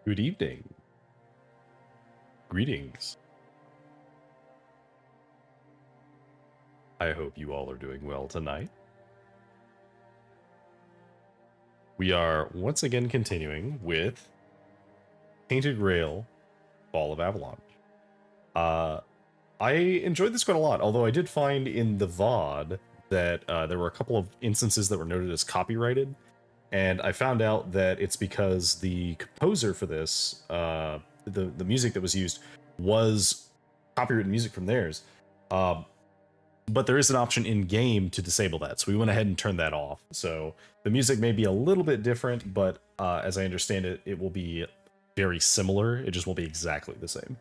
Good evening. Greetings. I hope you all are doing well tonight. We are once again continuing with Tainted Grail, Fall of Avalon. I enjoyed this quite a lot, although I did find in the VOD that there were a couple of instances that were noted as copyrighted, and I found out that it's because the composer for this, the music that was used, was copyrighted music from theirs. But there is an option in-game to disable that, so we went ahead and turned that off. So the music may be a little bit different, but as I understand it, it will be very similar. It just won't be exactly the same.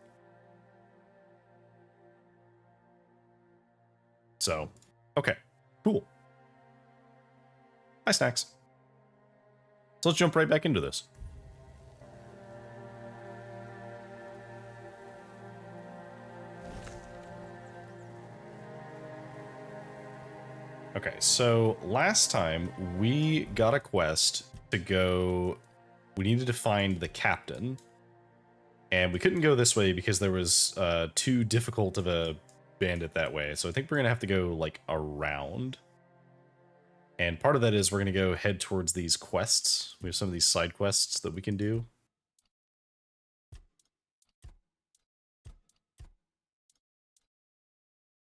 So, okay, cool. Hi, Snacks. So let's jump right back into this. Okay, so last time we got a quest to go. We needed to find the captain, and we couldn't go this way because there was too difficult of a bandit that way. So I think we're gonna have to go like around. And part of that is we're gonna go head towards these quests. We have some of these side quests that we can do.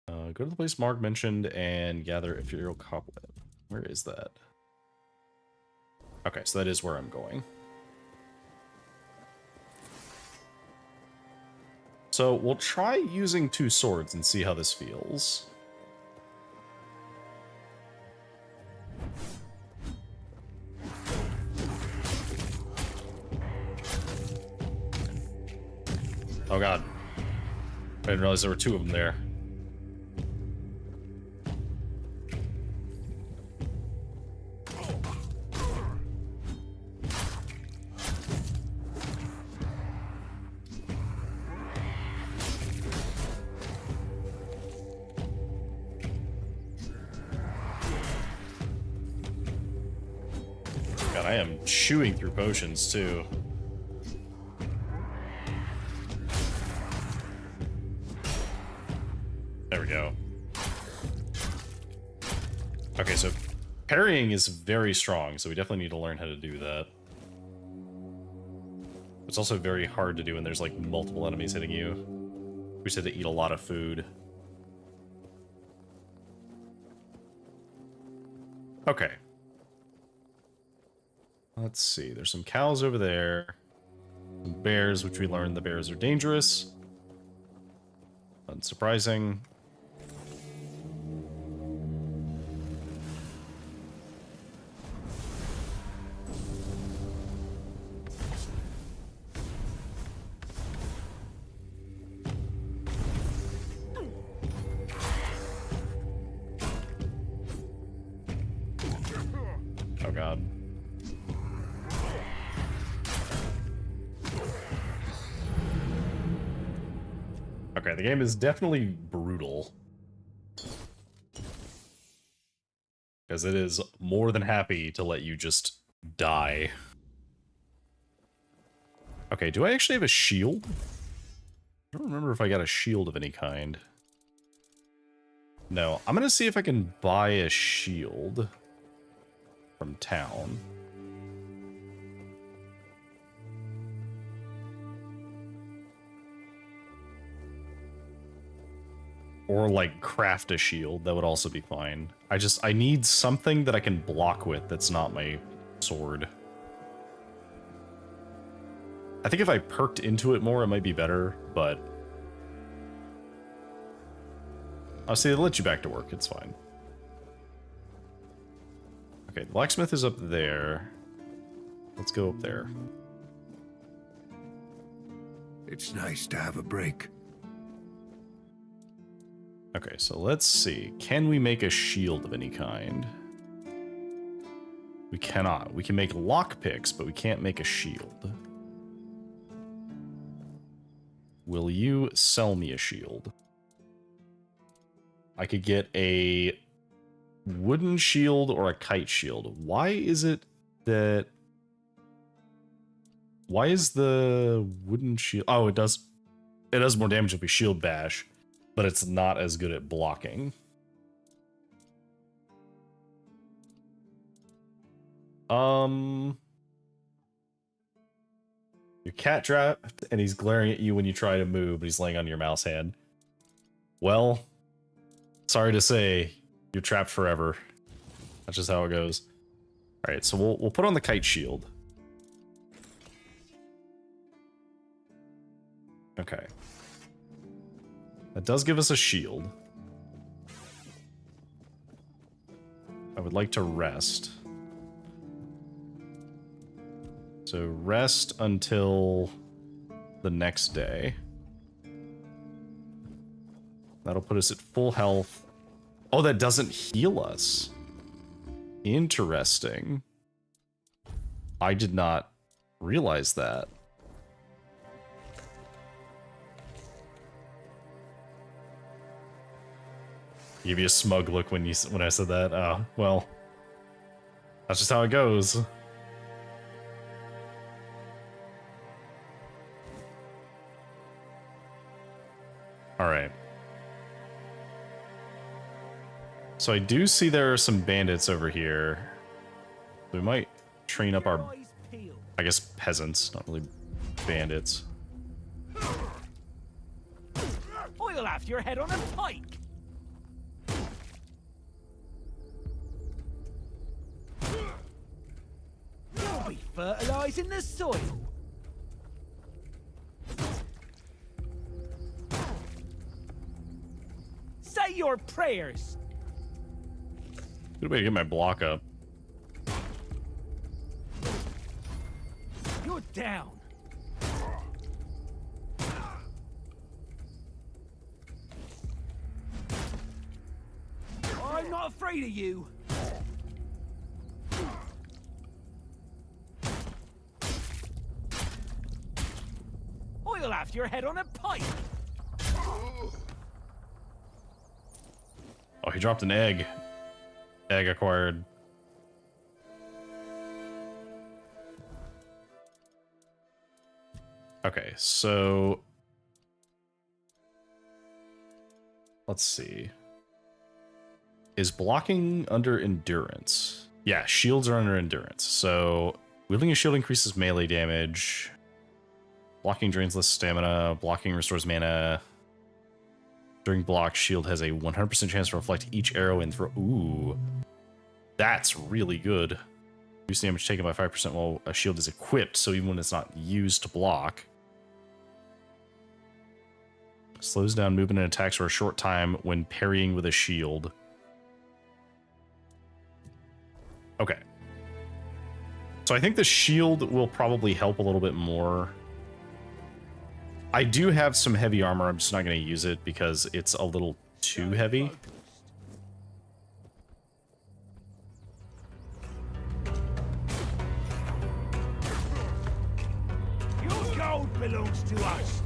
Go to the place Mark mentioned and gather ethereal cobweb. Where is that? Okay, so that is where I'm going. So we'll try using 2 swords and see how this feels. Oh god. I didn't realize there were 2 of them there. God, I am chewing through potions too. There we go. Okay, so parrying is very strong, so we definitely need to learn how to do that. It's also very hard to do when there's like multiple enemies hitting you. We just had to eat a lot of food. Okay. Let's see, there's some cows over there. Some bears, which we learned the bears are dangerous. Unsurprising. Oh god. Okay, the game is definitely brutal. Because it is more than happy to let you just die. Okay, do I actually have a shield? I don't remember if I got a shield of any kind. No, I'm gonna see if I can buy a shield from town. Or, like, craft a shield. That would also be fine. I need something that I can block with that's not my sword. I think if I perked into it more, it might be better, but... I'll see, they'll let you back to work. It's fine. Okay, the blacksmith is up there. Let's go up there. It's nice to have a break. Okay, so let's see. Can we make a shield of any kind? We cannot. We can make lockpicks, but we can't make a shield. Will you sell me a shield? I could get a wooden shield or a kite shield. Why is it that... Why is the wooden shield? Oh, it does more damage if we shield bash, but it's not as good at blocking. Your cat trapped, and he's glaring at you when you try to move, but he's laying on your mouse hand. Well, sorry to say, you're trapped forever. That's just how it goes. All right, so we'll put on the kite shield. Okay. That does give us a shield. I would like to rest. So rest until the next day. That'll put us at full health. Oh, that doesn't heal us. Interesting. I did not realize that. Give you a smug look when I said that. Oh, well, that's just how it goes. All right. So I do see there are some bandits over here. We might train up our, I guess, peasants, not really bandits. I'll have your head on a pike. You'll be fertilizing the soil. Say your prayers. Good way to get my block up. You're down. I'm not afraid of you. I'll have your head on a pike. Oh, he dropped an egg. Egg acquired. Okay, so let's see. Is blocking under endurance? Yeah, shields are under endurance. So wielding a shield increases melee damage. Blocking drains less stamina. Blocking restores mana. During block, shield has a 100% chance to reflect each arrow and throw. Ooh, that's really good. Reduce damage taken by 5% while a shield is equipped, so even when it's not used to block. Slows down movement and attacks for a short time when parrying with a shield. Okay. So I think the shield will probably help a little bit more. I do have some heavy armor. I'm just not going to use it because it's a little too heavy. Your gold belongs to us.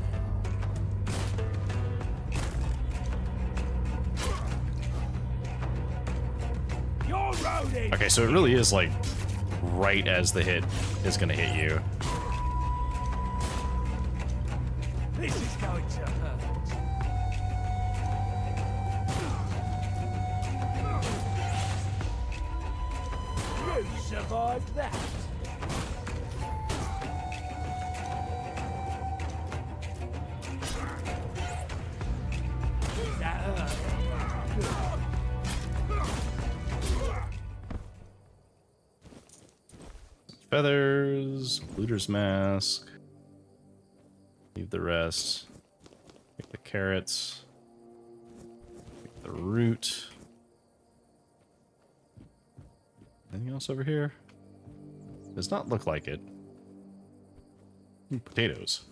Your road. Okay, so it really is like right as the hit is going to hit you. This is going to hurt. You survived that. That hurt. Feathers, looter's mask. Leave the rest. Take the carrots. Take the root. Anything else over here? Does not look like it. Ooh, potatoes.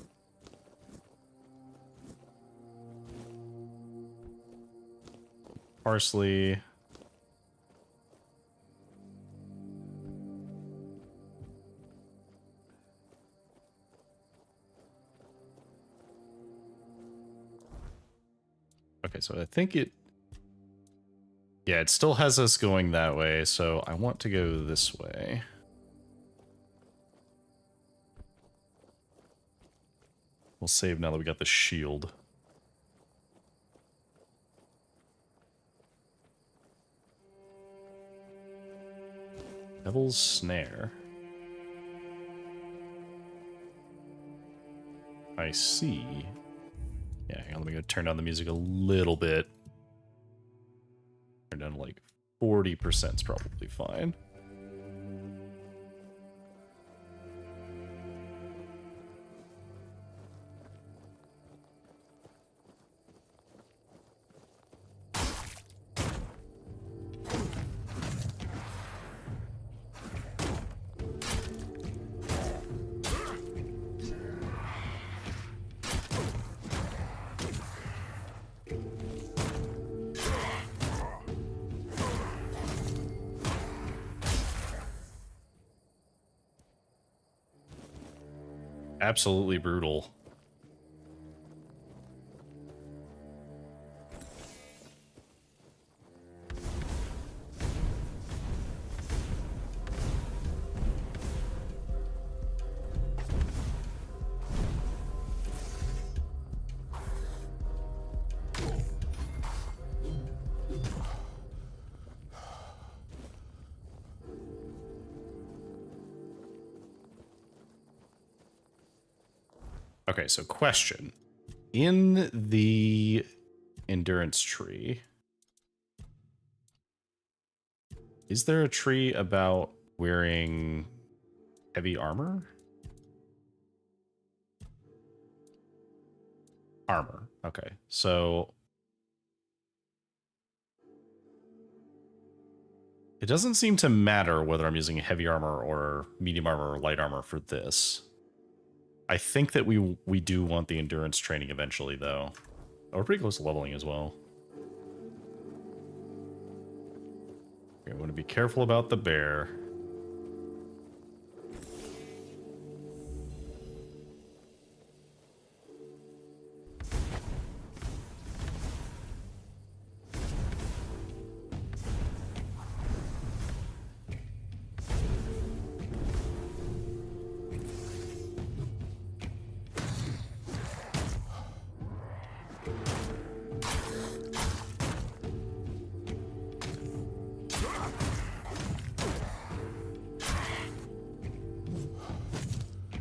Parsley. Okay, so I think it... Yeah, it still has us going that way, so I want to go this way. We'll save now that we got the shield. Devil's Snare. I see. Yeah, hang on, let me go turn down the music a little bit. Turn down to like 40% is probably fine. Absolutely brutal. Okay, so question. In the endurance tree, is there a tree about wearing heavy armor? Armor. Okay, so it doesn't seem to matter whether I'm using heavy armor or medium armor or light armor for this. I think that we do want the endurance training eventually, though. Oh, we're pretty close to leveling as well. Okay, I want to be careful about the bear.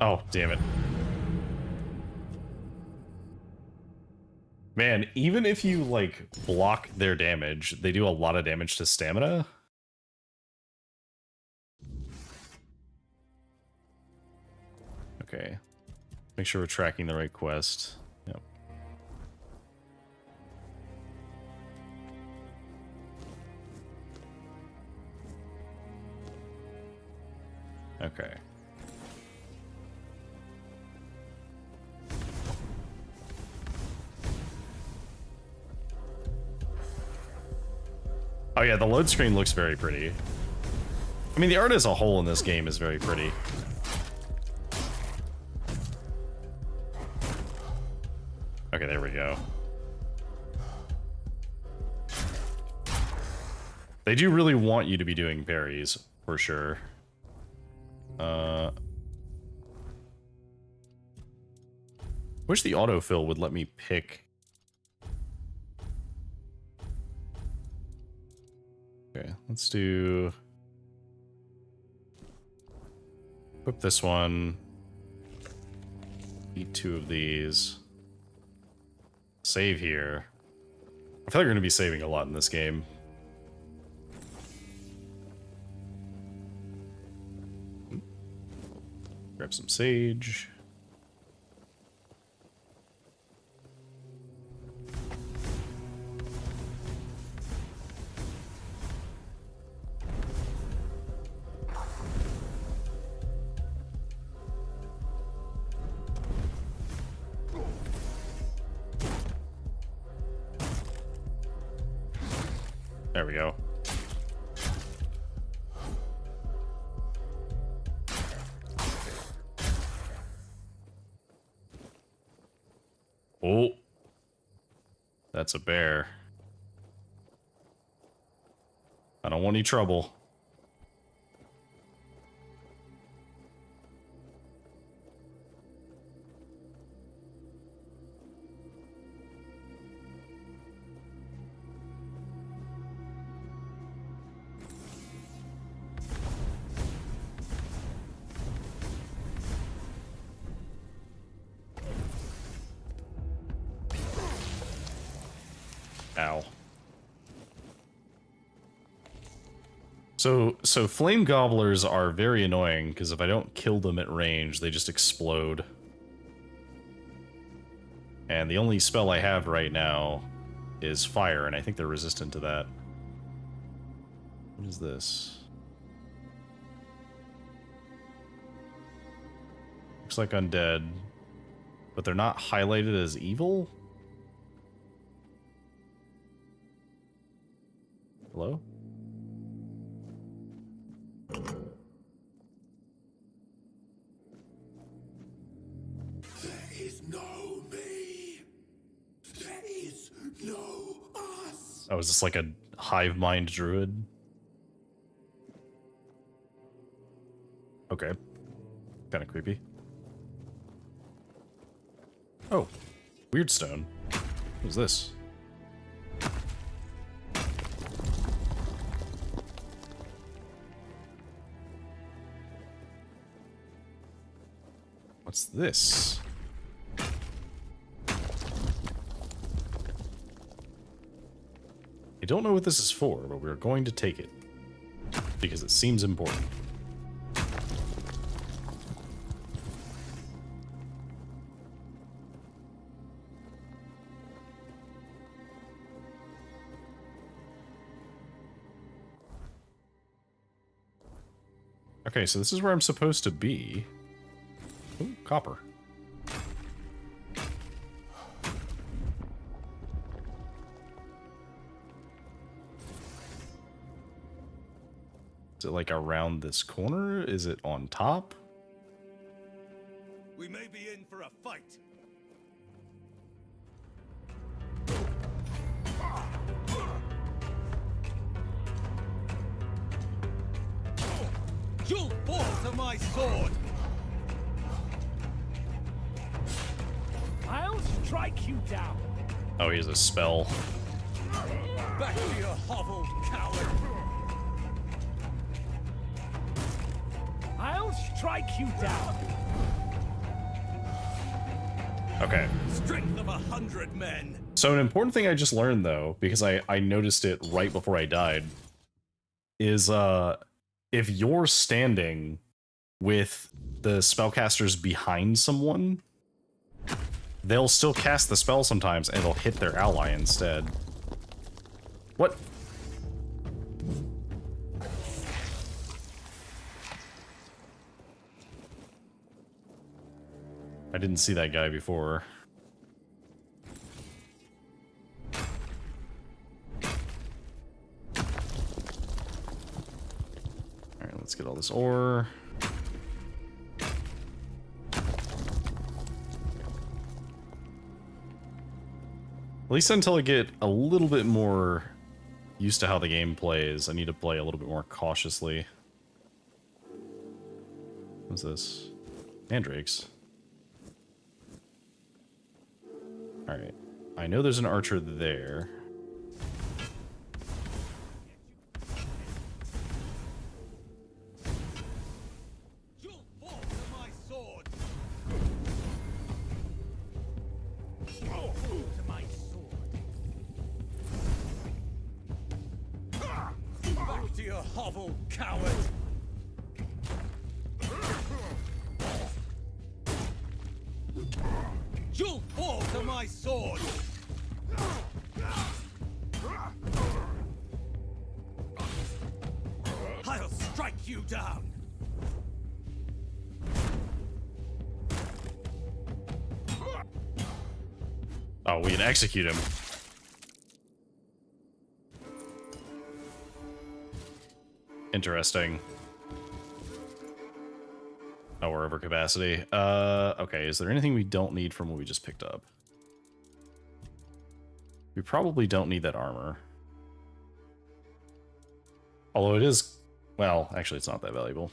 Oh, damn it. Man, even if you, like, block their damage, they do a lot of damage to stamina. Okay. Make sure we're tracking the right quest. Yep. Okay. Oh yeah, the load screen looks very pretty. I mean, the art as a whole in this game is very pretty. Okay, there we go. They do really want you to be doing parries, for sure. Wish the autofill would let me pick. Okay, let's do. Equip this one. Eat 2 of these. Save here. I feel like we're going to be saving a lot in this game. Grab some sage. There we go. Oh. That's a bear. I don't want any trouble. Ow. So flame gobblers are very annoying, because if I don't kill them at range, they just explode. And the only spell I have right now is fire, and I think they're resistant to that. What is this? Looks like undead, but they're not highlighted as evil? Hello? There is no me. There is no us. Oh, is this like a hive mind druid? Okay. Kind of creepy. Oh, weird stone. What is this? What's this? I don't know what this is for, but we're going to take it. Because it seems important. Okay, so this is where I'm supposed to be. Ooh, copper. Is it like around this corner? Is it on top? We may be in for a fight. You'll fall to my sword. I'll strike you down. Oh, he has a spell. Back to your hovel, coward. I'll strike you down. Okay. Strength of 100 men. So an important thing I just learned, though, because I noticed it right before I died, is if you're standing with the spellcasters behind someone, they'll still cast the spell sometimes, and they'll hit their ally instead. What? I didn't see that guy before. Alright, let's get all this ore. At least until I get a little bit more used to how the game plays, I need to play a little bit more cautiously. What's this? Mandrakes. Alright. I know there's an archer there. You'll fall to my sword. Fall to my sword. Back to your hovel, coward. You'll fall to my sword. I'll strike you down. Oh, we can execute him. Interesting. Oh, we're over capacity. Okay, is there anything we don't need from what we just picked up? We probably don't need that armor. Although it is... Well, actually, it's not that valuable.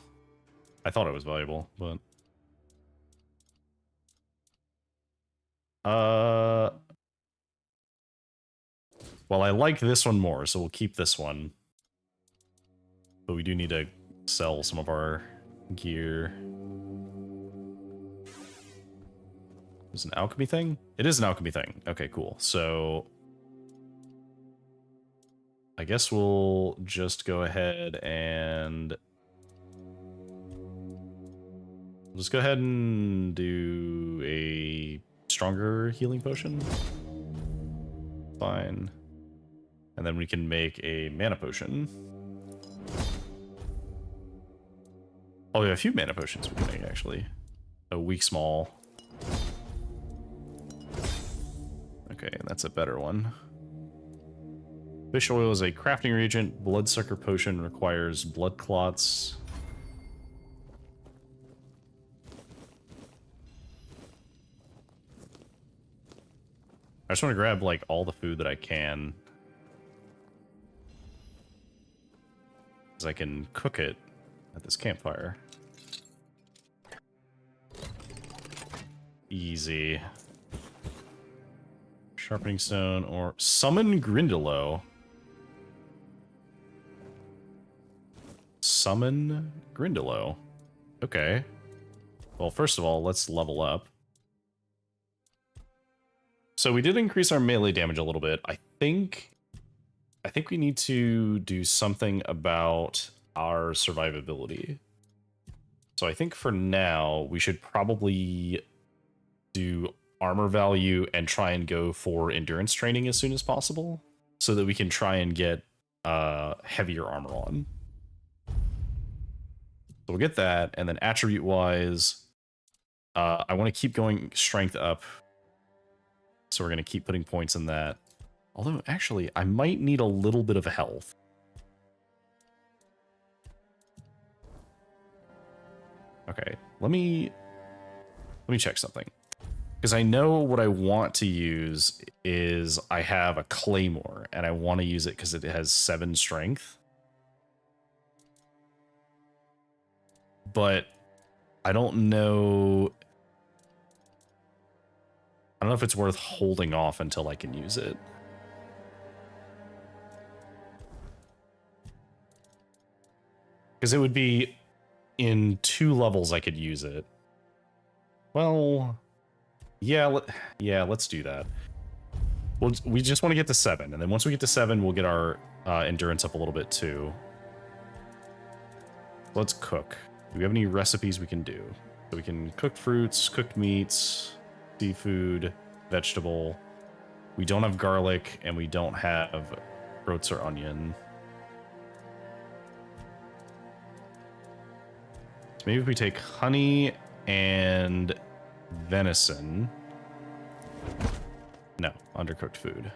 I thought it was valuable, but... Well, I like this one more, so we'll keep this one. But we do need to sell some of our gear. Is it an alchemy thing? It is an alchemy thing. Okay, cool. So I guess we'll just go ahead and... We'll just go ahead and do a stronger healing potion. Fine. And then we can make a mana potion. Oh, we have a few mana potions we can make, actually. A weak small. Okay, that's a better one. Fish oil is a crafting reagent. Bloodsucker potion requires blood clots. I just want to grab, like, all the food that I can. Because I can cook it at this campfire. Easy. Sharpening stone or summon Grindylow. Summon Grindylow. Okay. Well, first of all, let's level up. So we did increase our melee damage a little bit. I think we need to do something about our survivability. So I think for now, we should probably do armor value and try and go for endurance training as soon as possible so that we can try and get heavier armor on. So we'll get that, and then attribute-wise, I want to keep going strength up. So we're going to keep putting points in that. Although, actually, I might need a little bit of health. Okay, let me check something. Because I know what I want to use is I have a claymore, and I want to use it because it has 7 strength. But I don't know... I don't know if it's worth holding off until I can use it. Because it would be in 2 levels I could use it. Well, yeah, let's do that. We just want to get to 7, and then once we get to 7, we'll get our endurance up a little bit too. Let's cook. Do we have any recipes we can do? So we can cook fruits, cooked meats, seafood, vegetable. We don't have garlic, and we don't have groats or onion. So maybe if we take honey and venison. No, undercooked food.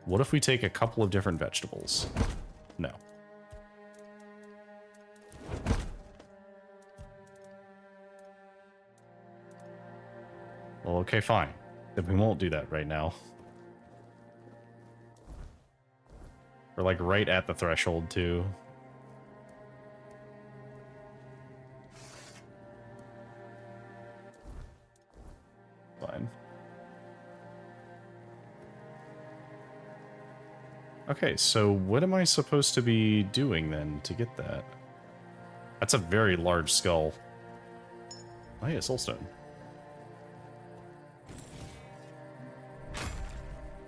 What if we take a couple of different vegetables? No. Well, okay, fine. Then we won't do that right now. We're like right at the threshold too. Fine. Okay, so what am I supposed to be doing then to get that? That's a very large skull. Oh yeah, soulstone.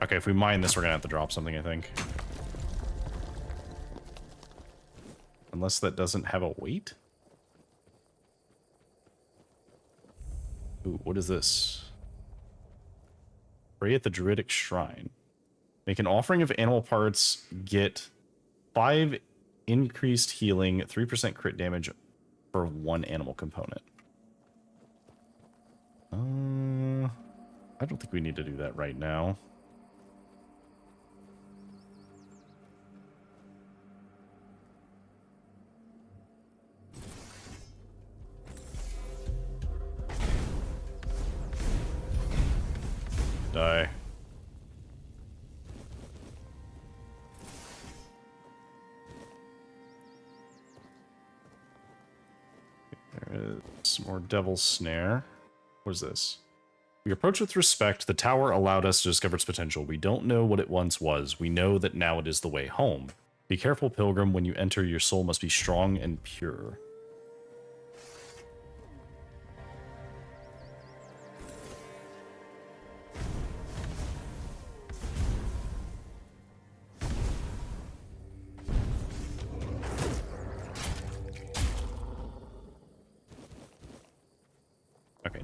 Okay, if we mine this, we're gonna have to drop something, I think. Unless that doesn't have a weight? Ooh, what is this? Pray at the Druidic Shrine. Make an offering of animal parts, get 5 increased healing, 3% crit damage for 1 animal component. I don't think we need to do that right now. Die. There is more Devil's Snare. What is this? We approach with respect. The tower allowed us to discover its potential. We don't know what it once was. We know that now it is the way home. Be careful, pilgrim. When you enter, your soul must be strong and pure.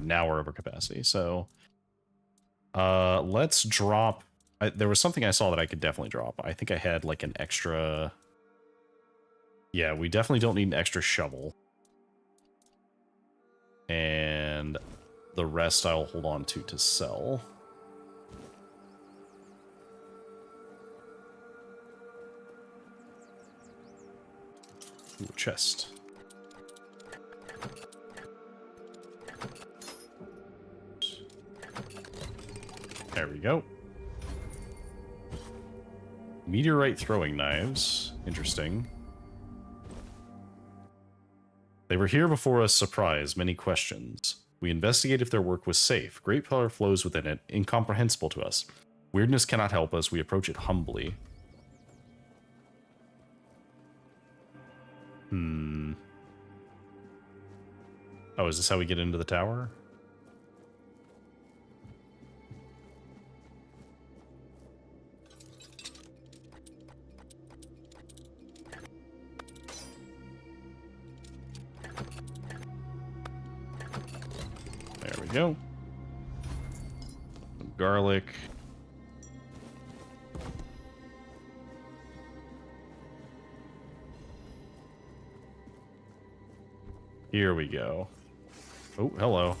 now we're over capacity. So, let's drop. There was something I saw that I could definitely drop. I think I had like an extra. Yeah, we definitely don't need an extra shovel. And the rest I'll hold on to sell. Ooh, a chest. There we go. Meteorite throwing knives. Interesting. They were here before us, surprise, many questions. We investigate if their work was safe. Great power flows within it, incomprehensible to us. Wyrdness cannot help us, we approach it humbly. Oh, is this how we get into the tower? There we go. Some garlic. Here we go. Oh, hello.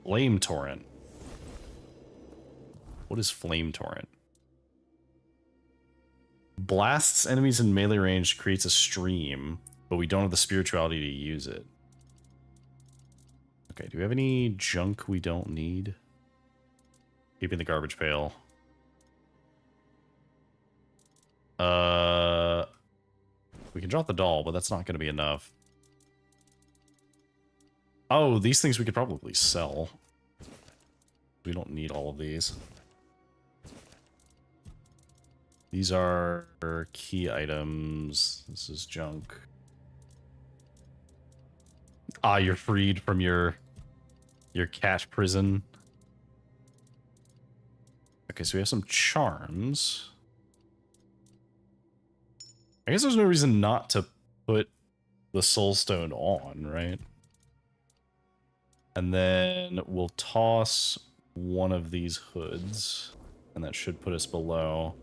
Flame Torrent. What is Flame Torrent? Blasts enemies in melee range, creates a stream, but we don't have the spirituality to use it. Okay, do we have any junk we don't need? Keeping the garbage pail. We can drop the doll, but that's not going to be enough. Oh, these things we could probably sell. We don't need all of these. These are key items. This is junk. Ah, you're freed from your cat prison. Okay, so we have some charms. I guess there's no reason not to put the soul stone on, right? And then we'll toss one of these hoods, and that should put us below.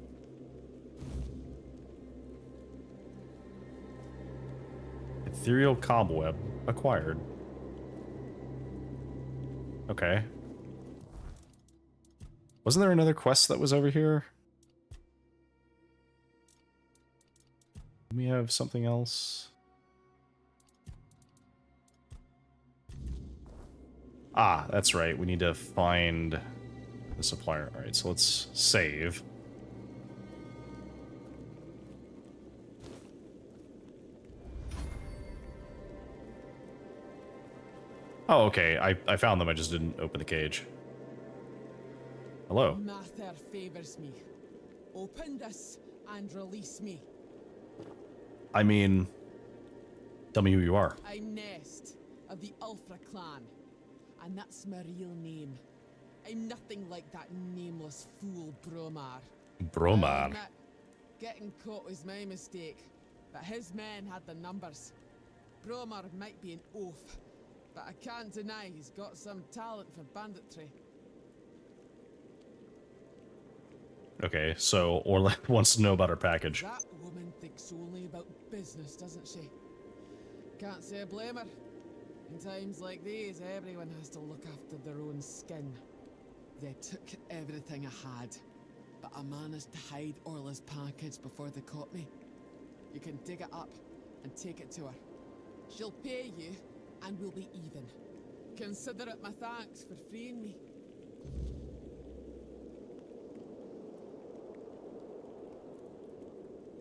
Ethereal cobweb acquired. Okay. Wasn't there another quest that was over here? Do we have something else? Ah, that's right. We need to find the supplier. All right, so let's save. Oh, okay. I found them. I just didn't open the cage. Hello. Mather favors me. Open this and release me. I mean, tell me who you are. I'm Nest of the Ulfra clan, and that's my real name. I'm nothing like that nameless fool Bromar. Bromar. Getting caught was my mistake, but his men had the numbers. Bromar might be an oaf, but I can't deny he's got some talent for banditry. Okay, so Orleth wants to know about her package. That woman thinks only about business, doesn't she? Can't say I blame her. In times like these, everyone has to look after their own skin. They took everything I had, but I managed to hide Orla's package before they caught me. You can dig it up and take it to her. She'll pay you, and we'll be even. Consider it my thanks for freeing me.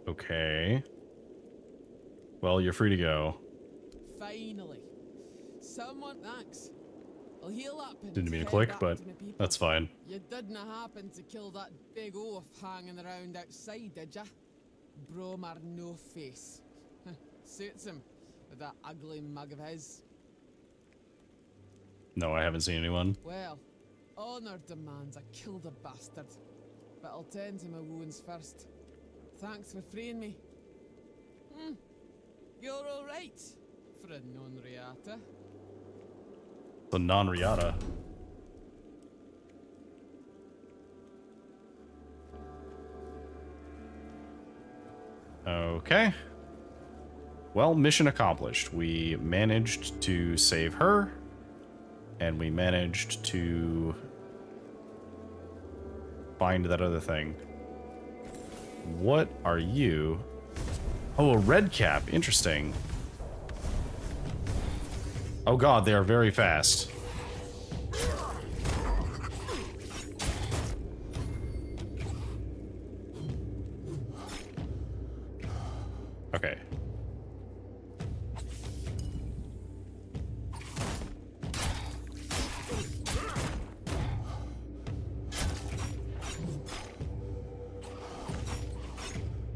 Okay. Well, you're free to go. Finally. Someone thanks. I'll heal up and Didn't mean to head click, back but to my people. that's fine. You didn't happen to kill that big oaf hanging around outside, did ya? Bromar no face. Suits him. with that ugly mug of his? No, I haven't seen anyone. Well, honour demands I kill the bastard, but I'll tend to my wounds first. Thanks for freeing me. You're alright for a non-reata. The non-Riata. Okay. Well, mission accomplished. We managed to save her, and we managed to find that other thing. What are you? Oh, a red cap. Interesting. Oh god, they are very fast. Okay.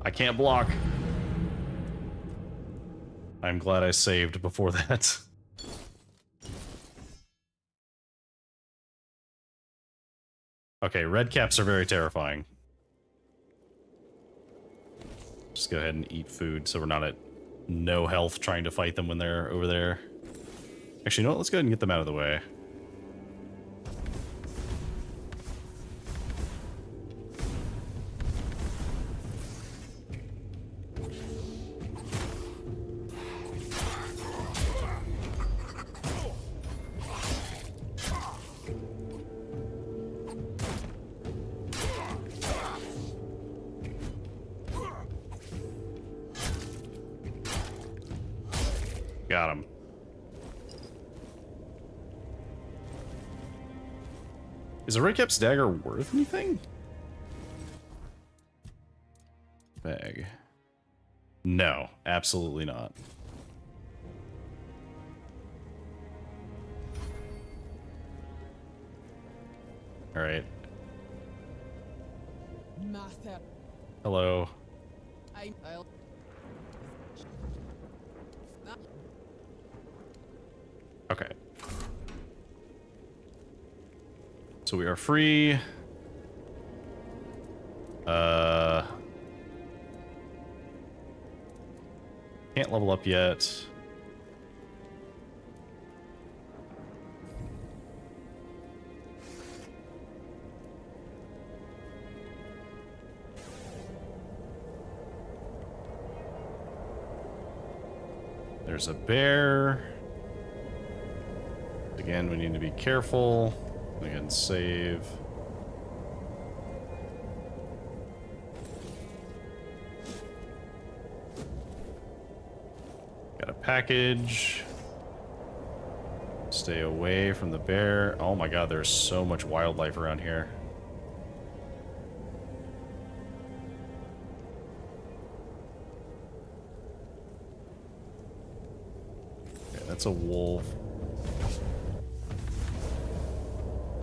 I can't block. I'm glad I saved before that. Okay, red caps are very terrifying. Just go ahead and eat food so we're not at no health trying to fight them when they're over there. Actually, you know what? Let's go ahead and get them out of the way. Got him. Is a Redcap's dagger worth anything? Bag. No, absolutely not. All right. Master, Hello. I'll... Okay. So we are free. Can't level up yet. There's a bear. Again, we need to be careful. Again, save. Got a package. Stay away from the bear. Oh my god, there's so much wildlife around here. Okay, that's a wolf.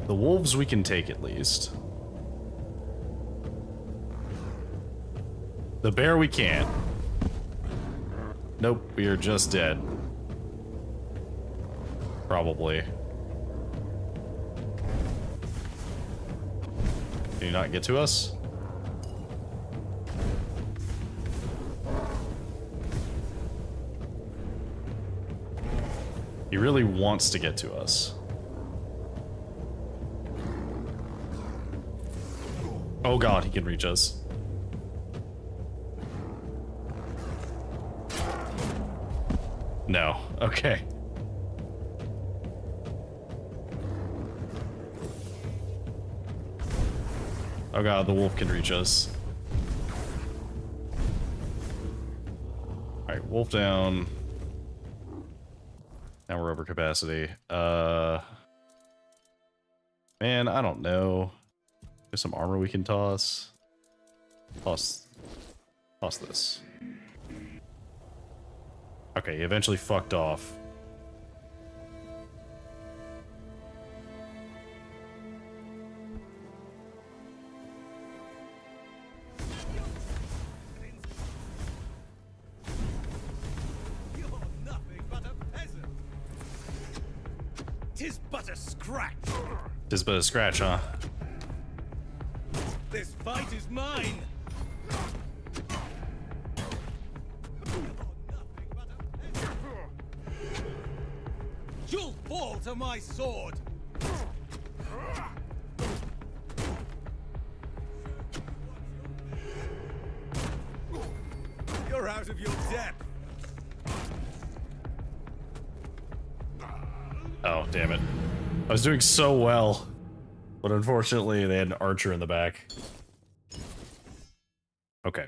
The wolves we can take at least. The bear we can't. Nope, we are just dead. Probably. Can you not get to us? He really wants to get to us. Oh god, he can reach us. No. Okay. Oh god, the wolf can reach us. Alright, wolf down. Now we're over capacity. Man, I don't know. There's some armor we can toss. Toss this. Okay, he eventually fucked off. You're nothing. 'Tis but a scratch. Just but a scratch, huh? This fight is mine. You'll fall to my sword. You're out of your depth. Oh, damn it. I was doing so well. But unfortunately, they had an archer in the back. Okay.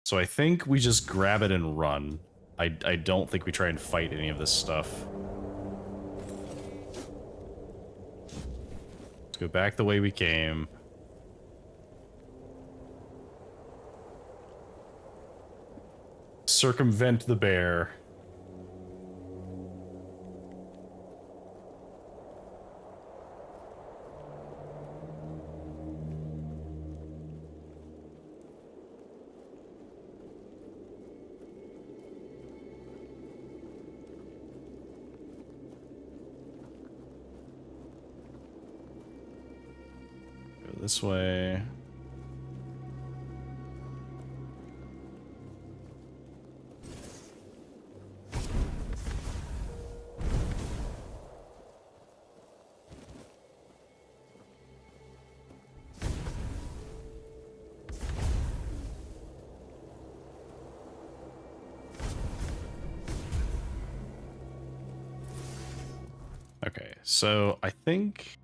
So I think we just grab it and run. I don't think we try and fight any of this stuff. Let's go back the way we came. Circumvent the bear. Go this way. Okay, so I think...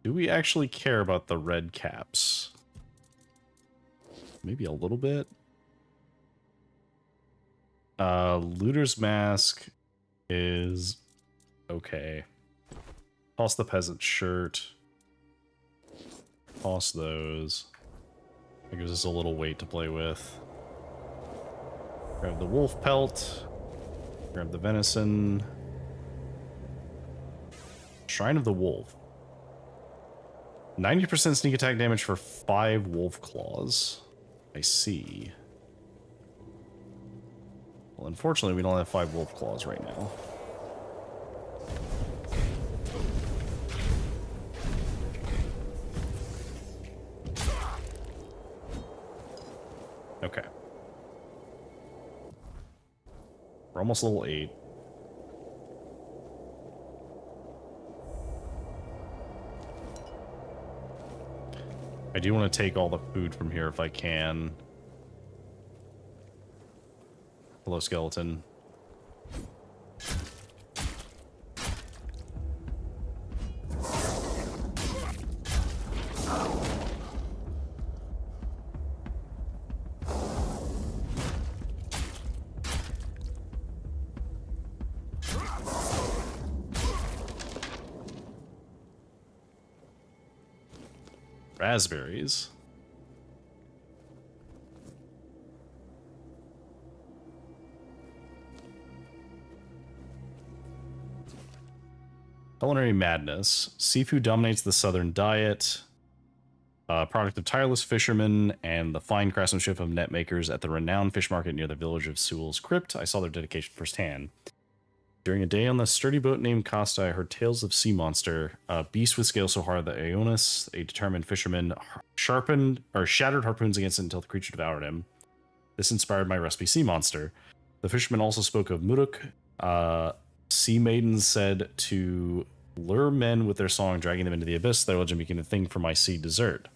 Do we actually care about the red caps? Maybe a little bit. Looter's Mask is okay. Toss the peasant shirt. Toss those. That gives us a little weight to play with. Grab the wolf pelt. Grab the venison. Shrine of the Wolf. 90% sneak attack damage for 5 wolf claws. I see. Well, unfortunately, we don't have 5 wolf claws right now. Okay. We're almost level 8. I do want to take all the food from here if I can. Hello, skeleton. Raspberries. Culinary madness. Seafood dominates the southern diet. Product of tireless fishermen and the fine craftsmanship of net makers at the renowned fish market near the village of Sewell's Crypt. I saw their dedication firsthand. During a day on the sturdy boat named Costa, I heard tales of sea monster, a beast with scales so hard that Ionis, a determined fisherman, shattered harpoons against it until the creature devoured him. This inspired my recipe sea monster. The fisherman also spoke of Muruk. Sea maidens said to lure men with their song, dragging them into the abyss. Their legend became a thing for my sea dessert.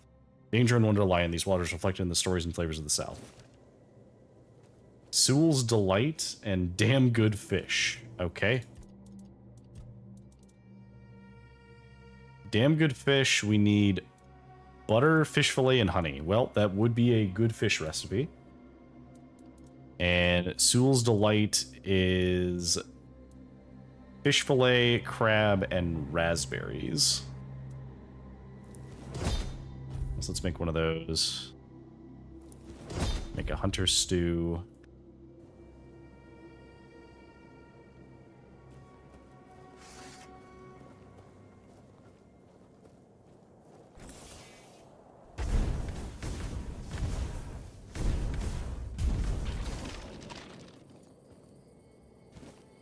Danger and wonder lie in these waters, reflected in the stories and flavors of the South. Sewell's Delight and Damn Good Fish. Okay. Damn good fish. We need butter, fish fillet, and honey. Well, that would be a good fish recipe. And Sewell's Delight is fish fillet, crab, and raspberries. So let's make one of those. Make a hunter stew.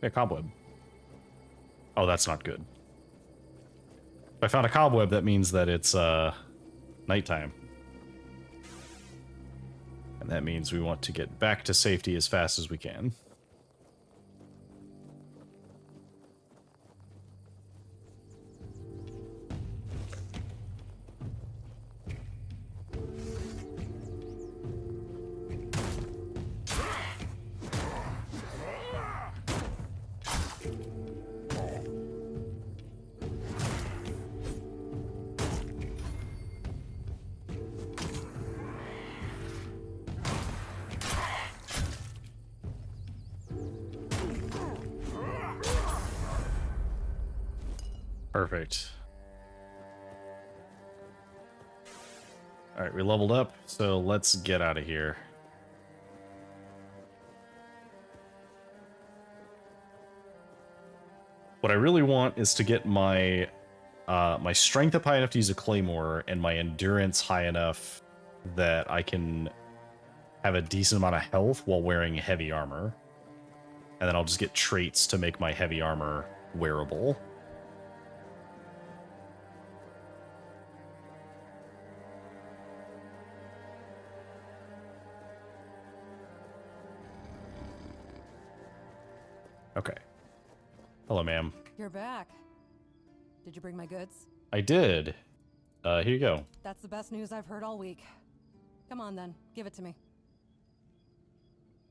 Yeah, cobweb. Oh, that's not good. If I found a cobweb, that means that it's nighttime. And that means we want to get back to safety as fast as we can. Perfect. Alright, we leveled up, so let's get out of here. What I really want is to get my my strength up high enough to use a claymore, and my endurance high enough that I can have a decent amount of health while wearing heavy armor. And then I'll just get traits to make my heavy armor wearable. Okay. Hello, ma'am. You're back. Did you bring my goods? I did. Here you go. That's the best news I've heard all week. Come on then, give it to me.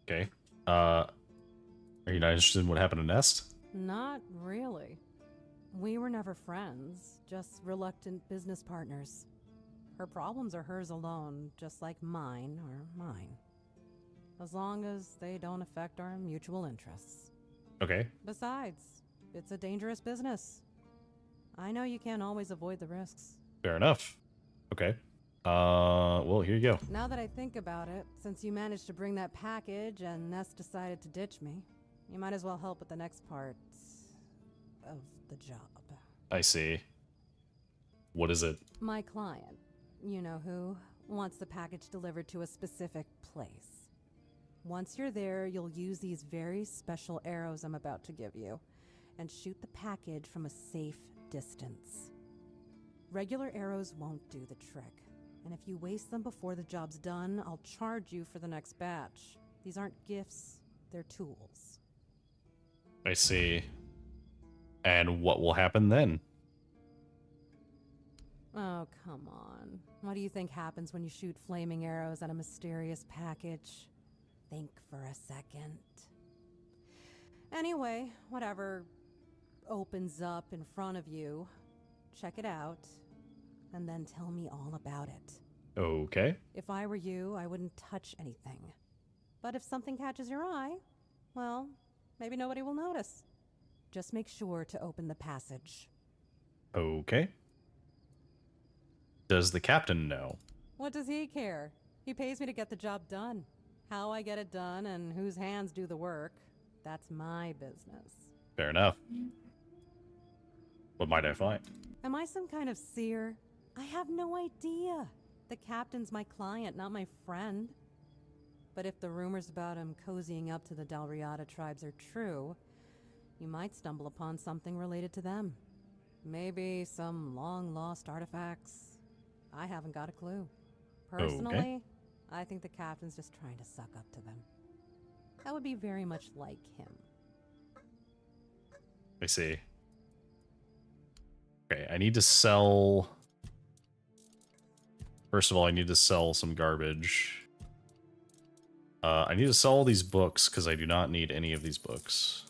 Okay. Are you not interested in what happened to Nest? Not really. We were never friends, just reluctant business partners. Her problems are hers alone, just like mine are mine. As long as they don't affect our mutual interests. Okay. Besides, it's a dangerous business. I know you can't always avoid the risks. Fair enough. Okay. Well, here you go. Now that I think about it, since you managed to bring that package and Ness decided to ditch me, you might as well help with the next part of the job. I see. What is it? My client, you know who, wants the package delivered to a specific place. Once you're there, you'll use these very special arrows I'm about to give you and shoot the package from a safe distance. Regular arrows won't do the trick, and if you waste them before the job's done, I'll charge you for the next batch. These aren't gifts, they're tools. I see. And what will happen then? Oh, come on. What do you think happens when you shoot flaming arrows at a mysterious package? Think for a second. Anyway, whatever opens up in front of you, check it out, and then tell me all about it. Okay. If I were you, I wouldn't touch anything. But if something catches your eye, well, maybe nobody will notice. Just make sure to open the passage. Okay. Does the captain know? What does he care? He pays me to get the job done. How I get it done and whose hands do the work, that's my business. Fair enough. What might I find? Am I some kind of seer? I have no idea. The captain's my client, not my friend. But if the rumors about him cozying up to the Dalriada tribes are true, you might stumble upon something related to them. Maybe some long-lost artifacts. I haven't got a clue. Personally, Okay. I think the captain's just trying to suck up to them. That would be very much like him. I see. Okay, I need to sell... First of all, I need to sell some garbage. I need to sell all these books, because I do not need any of these books.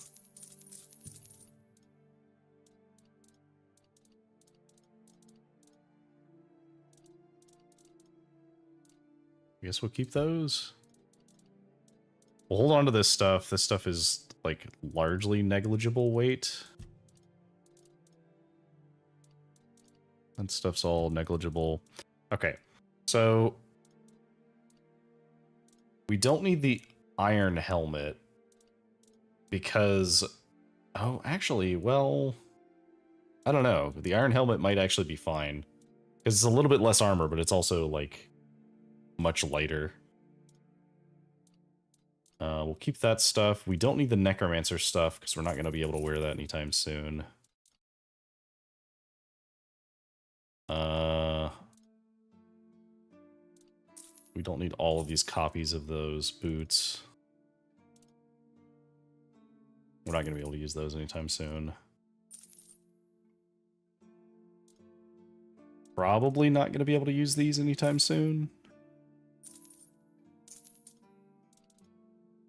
I guess we'll keep those. We'll hold on to this stuff. This stuff is, like, largely negligible weight. That stuff's all negligible. Okay, so... we don't need the iron helmet. Because... oh, actually, well... I don't know. The iron helmet might actually be fine. Because it's a little bit less armor, but it's also, like... much lighter. We'll keep that stuff. We don't need the necromancer stuff because we're not going to be able to wear that anytime soon. We don't need all of these copies of those boots. We're not going to be able to use those anytime soon. Probably not going to be able to use these anytime soon.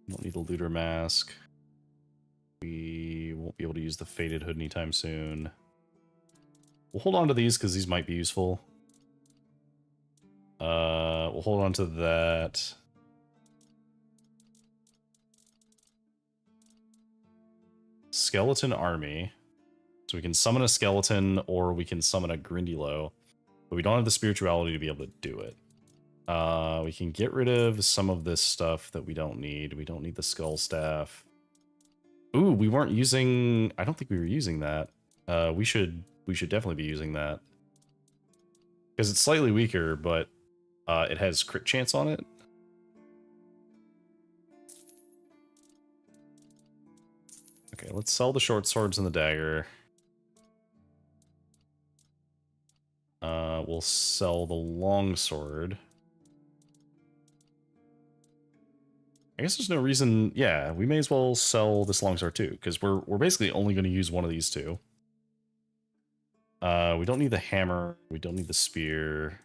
Don't need the looter mask. We won't be able to use the faded hood anytime soon. We'll hold on to these because these might be useful. We'll hold on to that. Skeleton army. So we can summon a skeleton or we can summon a Grindylow. But we don't have the spirituality to be able to do it. We can get rid of some of this stuff that we don't need. We don't need the skull staff. Ooh, we weren't using... I don't think we were using that. We should definitely be using that. Because it's slightly weaker, but it has crit chance on it. Okay, let's sell the short swords and the dagger. We'll sell the long sword. I guess there's no reason... Yeah, we may as well sell this longsword too, because we're basically only going to use one of these two. We don't need the hammer. We don't need the spear.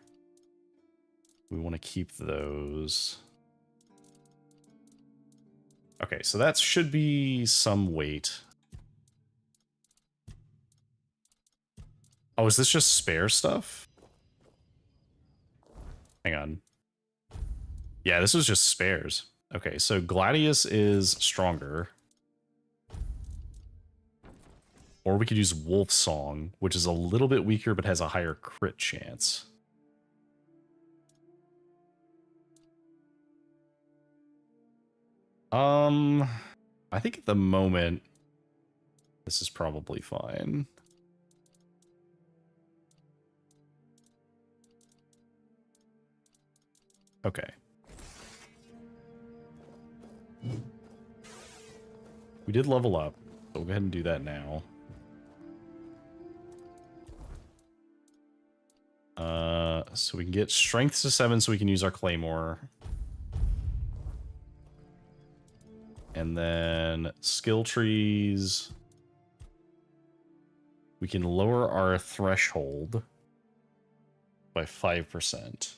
We want to keep those. Okay, so that should be some weight. Oh, is this just spare stuff? Hang on. Yeah, this was just spares. Okay, so Gladius is stronger. Or we could use Wolf Song, which is a little bit weaker but has a higher crit chance. I think at the moment, this is probably fine. Okay. We did level up, so we'll go ahead and do that now. So we can get strength to 7 so we can use our claymore. And then skill trees. We can lower our threshold by 5%.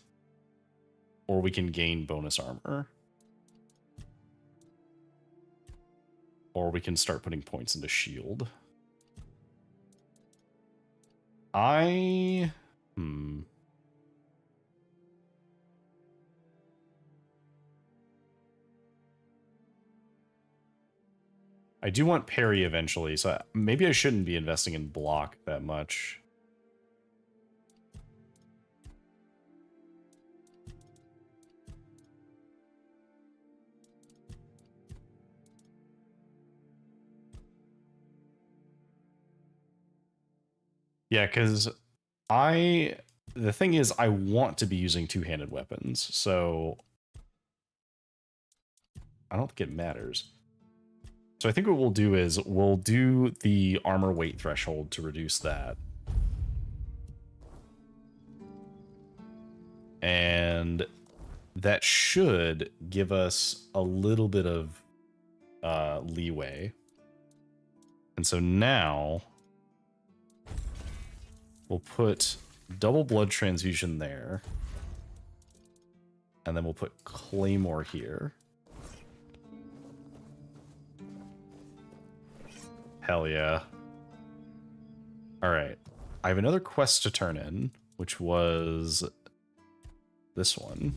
Or we can gain bonus armor. Or we can start putting points into shield. I do want parry eventually, so maybe I shouldn't be investing in block that much. Yeah, because the thing is, I want to be using two-handed weapons, so I don't think it matters. So I think what we'll do is we'll do the armor weight threshold to reduce that. And that should give us a little bit of leeway. And so now we'll put double blood transfusion there. And then we'll put claymore here. Hell yeah. Alright. I have another quest to turn in, which was this one.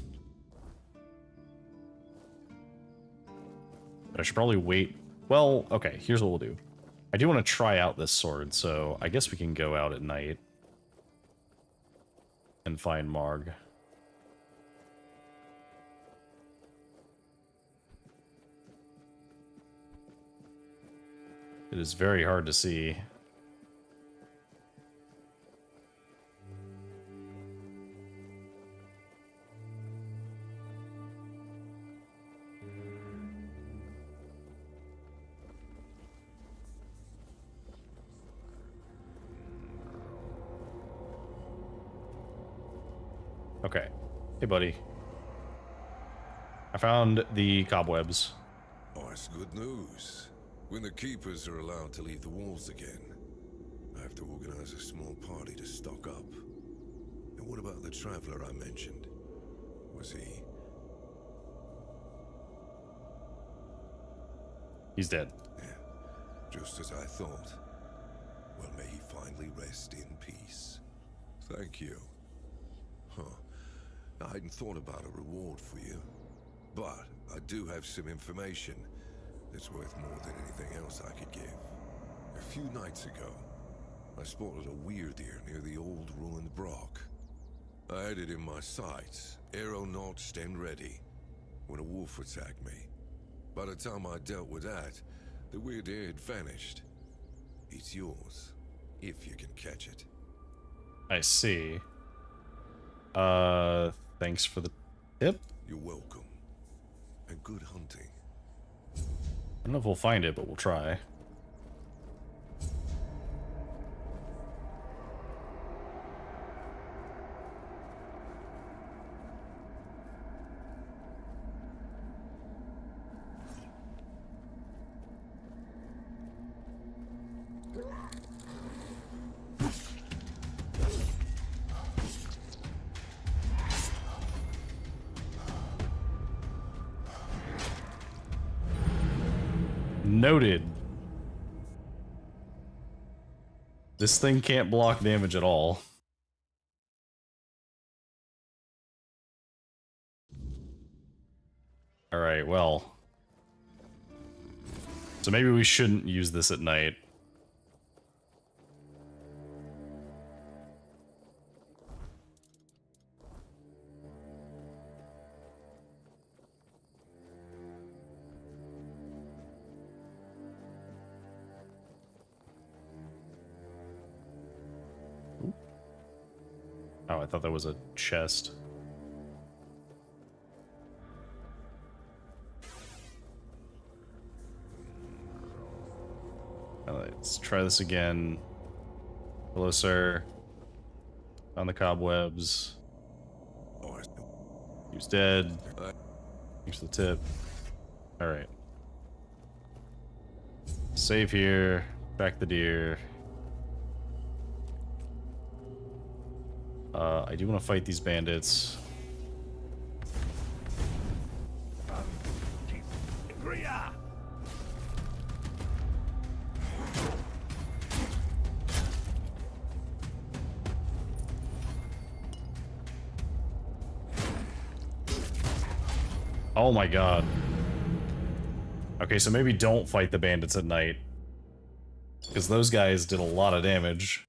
But I should probably wait. Well, okay, here's what we'll do. I do want to try out this sword, so I guess we can go out at night and find Marg. It is very hard to see. Okay. Hey, buddy. I found the cobwebs. Oh, it's good news. When the keepers are allowed to leave the walls again, I have to organize a small party to stock up. And what about the traveler I mentioned? Was he... He's dead. Yeah, just as I thought. Well, may he finally rest in peace. Thank you. Huh. I hadn't thought about a reward for you. But I do have some information that's worth more than anything else I could give. A few nights ago, I spotted a weird ear near the old ruined Brock. I had it in my sights, arrow notched and ready, when a wolf attacked me. By the time I dealt with that, the weird ear had vanished. It's yours, if you can catch it. I see. Thanks for the tip. You're welcome. And good hunting. I don't know if we'll find it, but we'll try. Noted. This thing can't block damage at all. Alright, well. So maybe we shouldn't use this at night. Oh, I thought that was a chest. Let's try this again. Hello, sir. On the cobwebs. He was dead. Thanks for the tip. Alright. Save here. Back the deer. I do want to fight these bandits. Oh my god. Okay, so maybe don't fight the bandits at night. Because those guys did a lot of damage.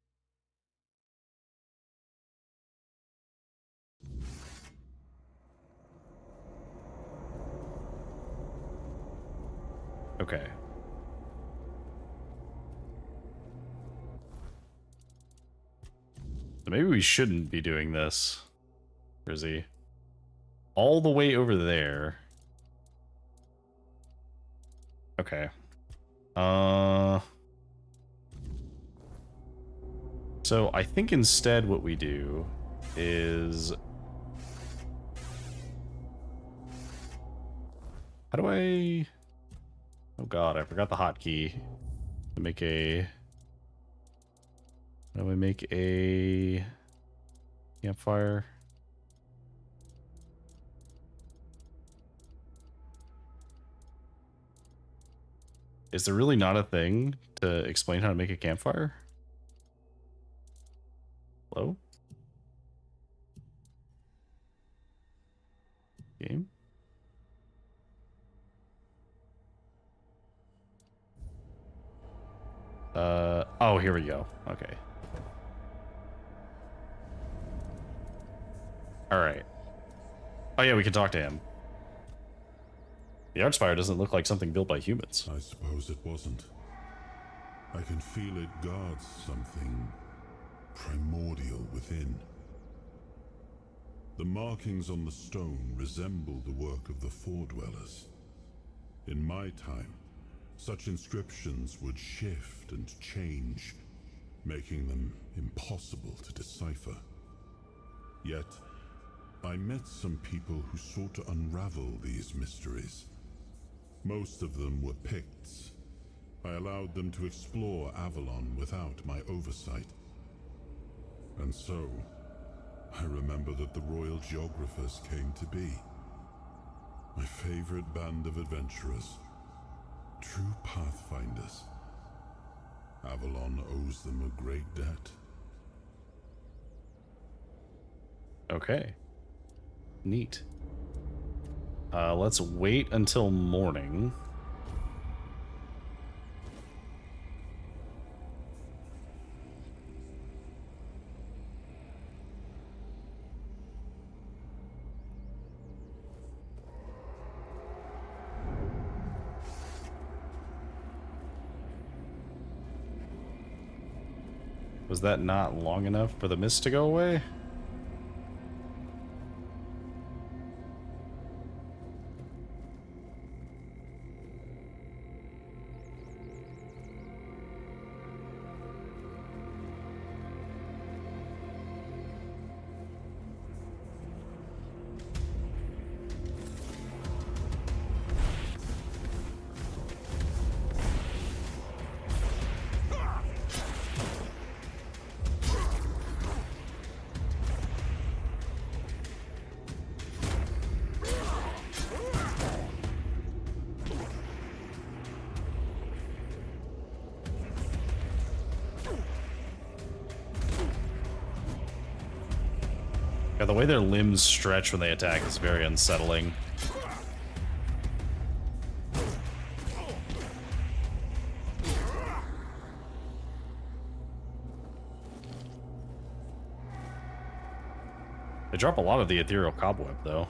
Okay. So maybe we shouldn't be doing this. Where is he? All the way over there. Okay. So I think instead what we do is... How do I... Oh god, I forgot the hotkey to make a... How do I make a campfire? Is there really not a thing to explain how to make a campfire? Hello? Game? Oh, here we go. Okay. Alright. Oh yeah, we can talk to him. The Archspire doesn't look like something built by humans. I suppose it wasn't. I can feel it guards something primordial within. The markings on the stone resemble the work of the Foredwellers. In my time, such inscriptions would shift and change, making them impossible to decipher. Yet, I met some people who sought to unravel these mysteries. Most of them were Picts. I allowed them to explore Avalon without my oversight. And so, I remember that the royal geographers came to be. My favorite band of adventurers. True pathfinders. Avalon owes them a great debt. Okay. Neat. Let's wait until morning. Was that not long enough for the mist to go away? Yeah, the way their limbs stretch when they attack is very unsettling. They drop a lot of the ethereal cobweb, though.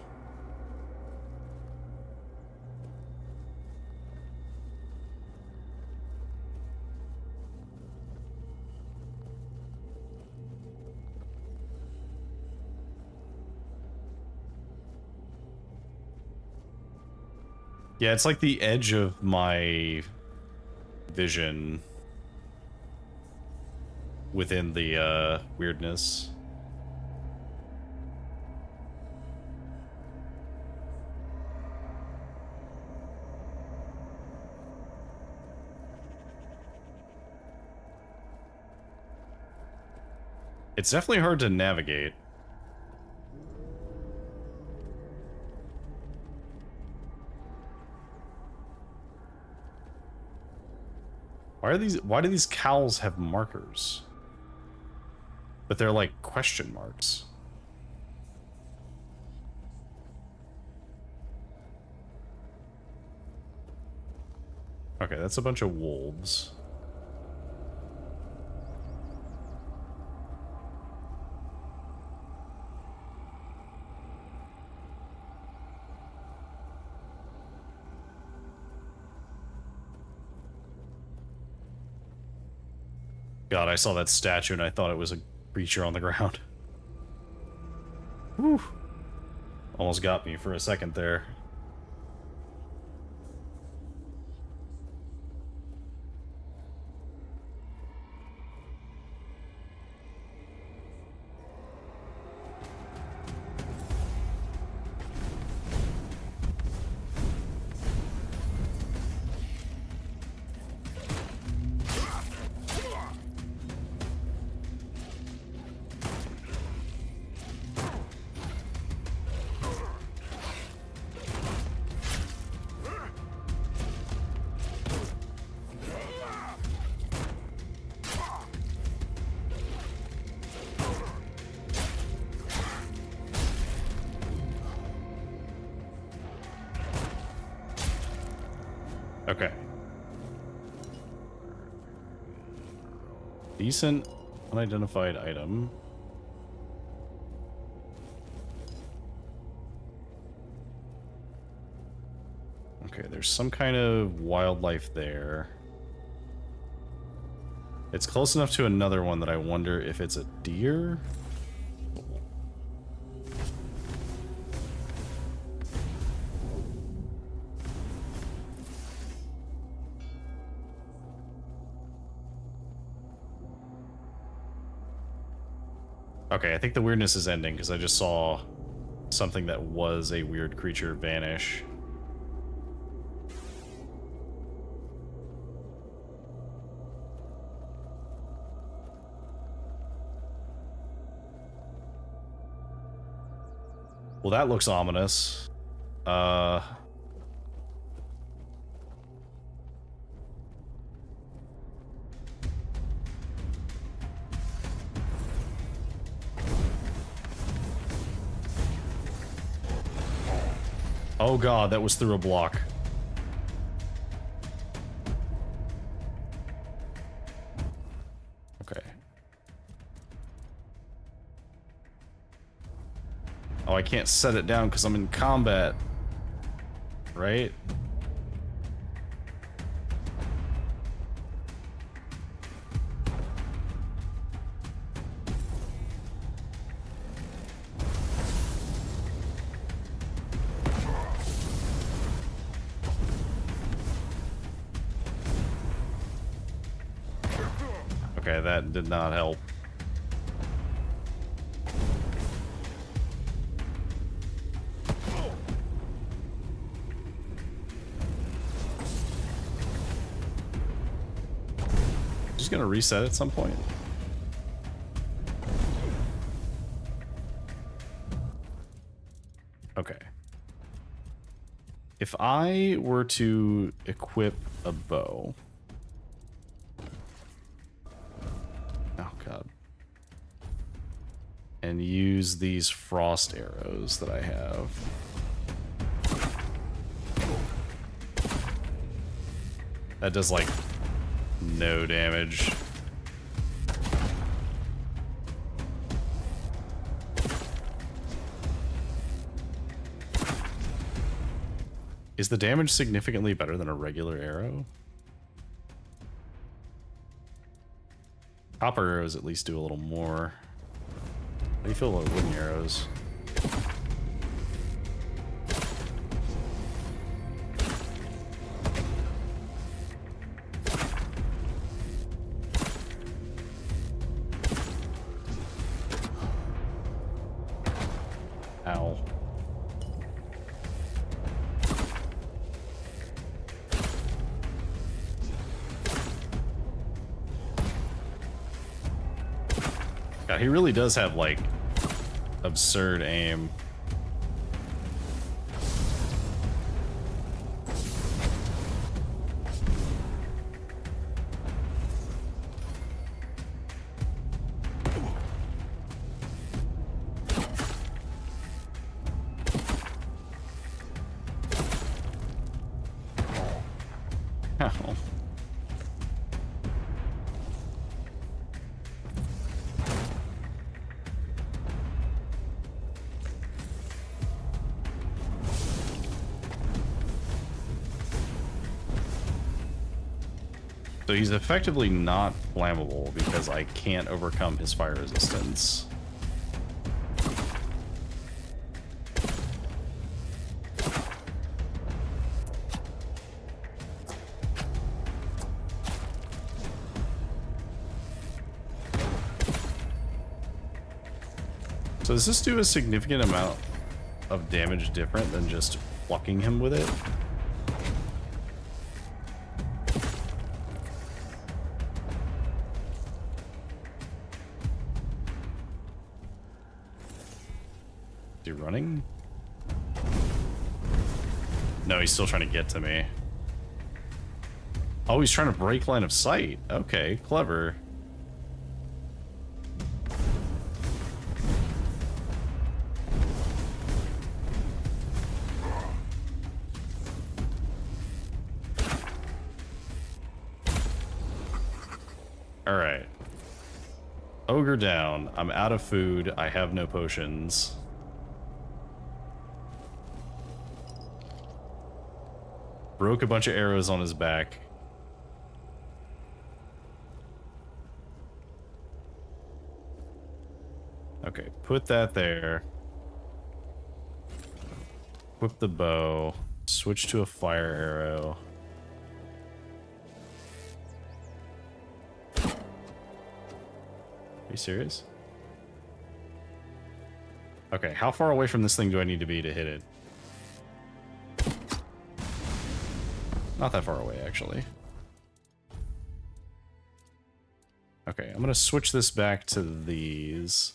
Yeah, it's like the edge of my vision within the weirdness. It's definitely hard to navigate. Why do these cowls have markers? But they're like question marks. Okay, that's a bunch of wolves. God, I saw that statue and I thought it was a creature on the ground. Whew. Almost got me for a second there. Okay. Decent unidentified item. Okay, there's some kind of wildlife there. It's close enough to another one that I wonder if it's a deer? Okay, I think the weirdness is ending because I just saw something that was a weird creature vanish. Well, that looks ominous. Oh god, that was through a block. Okay. Oh, I can't set it down because I'm in combat. Right? Okay, that did not help. Just gonna reset at some point. Okay. If I were to equip a bow. Oh god. And use these frost arrows that I have. That does like no damage. Is the damage significantly better than a regular arrow? Copper arrows at least do a little more. How do you feel about wooden arrows? Ow. God, he really does have, like, absurd aim. Ow. So he's effectively not flammable because I can't overcome his fire resistance. So does this do a significant amount of damage different than just plucking him with it? Is he running? No, he's still trying to get to me. Oh, he's trying to break line of sight. Okay, clever. Alright. Ogre down. I'm out of food. I have no potions. Broke a bunch of arrows on his back. Okay, put that there. Equip the bow. Switch to a fire arrow. Are you serious? Okay, how far away from this thing do I need to be to hit it? Not that far away, actually. Okay, I'm gonna switch this back to these.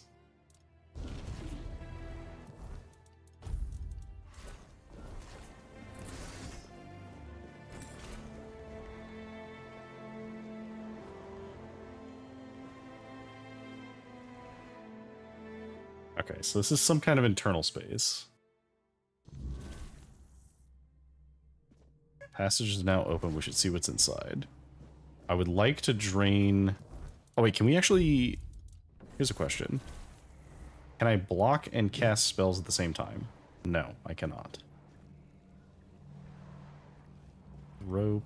Okay, so this is some kind of internal space. Passage is now open. We should see what's inside. I would like to drain... Oh, wait, can we actually... Here's a question. Can I block and cast spells at the same time? No, I cannot. Rope.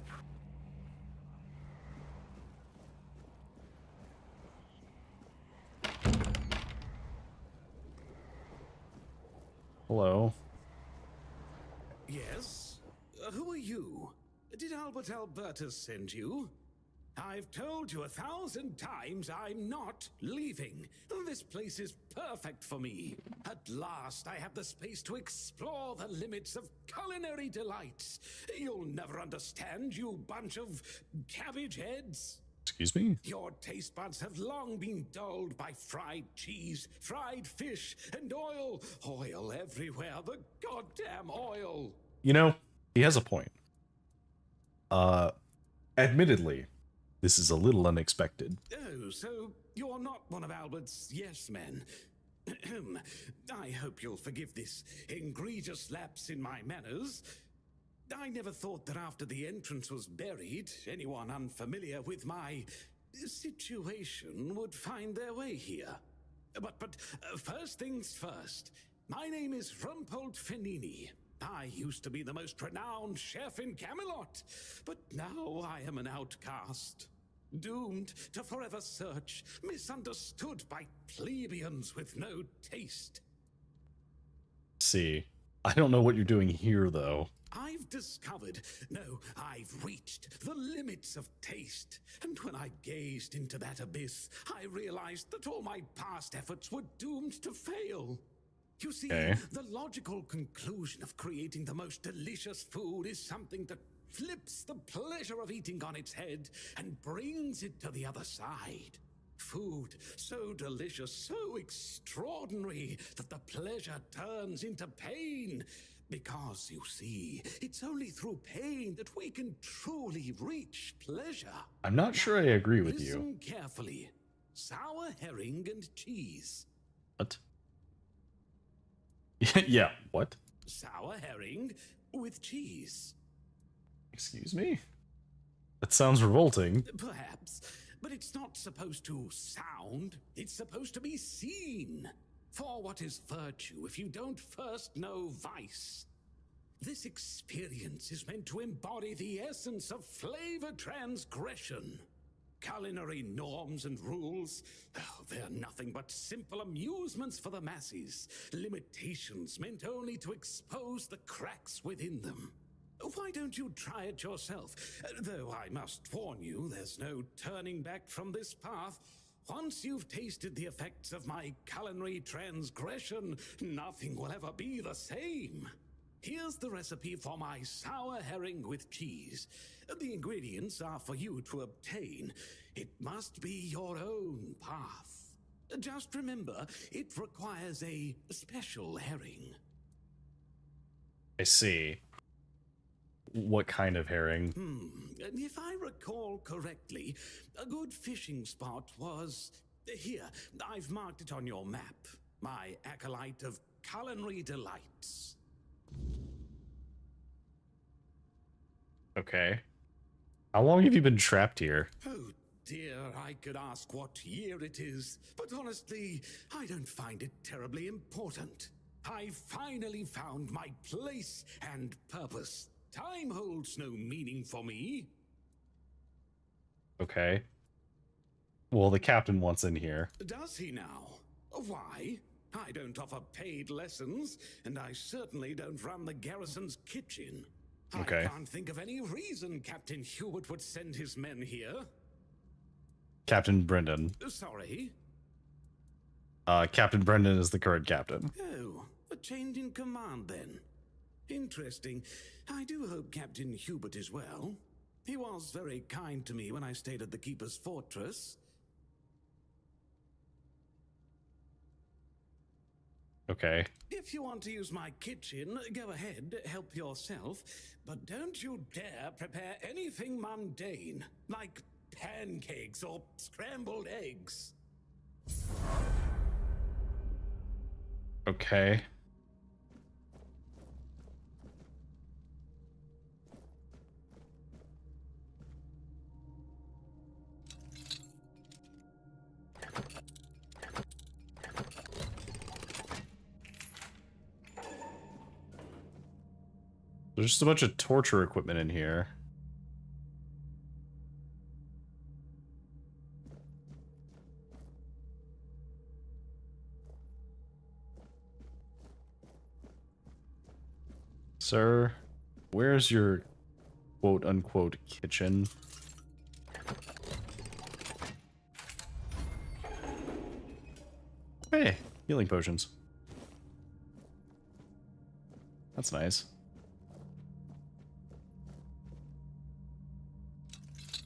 Hello. Yes? Who are you? Did Albert Albertus send you? I've told you 1,000 times I'm not leaving. This place is perfect for me. At last, I have the space to explore the limits of culinary delights. You'll never understand, you bunch of cabbage heads. Excuse me? Your taste buds have long been dulled by fried cheese, fried fish, and oil. Oil everywhere, the goddamn oil. You know, he has a point. Admittedly, this is a little unexpected. Oh, so you're not one of Albert's yes men. I hope you'll forgive this egregious lapse in my manners. I never thought that after the entrance was buried, anyone unfamiliar with my situation would find their way here. But first things first. My name is Rumpold Fenini. I used to be the most renowned chef in Camelot, but now I am an outcast. Doomed to forever search, misunderstood by plebeians with no taste. See, I don't know what you're doing here, though. I've discovered, no, I've reached the limits of taste. And when I gazed into that abyss, I realized that all my past efforts were doomed to fail. You see, the logical conclusion of creating the most delicious food is something that flips the pleasure of eating on its head and brings it to the other side. Food so delicious, so extraordinary, that the pleasure turns into pain. Because, you see, it's only through pain that we can truly reach pleasure. I'm not sure I agree with you. Listen carefully. Sour herring and cheese. What? Yeah, what? Sour herring with cheese. Excuse me? That sounds revolting. Perhaps, but it's not supposed to sound. It's supposed to be seen. For what is virtue if you don't first know vice? This experience is meant to embody the essence of flavor transgression. Culinary norms and rules, they're nothing but simple amusements for the masses. Limitations meant only to expose the cracks within them. Why don't you try it yourself? Though I must warn you, there's no turning back from this path. Once you've tasted the effects of my culinary transgression, nothing will ever be the same. Here's the recipe for my sour herring with cheese. The ingredients are for you to obtain. It must be your own path. Just remember, it requires a special herring. I see. What kind of herring? If I recall correctly, a good fishing spot was... Here, I've marked it on your map. My acolyte of culinary delights. Okay. How long have you been trapped here? Oh dear, I could ask what year it is, but honestly, I don't find it terribly important. I finally found my place and purpose. Time holds no meaning for me. Okay. Well, the captain wants in here. Does he now? Why? I don't offer paid lessons, and I certainly don't run the garrison's kitchen. Okay. I can't think of any reason Captain Hubert would send his men here. Captain Brendan. Sorry? Captain Brendan is the current captain. Oh, a change in command then. Interesting. I do hope Captain Hubert is well. He was very kind to me when I stayed at the Keeper's Fortress. Okay. If you want to use my kitchen, go ahead, help yourself. But don't you dare prepare anything mundane, like pancakes or scrambled eggs. Okay. There's just a bunch of torture equipment in here. Sir, where's your quote-unquote kitchen? Hey, healing potions. That's nice.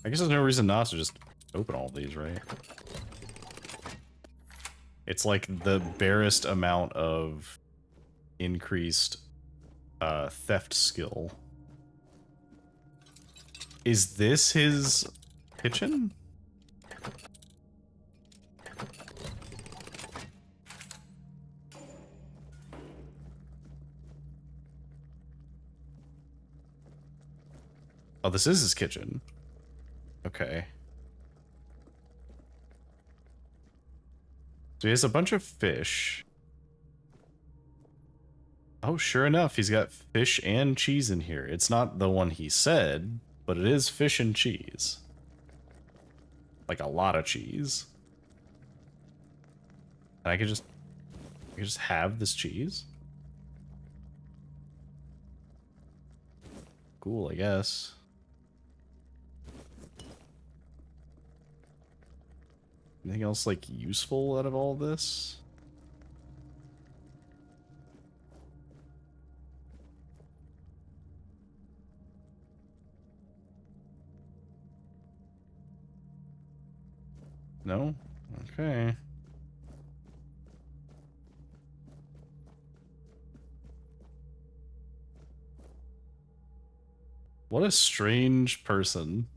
I guess there's no reason not to just open all these, right? It's like the barest amount of increased theft skill. Is this his kitchen? Oh, this is his kitchen. Okay. So he has a bunch of fish. Oh, sure enough, he's got fish and cheese in here. It's not the one he said, but it is fish and cheese. Like a lot of cheese. And I could just have this cheese? Cool, I guess. Anything else, like, useful out of all this? No? Okay. What a strange person.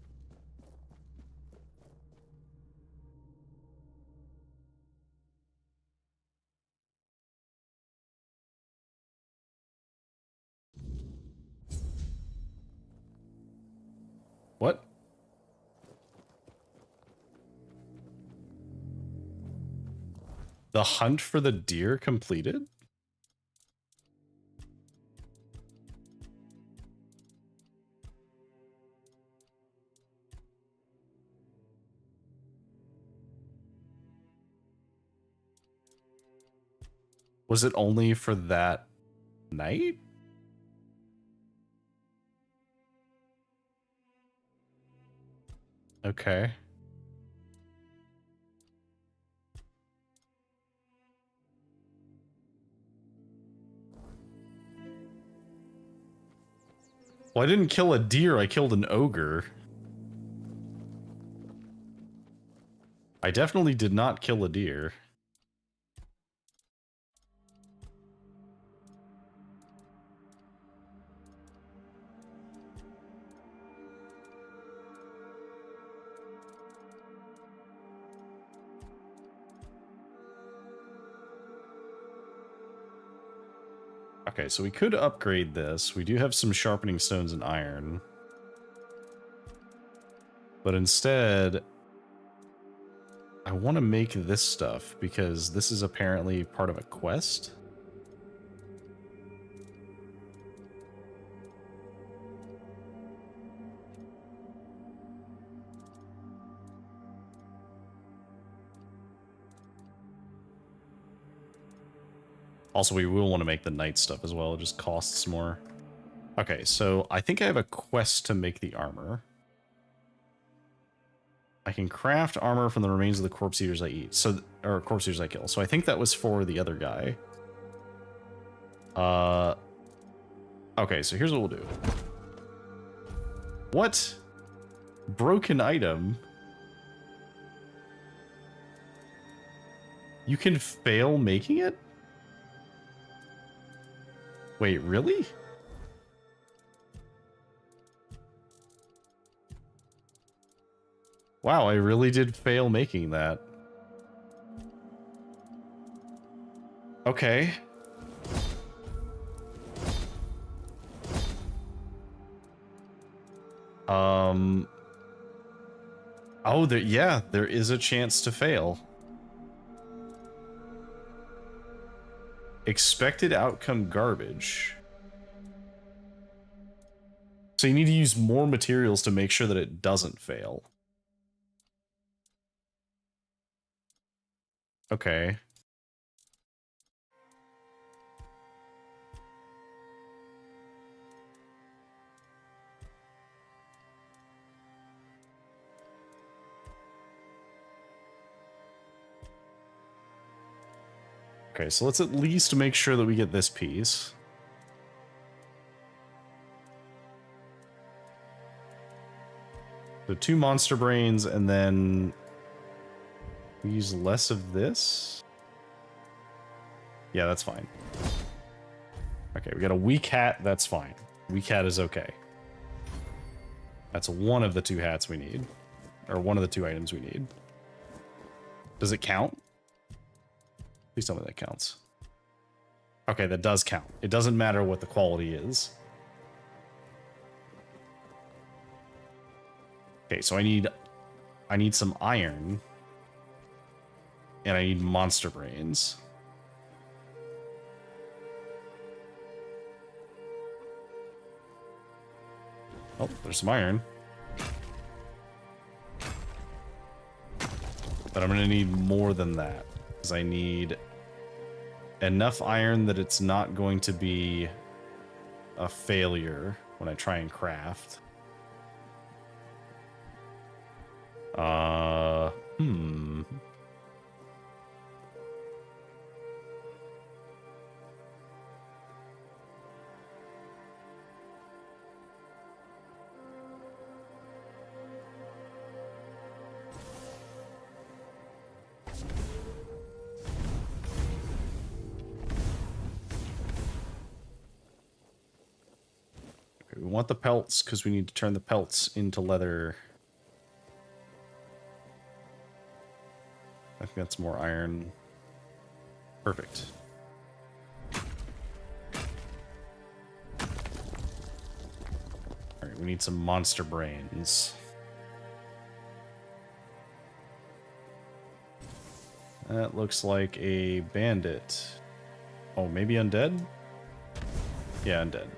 What? The hunt for the deer completed? Was it only for that night? Okay. Well, I didn't kill a deer, I killed an ogre. I definitely did not kill a deer. Okay, so we could upgrade this. We do have some sharpening stones and iron. But instead, I want to make this stuff because this is apparently part of a quest. Also, we will want to make the knight stuff as well. It just costs more. Okay, so I think I have a quest to make the armor. I can craft armor from the remains of the corpse eaters I eat. So or corpse eaters I kill. So I think that was for the other guy. Okay, so here's what we'll do. What? Broken item? You can fail making it? Wait, really? Wow, I really did fail making that. Okay. Oh, there is a chance to fail. Expected outcome garbage. So you need to use more materials to make sure that it doesn't fail. Okay. Okay, so let's at least make sure that we get this piece. So 2 monster brains, and then we use less of this. Yeah, that's fine. Okay, we got a weak hat. That's fine. Weak hat is okay. That's one of the 2 hats we need, or one of the 2 items we need. Does it count? Please tell me that counts. Okay, that does count. It doesn't matter what the quality is. Okay, so I need some iron. And I need monster brains. Oh, there's some iron. But I'm gonna need more than that. Because I need enough iron that it's not going to be a failure when I try and craft. We want the pelts because we need to turn the pelts into leather. I think that's more iron. Perfect. Alright, we need some monster brains. That looks like a bandit. Oh, maybe undead? Yeah, undead.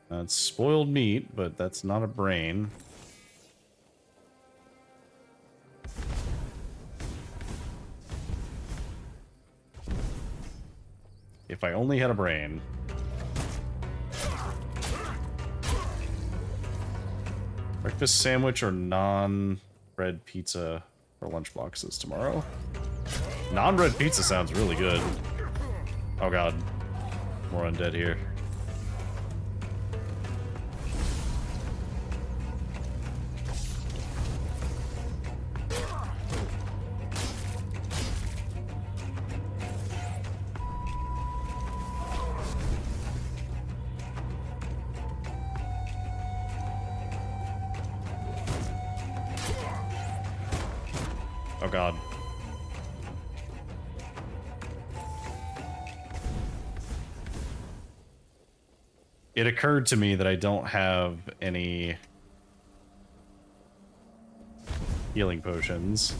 It's spoiled meat, but that's not a brain. If I only had a brain. Breakfast sandwich or non-bread pizza for lunch boxes tomorrow? Non-bread pizza sounds really good. Oh god. More undead here. Oh god. It occurred to me that I don't have any healing potions.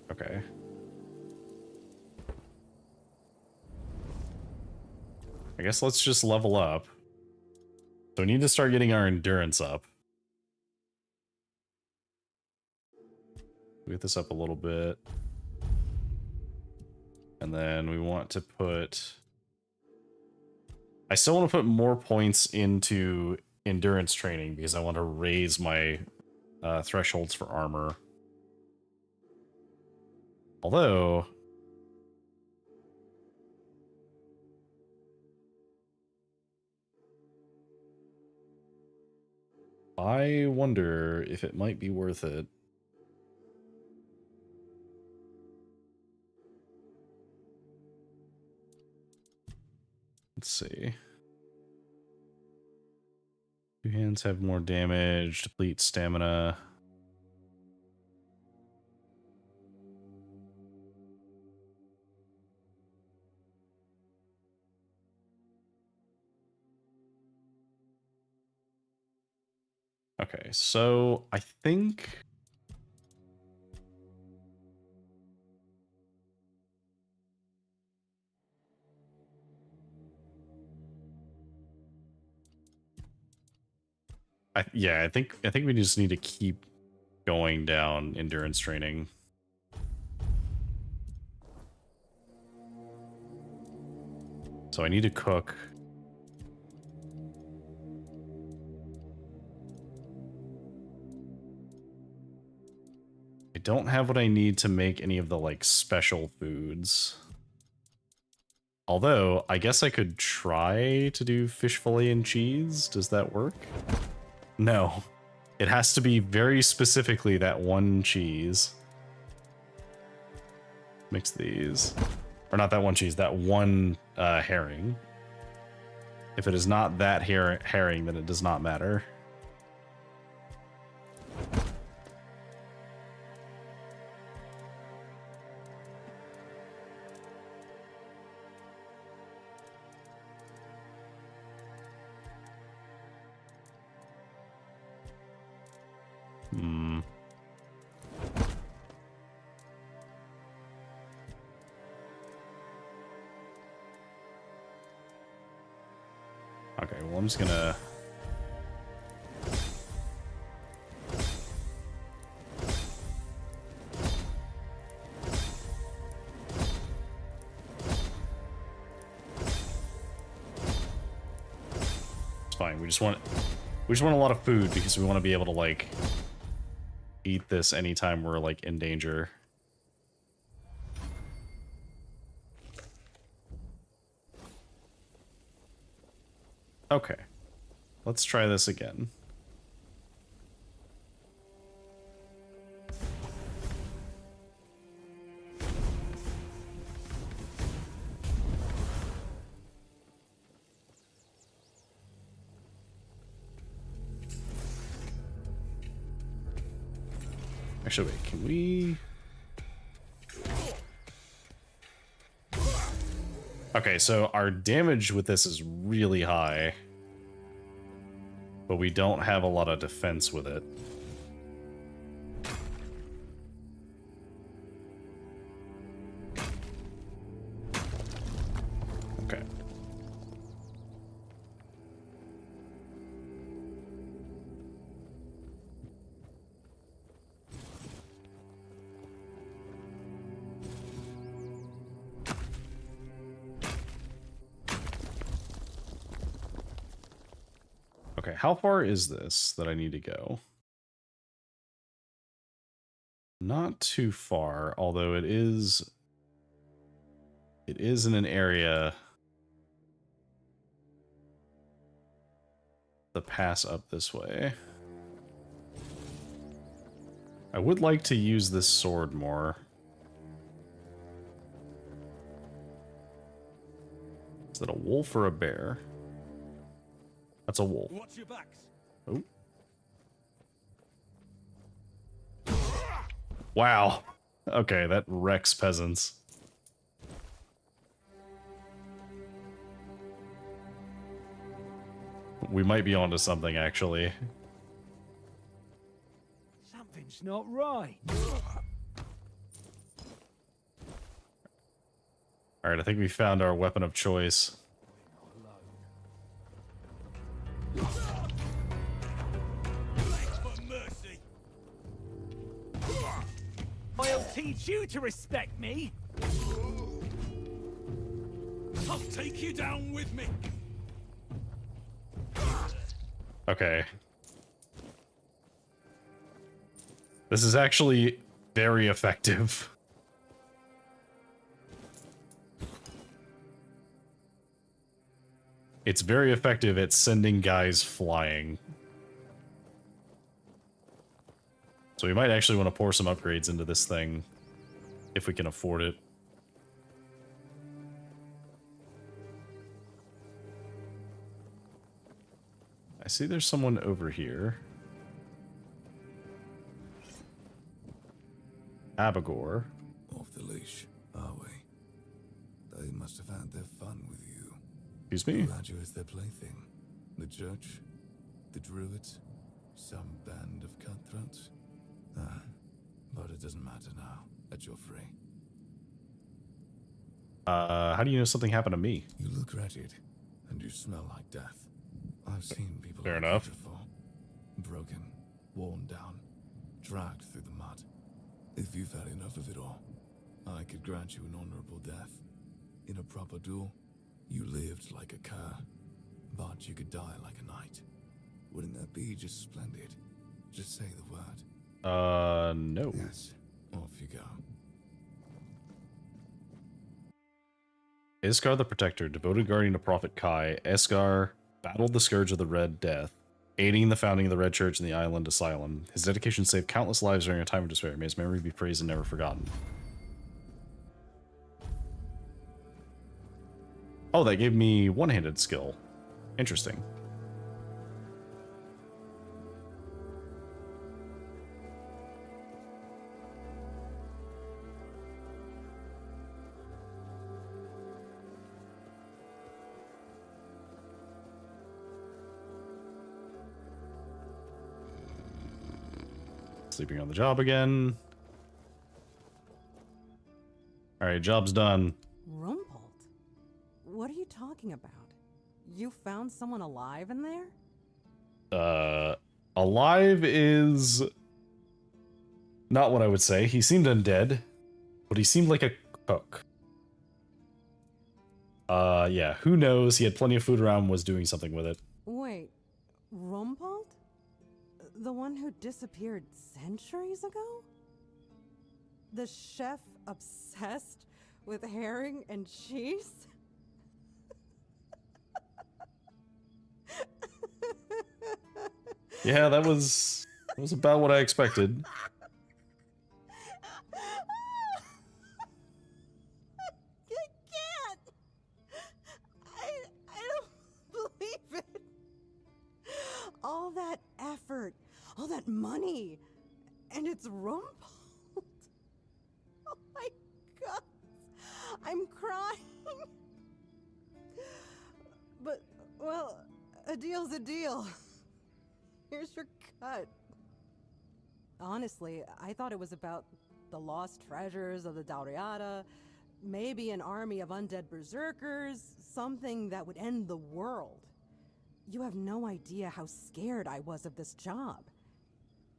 Okay. I guess let's just level up. So we need to start getting our endurance up. Get this up a little bit. And then we want to put... I still want to put more points into endurance training because I want to raise my thresholds for armor. Although... I wonder if it might be worth it. Let's see. Two hands have more damage, deplete stamina. Okay, so I think... yeah, I think we just need to keep going down endurance training. So I need to cook. I don't have what I need to make any of the like special foods. Although, I guess I could try to do fish fillet and cheese. Does that work? No. It has to be very specifically that one cheese. Mix these. Or not that one cheese, that one herring. If it is not that herring, then it does not matter. Okay, well, I'm just gonna... It's fine, we just want a lot of food because we want to be able to, like, eat this anytime we're, like, in danger. Okay, let's try this again. Actually, wait, can we... Okay, so our damage with this is really high, but we don't have a lot of defense with it. Okay. Okay, how far is this that I need to go? Not too far, although it is in an area the pass up this way. I would like to use this sword more. Is that a wolf or a bear? That's a wolf. Watch your backs. Oh. Wow. Okay, that wrecks peasants. We might be onto something, actually. Something's not right. Alright, I think we found our weapon of choice. to respect me. I'll take you down with me. Okay. This is actually very effective. It's very effective at sending guys flying. So we might actually want to pour some upgrades into this thing, if we can afford it. I see there's someone over here. Abigor. Off the leash, are we? They must have had their fun with you. Excuse me? Who had you as their plaything? The church? The druids? Some band of cutthroats? Ah, but it doesn't matter now that you're free. How do you know something happened to me? You look wretched, and you smell like death. I've seen people Fair like enough. you before. Broken, worn down, dragged through the mud. If you've had enough of it all, I could grant you an honorable death. In a proper duel, you lived like a cur, but you could die like a knight. Wouldn't that be just splendid? Just say the word. No. Yes, off you go. Iskar the Protector, devoted guardian to Prophet Kai, Iskar battled the Scourge of the Red Death, aiding in the founding of the Red Church in the island Asylum. His dedication saved countless lives during a time of despair. May his memory be praised and never forgotten. Oh, that gave me one-handed skill. Interesting. Sleeping on the job again. Alright, job's done. Rumpled? What are you talking about? You found someone alive in there? Alive is not what I would say. He seemed undead, but he seemed like a cook. Yeah, who knows? He had plenty of food around, was doing something with it. Wait, Rumpled? The one who disappeared centuries ago? The chef obsessed with herring and cheese? Yeah, that was about what I expected. I can't! I don't believe it! All that effort, all that money, and it's Rumpled. Oh my god, I'm crying. But, well, a deal's a deal. Here's your cut. Honestly, I thought it was about the lost treasures of the Dauriata, maybe an army of undead berserkers, something that would end the world. You have no idea how scared I was of this job.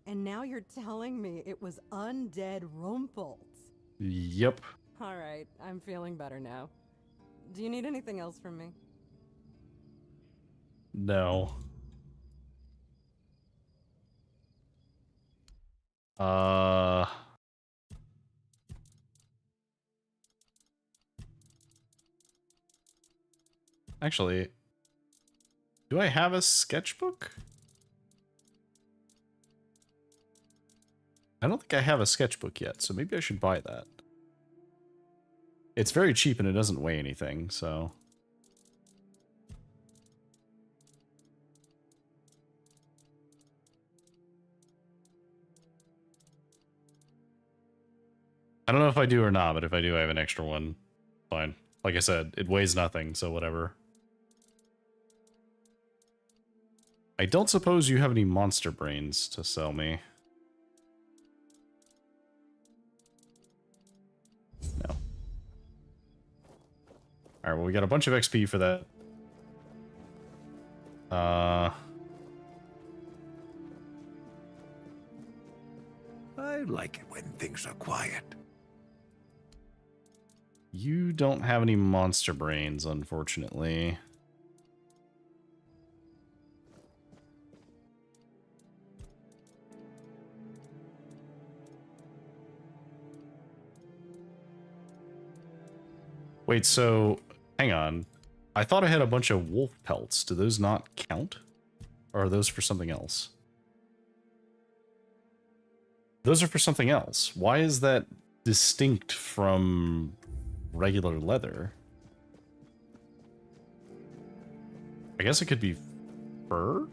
And now you're telling me it was undead Rumpled. Yep. Alright, I'm feeling better now. Do you need anything else from me? No. Actually, do I have a sketchbook? I don't think I have a sketchbook yet, so maybe I should buy that. It's very cheap and it doesn't weigh anything, so... I don't know if I do or not, but if I do, I have an extra one. Fine. Like I said, it weighs nothing, so whatever. I don't suppose you have any monster brains to sell me. No. Alright, well, we got a bunch of XP for that. I like it when things are quiet. You don't have any monster brains, unfortunately. Wait, so hang on. I thought I had a bunch of wolf pelts. Do those not count? Or are those for something else? Those are for something else. Why is that distinct from regular leather? I guess it could be fur?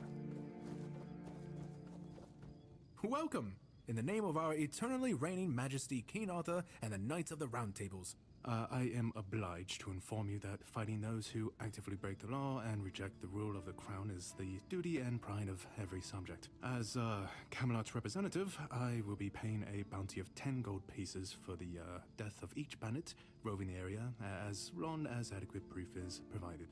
Welcome! In the name of our eternally reigning majesty, King Arthur, and the Knights of the Round Tables, I am obliged to inform you that fighting those who actively break the law and reject the rule of the crown is the duty and pride of every subject. As Camelot's representative, I will be paying a bounty of 10 gold pieces for the death of each bandit roving the area, as long as adequate proof is provided.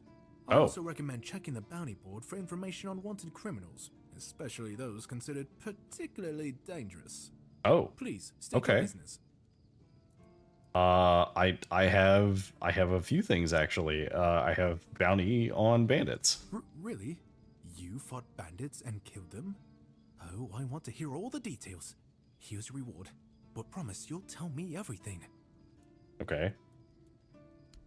I also recommend checking the bounty board for information on wanted criminals, especially those considered particularly dangerous. Oh. Please, state your business. I have a few things actually. I have bounty on bandits. Really? You fought bandits and killed them? Oh, I want to hear all the details. Here's your reward, but promise you'll tell me everything. Okay.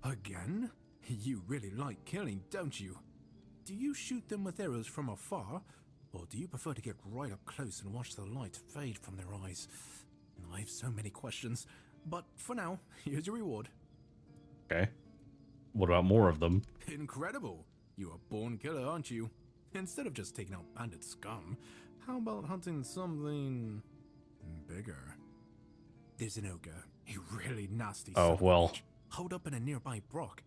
Again? You really like killing, don't you? Do you shoot them with arrows from afar, or do you prefer to get right up close and watch the light fade from their eyes? I have so many questions, but for now, here's your reward. Okay. What about more of them? Incredible! You're a born killer, aren't you? Instead of just taking out bandit scum, how about hunting something bigger? There's an ogre, a really nasty Oh, well. Hold up in a nearby brook.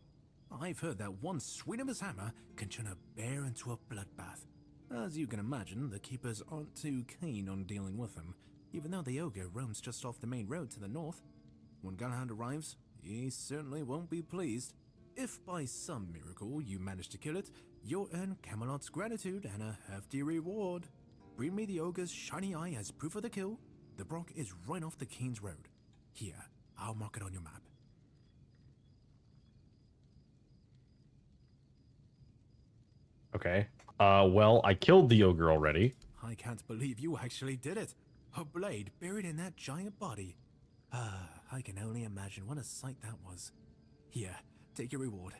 I've heard that one swing of his hammer can turn a bear into a bloodbath. As you can imagine, the keepers aren't too keen on dealing with him, even though the ogre roams just off the main road to the north. When Galahad arrives, he certainly won't be pleased. If by some miracle you manage to kill it, you'll earn Camelot's gratitude and a hefty reward. Bring me the ogre's shiny eye as proof of the kill. The brook is right off the King's Road. Here, I'll mark it on your map. Okay. Well, I killed the ogre already. I can't believe you actually did it. A blade buried in that giant body. I can only imagine what a sight that was. Here, take your reward.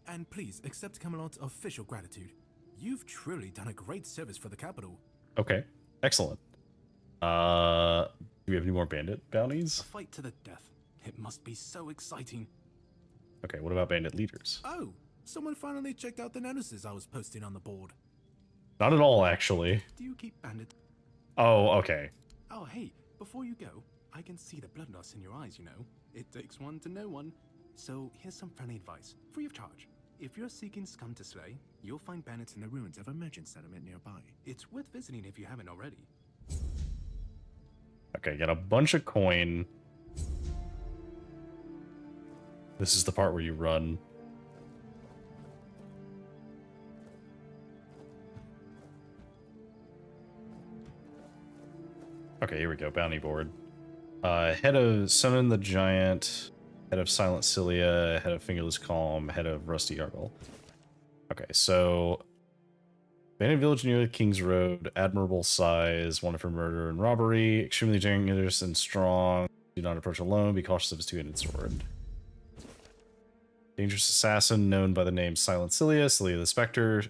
And please accept Camelot's official gratitude. You've truly done a great service for the capital. Okay. Excellent. Do we have any more bandit bounties? A fight to the death. It must be so exciting. Okay, what about bandit leaders? Oh, someone finally checked out the notices I was posting on the board. Not at all, actually. Do you keep bandit? Oh, okay. Oh, hey, before you go, I can see the bloodlust in your eyes, you know. It takes one to know one. So here's some friendly advice, free of charge. If you're seeking scum to slay, you'll find bandits in the ruins of a merchant settlement nearby. It's worth visiting if you haven't already. Okay, got a bunch of coin. This is the part where you run. Okay, here we go. Bounty board. Head of Summon the Giant, head of Silent Cilia, head of Fingerless Calm, head of Rusty Argle. Okay, so Bandit Village near the King's Road, admirable size, wanted for murder and robbery, extremely dangerous and strong. Do not approach alone, be cautious of his two-handed sword. Dangerous assassin known by the name Silent Cilia, Cilia the Spectre,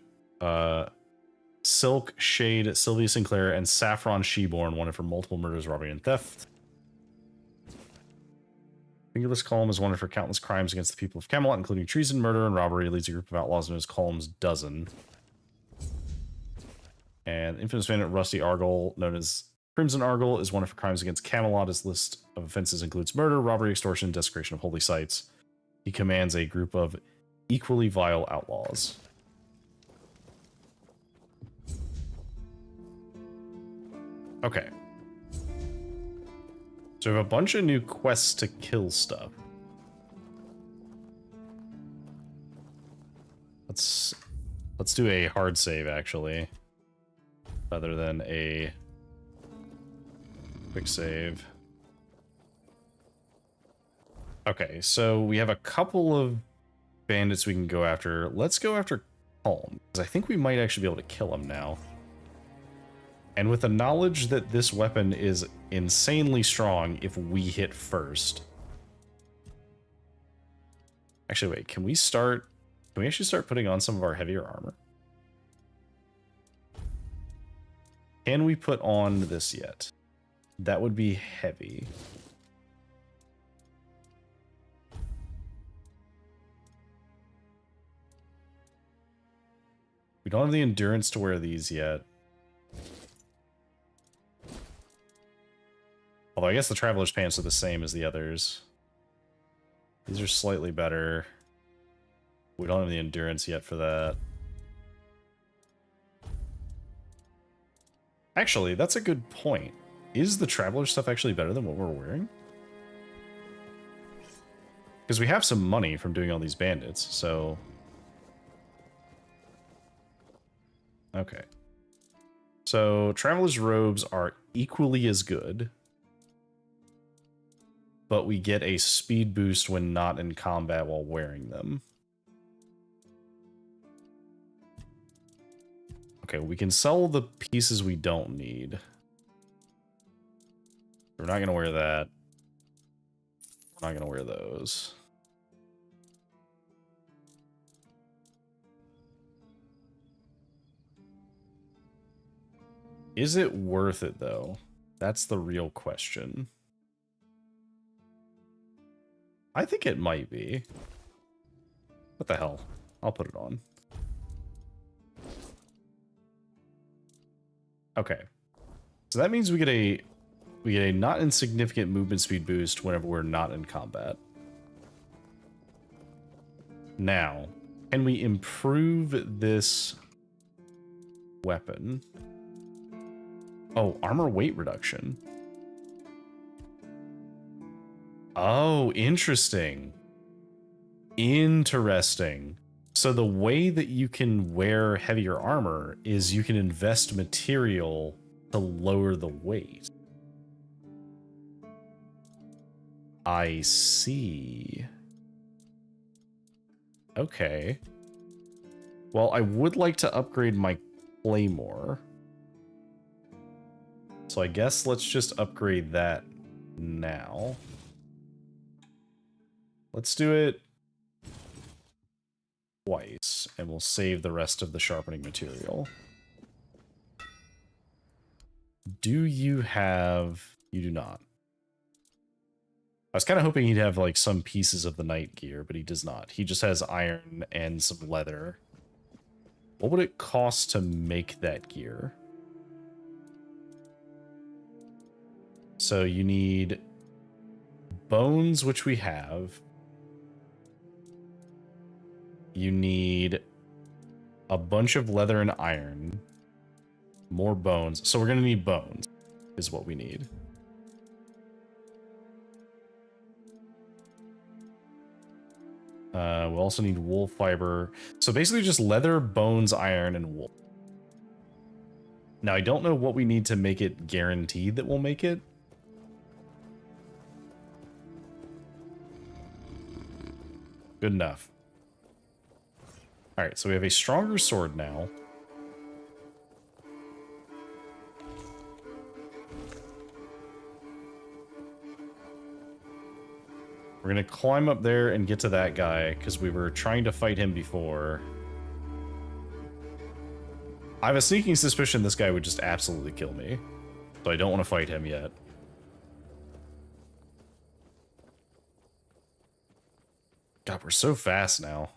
Silk, Shade, Sylvia Sinclair, and Saffron Sheborn, wanted for multiple murders, robbery, and theft. Fingerless Calm is wanted for countless crimes against the people of Camelot, including treason, murder, and robbery. Leads a group of outlaws known as Calm's Dozen. And infamous bandit Rusty Argle, known as Crimson Argle, is wanted for crimes against Camelot. His list of offenses includes murder, robbery, extortion, desecration of holy sites. He commands a group of equally vile outlaws. Okay. So we have a bunch of new quests to kill stuff. Let's do a hard save, actually, rather than a quick save. Okay, so we have a couple of bandits we can go after. Let's go after Calm, because I think we might actually be able to kill him now. And with the knowledge that this weapon is insanely strong if we hit first. Actually, wait, can we actually start putting on some of our heavier armor? Can we put on this yet? That would be heavy. We don't have the endurance to wear these yet. Although I guess the Traveler's Pants are the same as the others. These are slightly better. We don't have the endurance yet for that. Actually, that's a good point. Is the Traveler stuff actually better than what we're wearing? Because we have some money from doing all these bandits, so... Okay. So, Traveler's robes are equally as good. But we get a speed boost when not in combat while wearing them. Okay, we can sell the pieces we don't need. We're not going to wear that. We're not going to wear those. Is it worth it, though? That's the real question. I think it might be. What the hell? I'll put it on. Okay. So that means we get a not insignificant movement speed boost whenever we're not in combat. Now, can we improve this weapon? Oh, armor weight reduction. Oh, interesting. Interesting. So the way that you can wear heavier armor is you can invest material to lower the weight. I see. Okay. Well, I would like to upgrade my claymore. So I guess let's just upgrade that now. Let's do it twice, and we'll save the rest of the sharpening material. Do you have... You do not. I was kind of hoping he'd have, like, some pieces of the knight gear, but he does not. He just has iron and some leather. What would it cost to make that gear? So you need bones, which we have. You need a bunch of leather and iron. More bones. So we're going to need bones, is what we need. We'll also need wool fiber. So basically just leather, bones, iron, and wool. Now, I don't know what we need to make it guaranteed that we'll make it. Good enough. Alright, so we have a stronger sword now. We're gonna climb up there and get to that guy, because we were trying to fight him before. I have a sneaking suspicion this guy would just absolutely kill me. So I don't want to fight him yet. God, we're so fast now.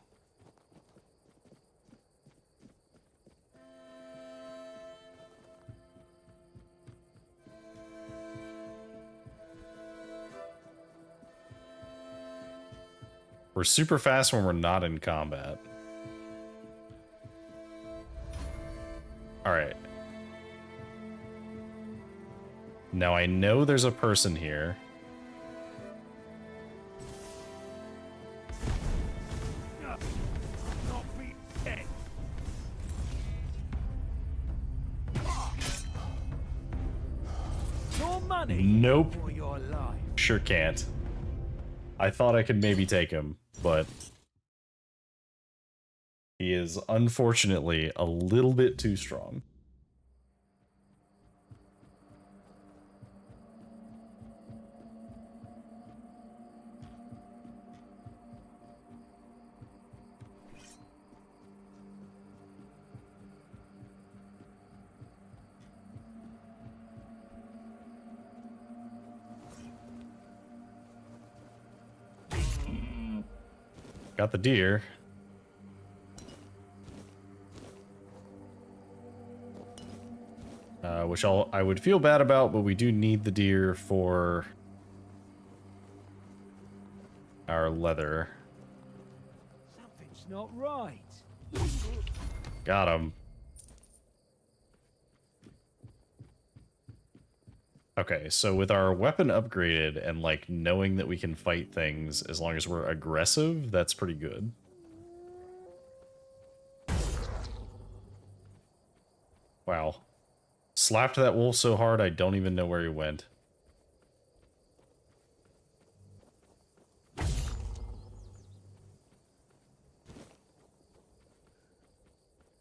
We're super fast when we're not in combat. Alright. Now I know there's a person here. No money. Nope. For your life. Sure can't. I thought I could maybe take him, but he is unfortunately a little bit too strong. Got the deer. Which I would feel bad about, but we do need the deer for our leather. Something's not right. Got him. Okay, so with our weapon upgraded and like knowing that we can fight things as long as we're aggressive, that's pretty good. Wow. Slapped that wolf so hard I don't even know where he went.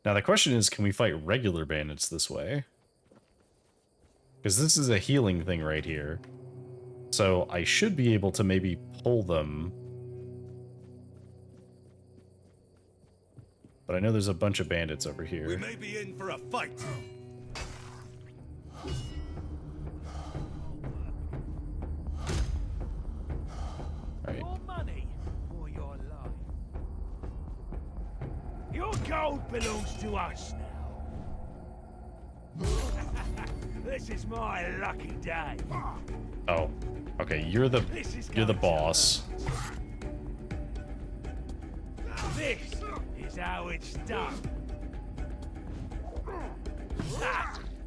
Now the question is, can we fight regular bandits this way? Because this is a healing thing right here. So I should be able to maybe pull them. But I know there's a bunch of bandits over here. We may be in for a fight. Right. Your money or your life? Your gold belongs to us now. This is my lucky day. Oh, okay. You're the boss. This is how it's done.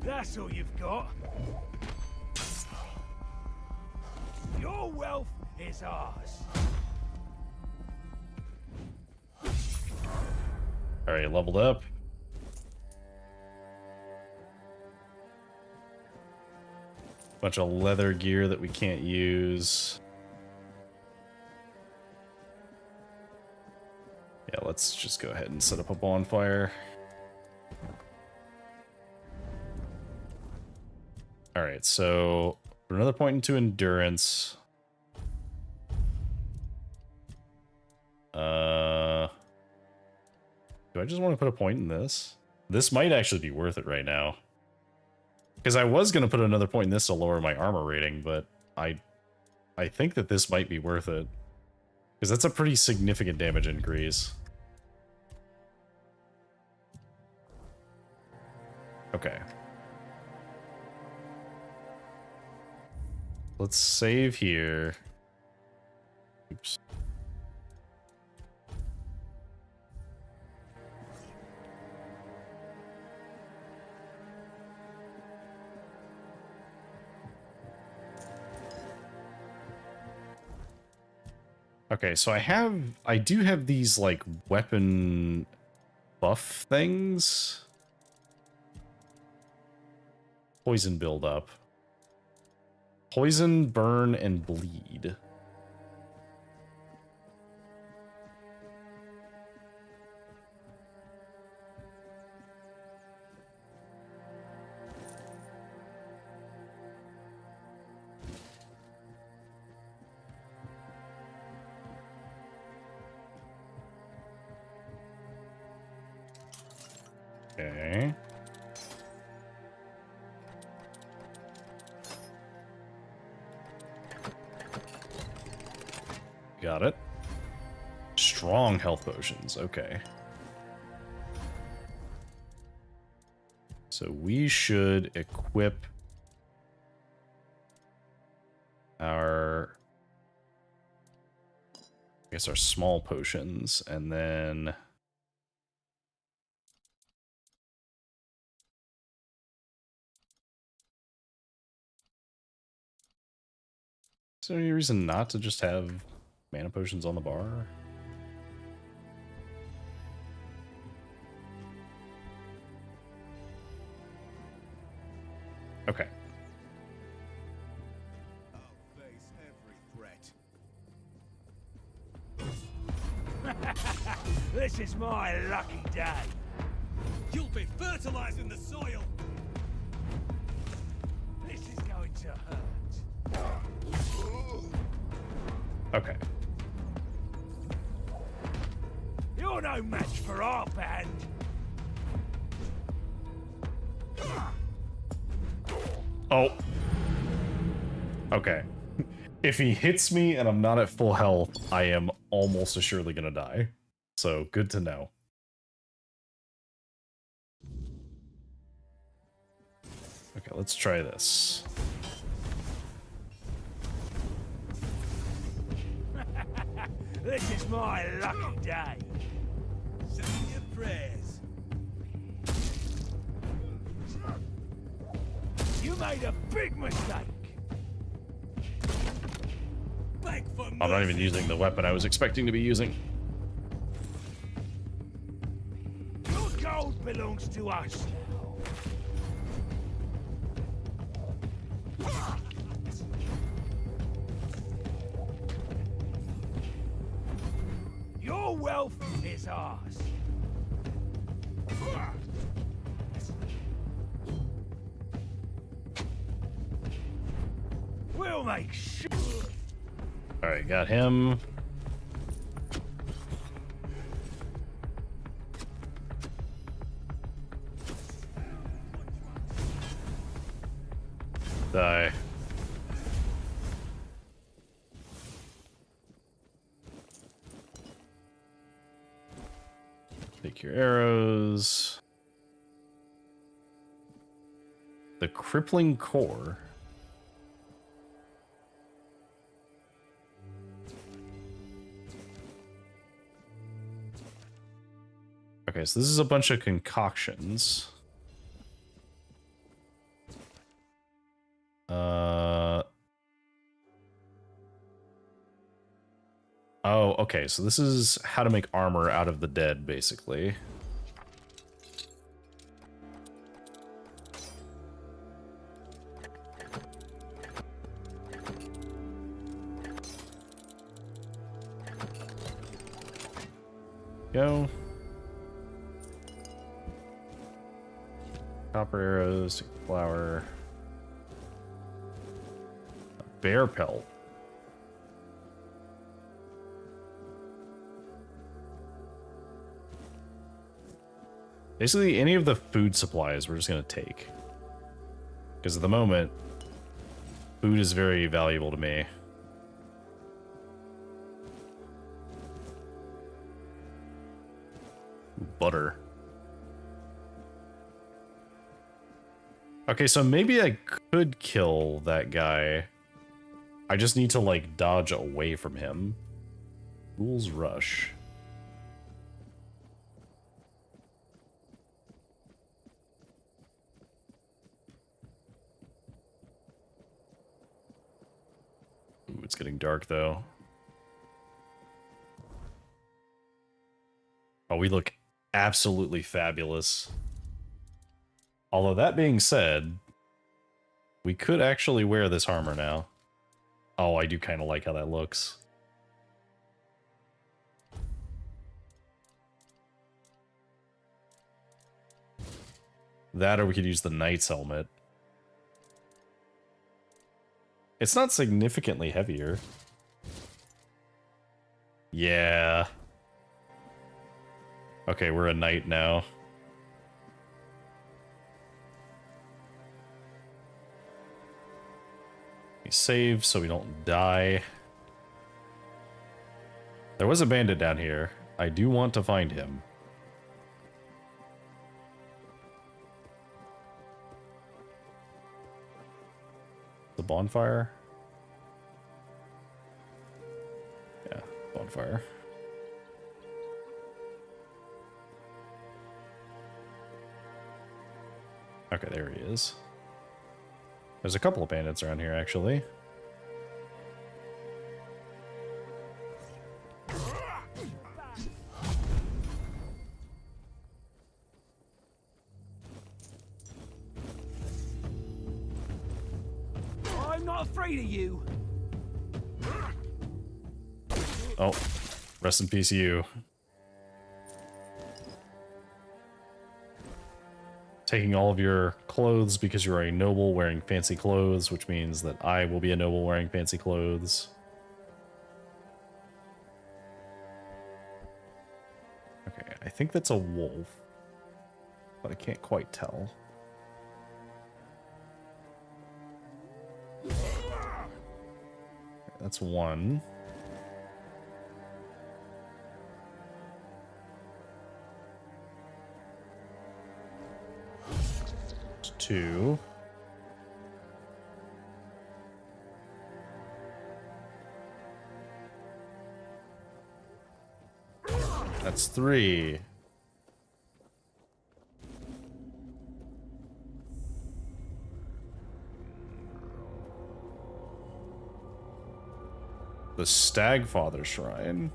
That's all you've got. Your wealth is ours. All right, leveled up. Bunch of leather gear that we can't use. Yeah, let's just go ahead and set up a bonfire. All right, so put another point into endurance. Do I just want to put a point in this? This might actually be worth it right now. Because I was going to put another point in this to lower my armor rating, but I think that this might be worth it. Because that's a pretty significant damage increase. Okay. Let's save here. Oops. Okay, so I do have these, like, weapon buff things. Poison buildup. Poison, burn, and bleed. Okay. Got it. Strong health potions. Okay. So we should equip our, I guess, our small potions, and then is there any reason not to just have mana potions on the bar? Okay. I'll face every threat. This is my lucky day. You'll be fertilizing the soil. This is going to hurt. Okay. You're no match for our band. Oh. Okay. If he hits me and I'm not at full health, I am almost assuredly gonna die. So, good to know. Okay, let's try this. This is my lucky day. Say your prayers. You made a big mistake. Beg for I'm not even using the weapon I was expecting to be using. Your gold belongs to us now. Your wealth is ours. We'll make sure. Alright, got him. Die. Take your arrows. The crippling core. Okay, so this is a bunch of concoctions. Oh, okay, so this is how to make armor out of the dead, basically. Go. Copper arrows, flour. A bear pelt. Basically, any of the food supplies we're just going to take. Because at the moment, food is very valuable to me. Ooh, butter. Okay, so maybe I could kill that guy. I just need to, like, dodge away from him. Fool's Rush. Ooh, it's getting dark, though. Oh, we look absolutely fabulous. Although, that being said, we could actually wear this armor now. Oh, I do kind of like how that looks. That, or we could use the Knight's helmet. It's not significantly heavier. Yeah. Okay, we're a knight now. We save so we don't die. There was a bandit down here. I do want to find him. The bonfire? Yeah, bonfire. Okay, there he is. There's a couple of bandits around here, actually. I'm not afraid of you. Oh, rest in peace, you. taking all of your clothes because you're a noble wearing fancy clothes, which means that I will be a noble wearing fancy clothes. Okay, I think that's a wolf, but I can't quite tell. Okay, that's one. Two. That's three. The Stagfather Shrine.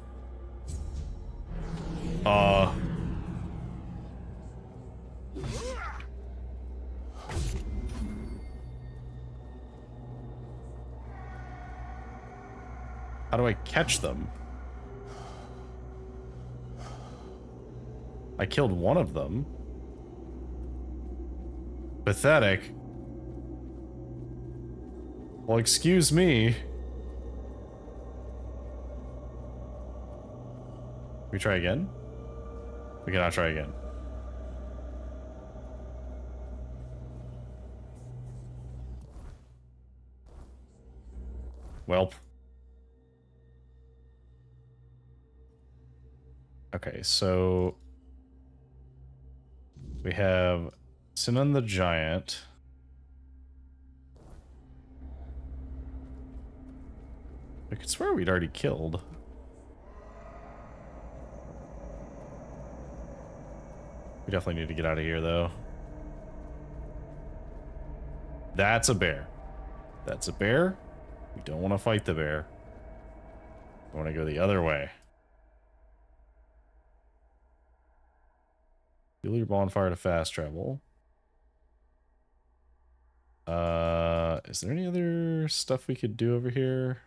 How do I catch them? I killed one of them. Pathetic. Well, excuse me. We try again? We cannot try again. Welp. Okay, so we have Sinan the Giant. I could swear we'd already killed. We definitely need to get out of here, though. That's a bear. That's a bear. We don't want to fight the bear. We want to go the other way. Fuel your bonfire to fast travel. Is there any other stuff we could do over here?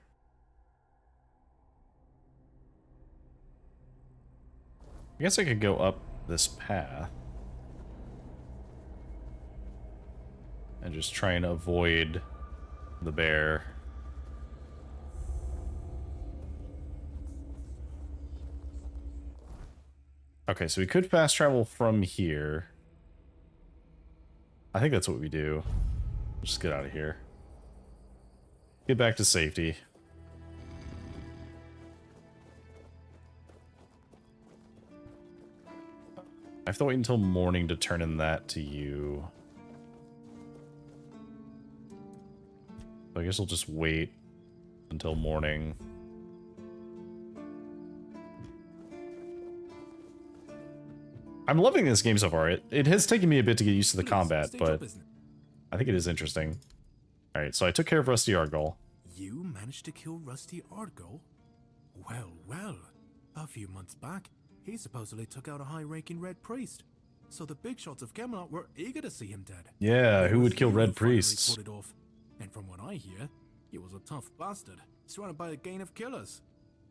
I guess I could go up this path and just try and avoid the bear. Okay, so we could fast travel from here. I think that's what we do. Just get out of here. Get back to safety. I have to wait until morning to turn in that to you. So I guess I'll just wait until morning. I'm loving this game so far. It has taken me a bit to get used to the combat, but I think it is interesting. Alright, so I took care of Rusty Argyle. You managed to kill Rusty Argyle? Well, well. A few months back, he supposedly took out a high-ranking Red Priest. So the big shots of Camelot were eager to see him dead. Yeah, who would kill You Red who finally Priests? pulled it off. And from what I hear, he was a tough bastard, surrounded by a gang of killers.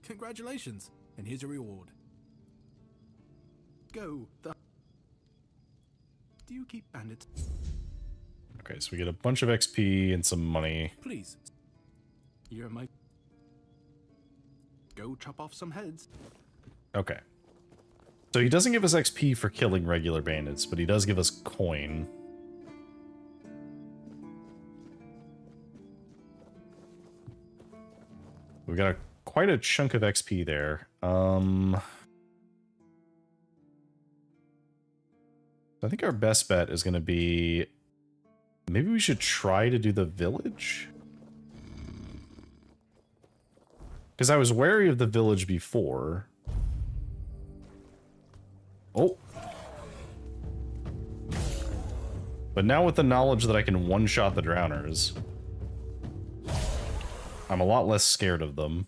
Congratulations, and here's your reward. Go. Do you keep bandits? Okay, so we get a bunch of XP and some money. Please. You're my... Go chop off some heads. Okay. So he doesn't give us XP for killing regular bandits, but he does give us coin. We got quite a chunk of XP there. I think our best bet is going to be... Maybe we should try to do the village? Because I was wary of the village before. Oh. But now with the knowledge that I can one-shot the drowners, I'm a lot less scared of them.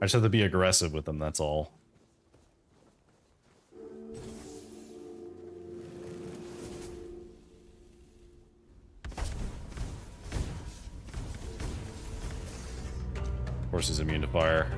I just have to be aggressive with them, that's all. Of course he's immune to fire.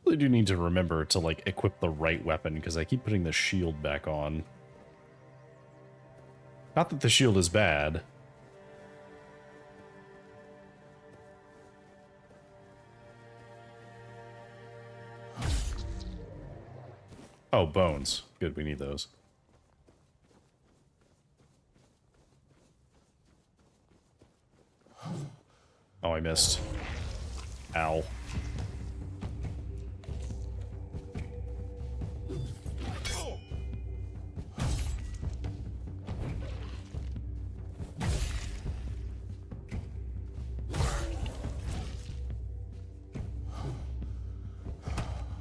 really do need to remember to, like, equip the right weapon, because I keep putting the shield back on. Not that the shield is bad. Oh, bones. Good, we need those. Oh, I missed. Ow.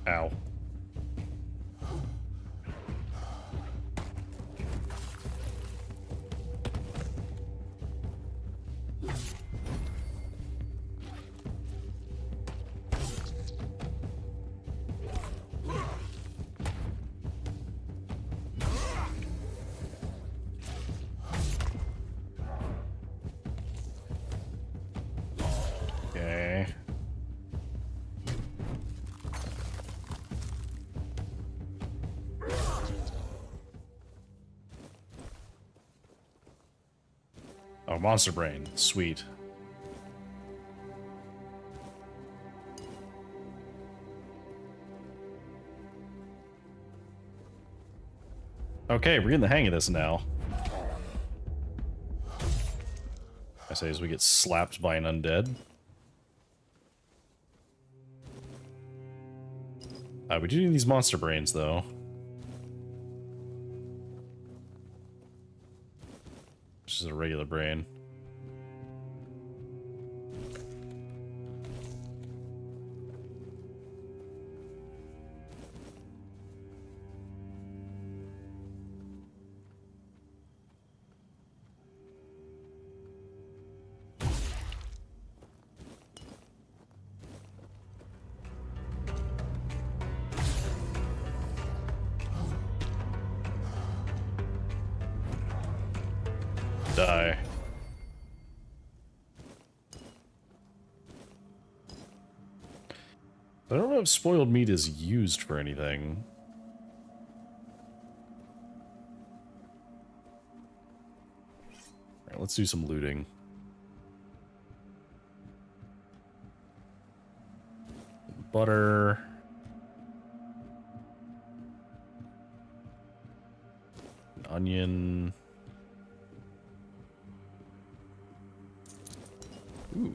Ow. Okay. Oh, monster brain. Sweet. Okay, we're getting the hang of this now. I say as we get slapped by an undead. We do need these monster brains, though. This is a regular brain. Die. I don't know if spoiled meat is used for anything. Alright, let's do some looting. Butter. An onion. Ooh.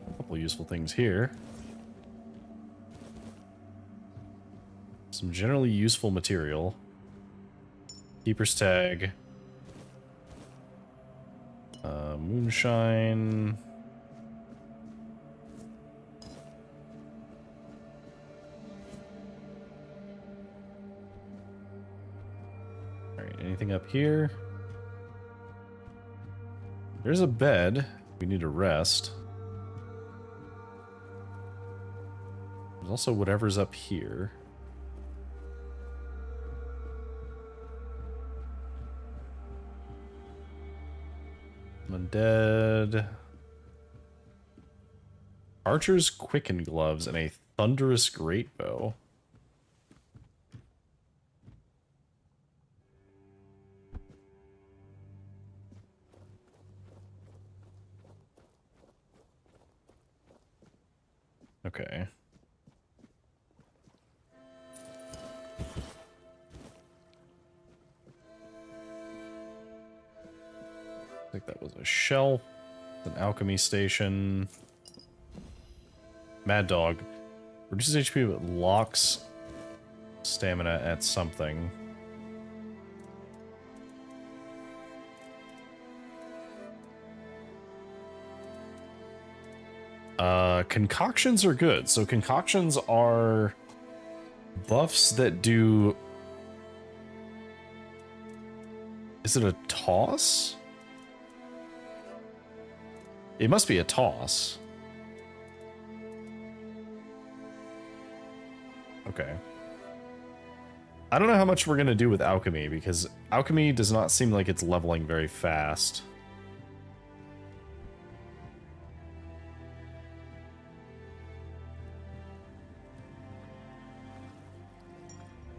A couple useful things here. Some generally useful material. Keeper's tag. Moonshine. Alright, anything up here? There's a bed. We need to rest. There's also whatever's up here. Undead. Archer's Quicken Gloves and a Thunderous Greatbow. Okay. I think that was a shelf. An alchemy station. Mad Dog. Reduces HP but locks stamina at something. Concoctions are good. So concoctions are buffs that do... Is it a toss? It must be a toss. Okay. I don't know how much we're going to do with alchemy, because alchemy does not seem like it's leveling very fast.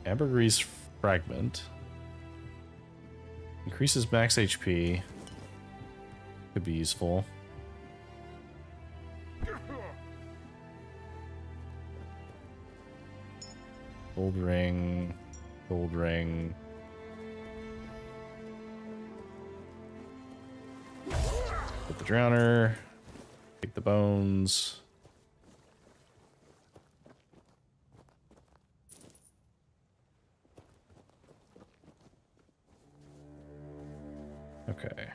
Ambergris fragment. Increases max HP. Could be useful. Gold ring. Gold ring. Get the drowner. Take the bones. Okay.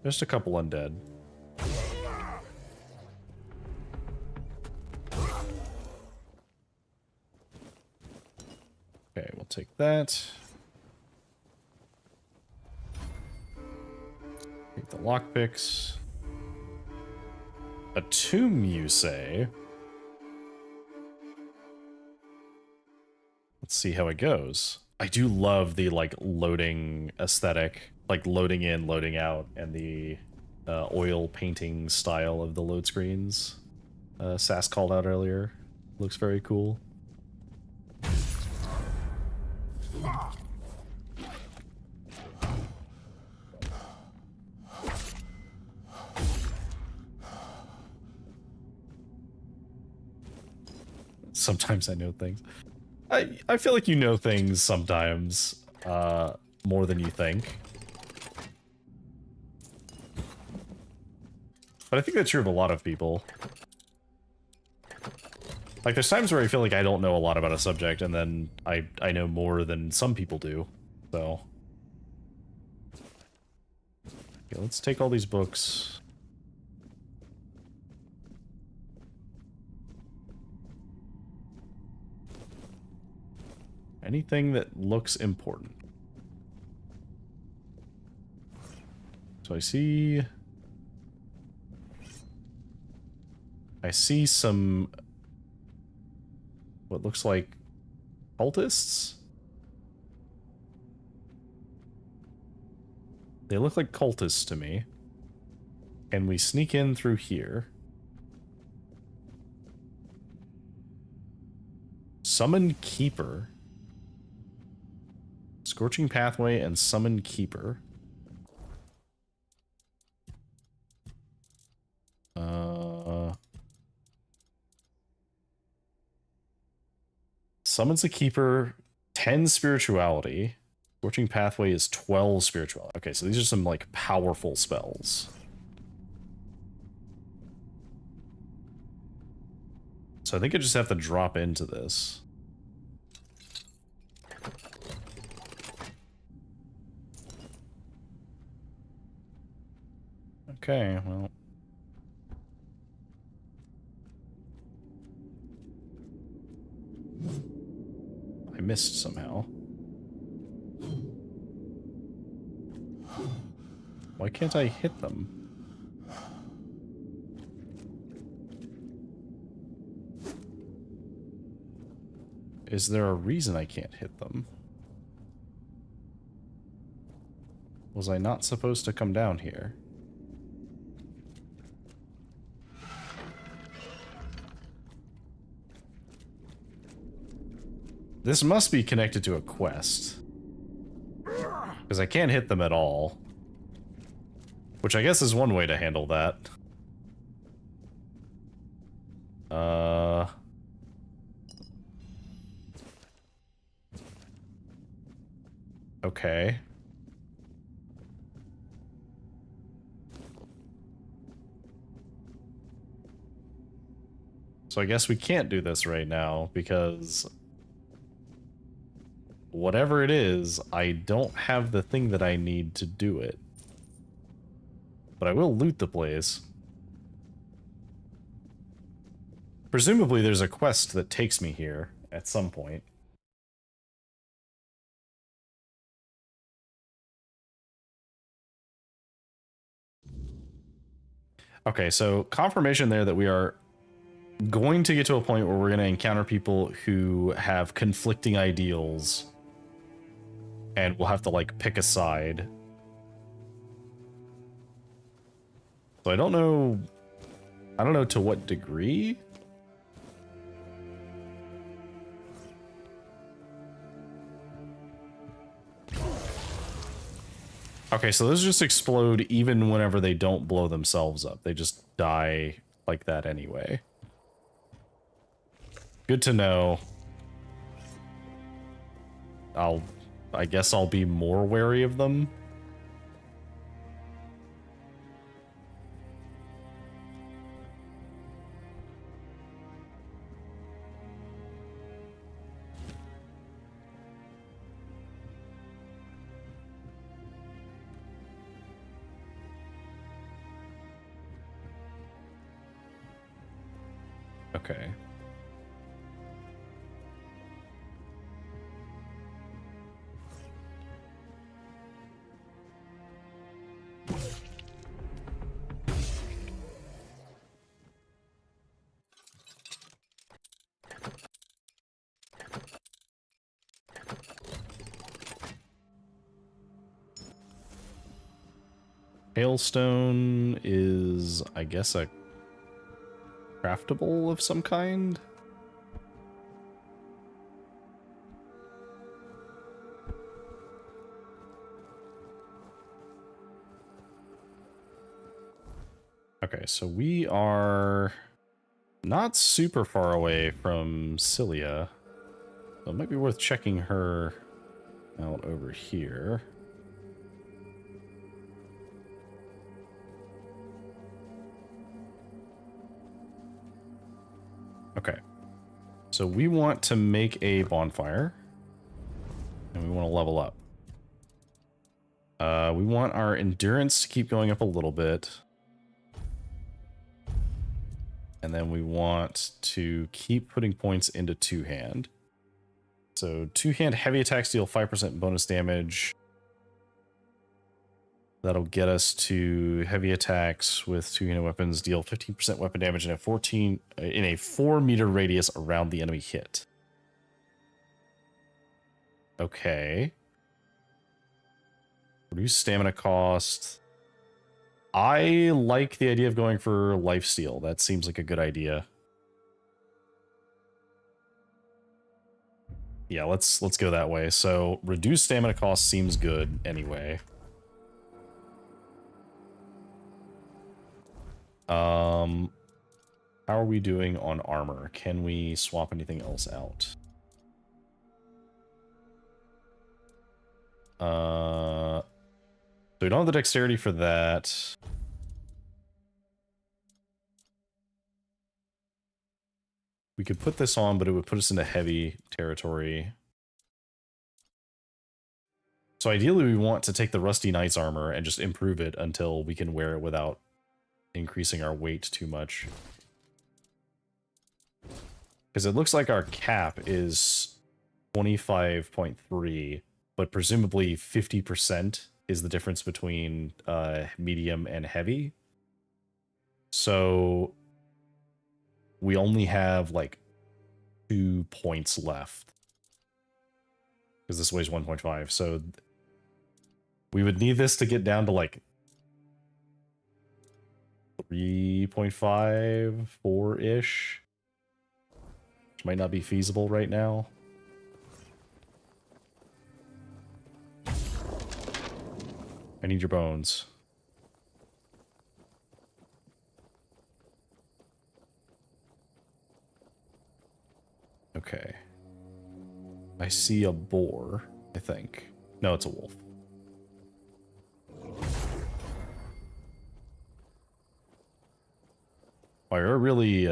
Just a couple undead. Okay, we'll take that. Take the lockpicks. A tomb, you say? Let's see how it goes. I do love the, like, loading aesthetic. Like, loading in, loading out, and the oil painting style of the load screens. Sass called out earlier. Looks very cool. Sometimes I know things. I feel like you know things sometimes, more than you think. But I think that's true of a lot of people. Like, there's times where I feel like I don't know a lot about a subject, and then I know more than some people do, so... Okay, let's take all these books. Anything that looks important. So I see some what looks like cultists. They look like cultists to me. And we sneak in through here. Summon Keeper. Scorching Pathway and Summon Keeper. Summons a Keeper, 10 Spirituality. Scorching Pathway is 12 Spirituality. Okay, so these are some, like, powerful spells. So I think I just have to drop into this. Okay, well... I missed somehow. Why can't I hit them? Is there a reason I can't hit them? Was I not supposed to come down here? This must be connected to a quest. Because I can't hit them at all. Which I guess is one way to handle that. Okay. So I guess we can't do this right now because... whatever it is, I don't have the thing that I need to do it. But I will loot the place. Presumably there's a quest that takes me here at some point. Okay, so confirmation there that we are going to get to a point where we're going to encounter people who have conflicting ideals. And we'll have to, like, pick a side. So I don't know to what degree. Okay, so those just explode even whenever they don't blow themselves up. They just die like that anyway. Good to know. I guess I'll be more wary of them. Okay. Hailstone is, I guess, a craftable of some kind? Okay, so we are not super far away from Cilia. So it might be worth checking her out over here. Okay, so we want to make a bonfire, and we want to level up. We want our endurance to keep going up a little bit, and then we want to keep putting points into two-hand. So two-hand heavy attacks deal 5% bonus damage. That'll get us to heavy attacks with two-handed weapons deal 15% weapon damage in a 4-meter radius around the enemy hit. Okay. Reduce stamina cost. I like the idea of going for lifesteal. That seems like a good idea. Yeah, let's go that way. So reduce stamina cost seems good anyway. How are we doing on armor? Can we swap anything else out? So we don't have the dexterity for that. We could put this on, but it would put us into heavy territory. So ideally we want to take the Rusty Knight's armor and just improve it until we can wear it without increasing our weight too much. Because it looks like our cap is 25.3, but presumably 50% is the difference between medium and heavy. So we only have like 2 points left. Because this weighs 1.5, so we would need this to get down to like 3.5, 4-ish. Which might not be feasible right now. I need your bones. Okay. I see a boar, I think. No, it's a wolf. Wow, you're really,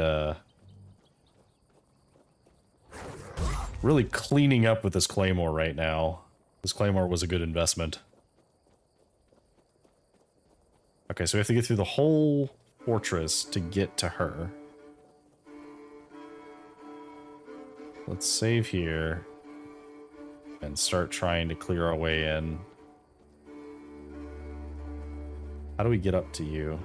really cleaning up with this claymore right now. This claymore was a good investment. Okay, so we have to get through the whole fortress to get to her. Let's save here and start trying to clear our way in. How do we get up to you?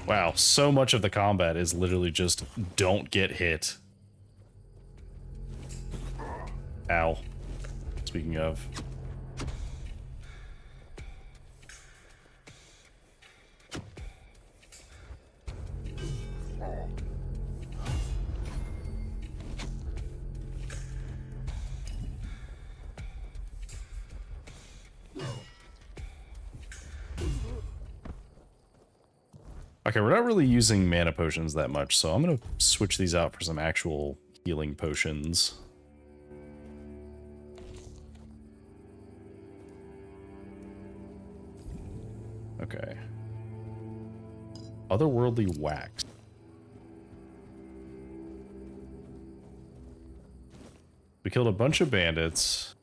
Wow, so much of the combat is literally just don't get hit. Ow. Speaking of. Okay, we're not really using mana potions that much, so I'm gonna switch these out for some actual healing potions. Okay. Otherworldly wax. We killed a bunch of bandits.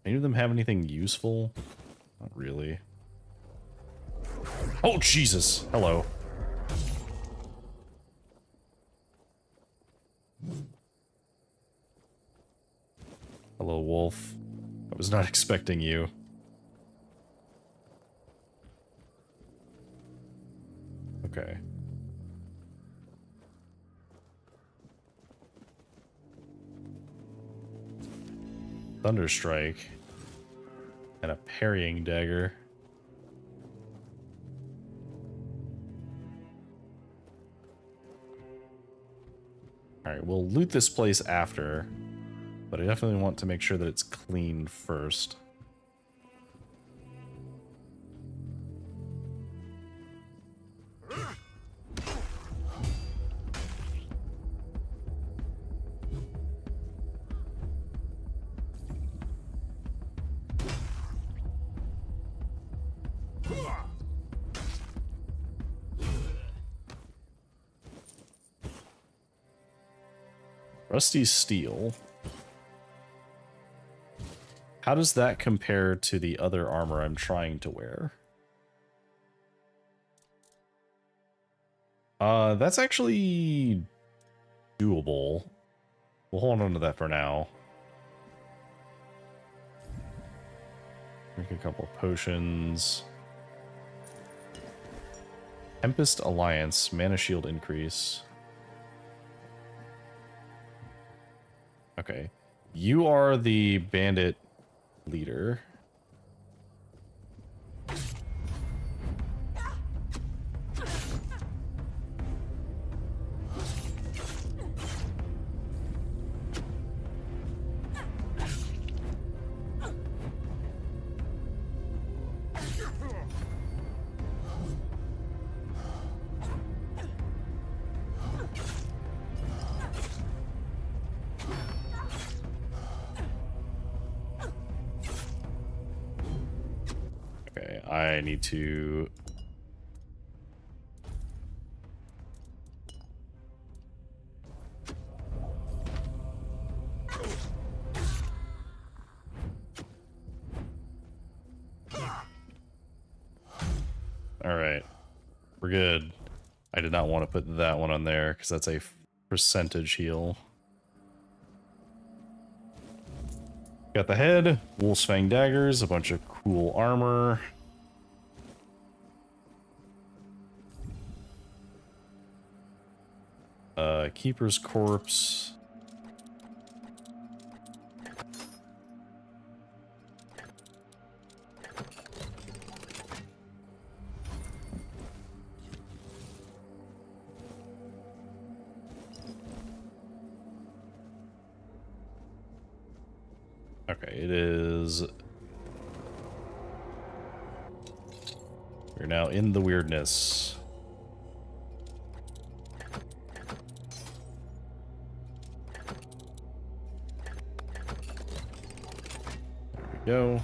Any of them have anything useful? Not really. Oh, Jesus! Hello. Hello, wolf. I was not expecting you. Okay. Thunderstrike. And a parrying dagger. Alright, we'll loot this place after. But I definitely want to make sure that it's clean first. Rusty steel. How does that compare to the other armor I'm trying to wear? That's actually doable. We'll hold on to that for now. Drink a couple of potions. Tempest Alliance, mana shield increase. Okay. You are the bandit leader. I need to... Alright. We're good. I did not want to put that one on there, because that's a percentage heal. Got the head, Wolf's Fang daggers, a bunch of cool armor. Keeper's corpse. Okay, it is... We're now in the Wyrdness. Go.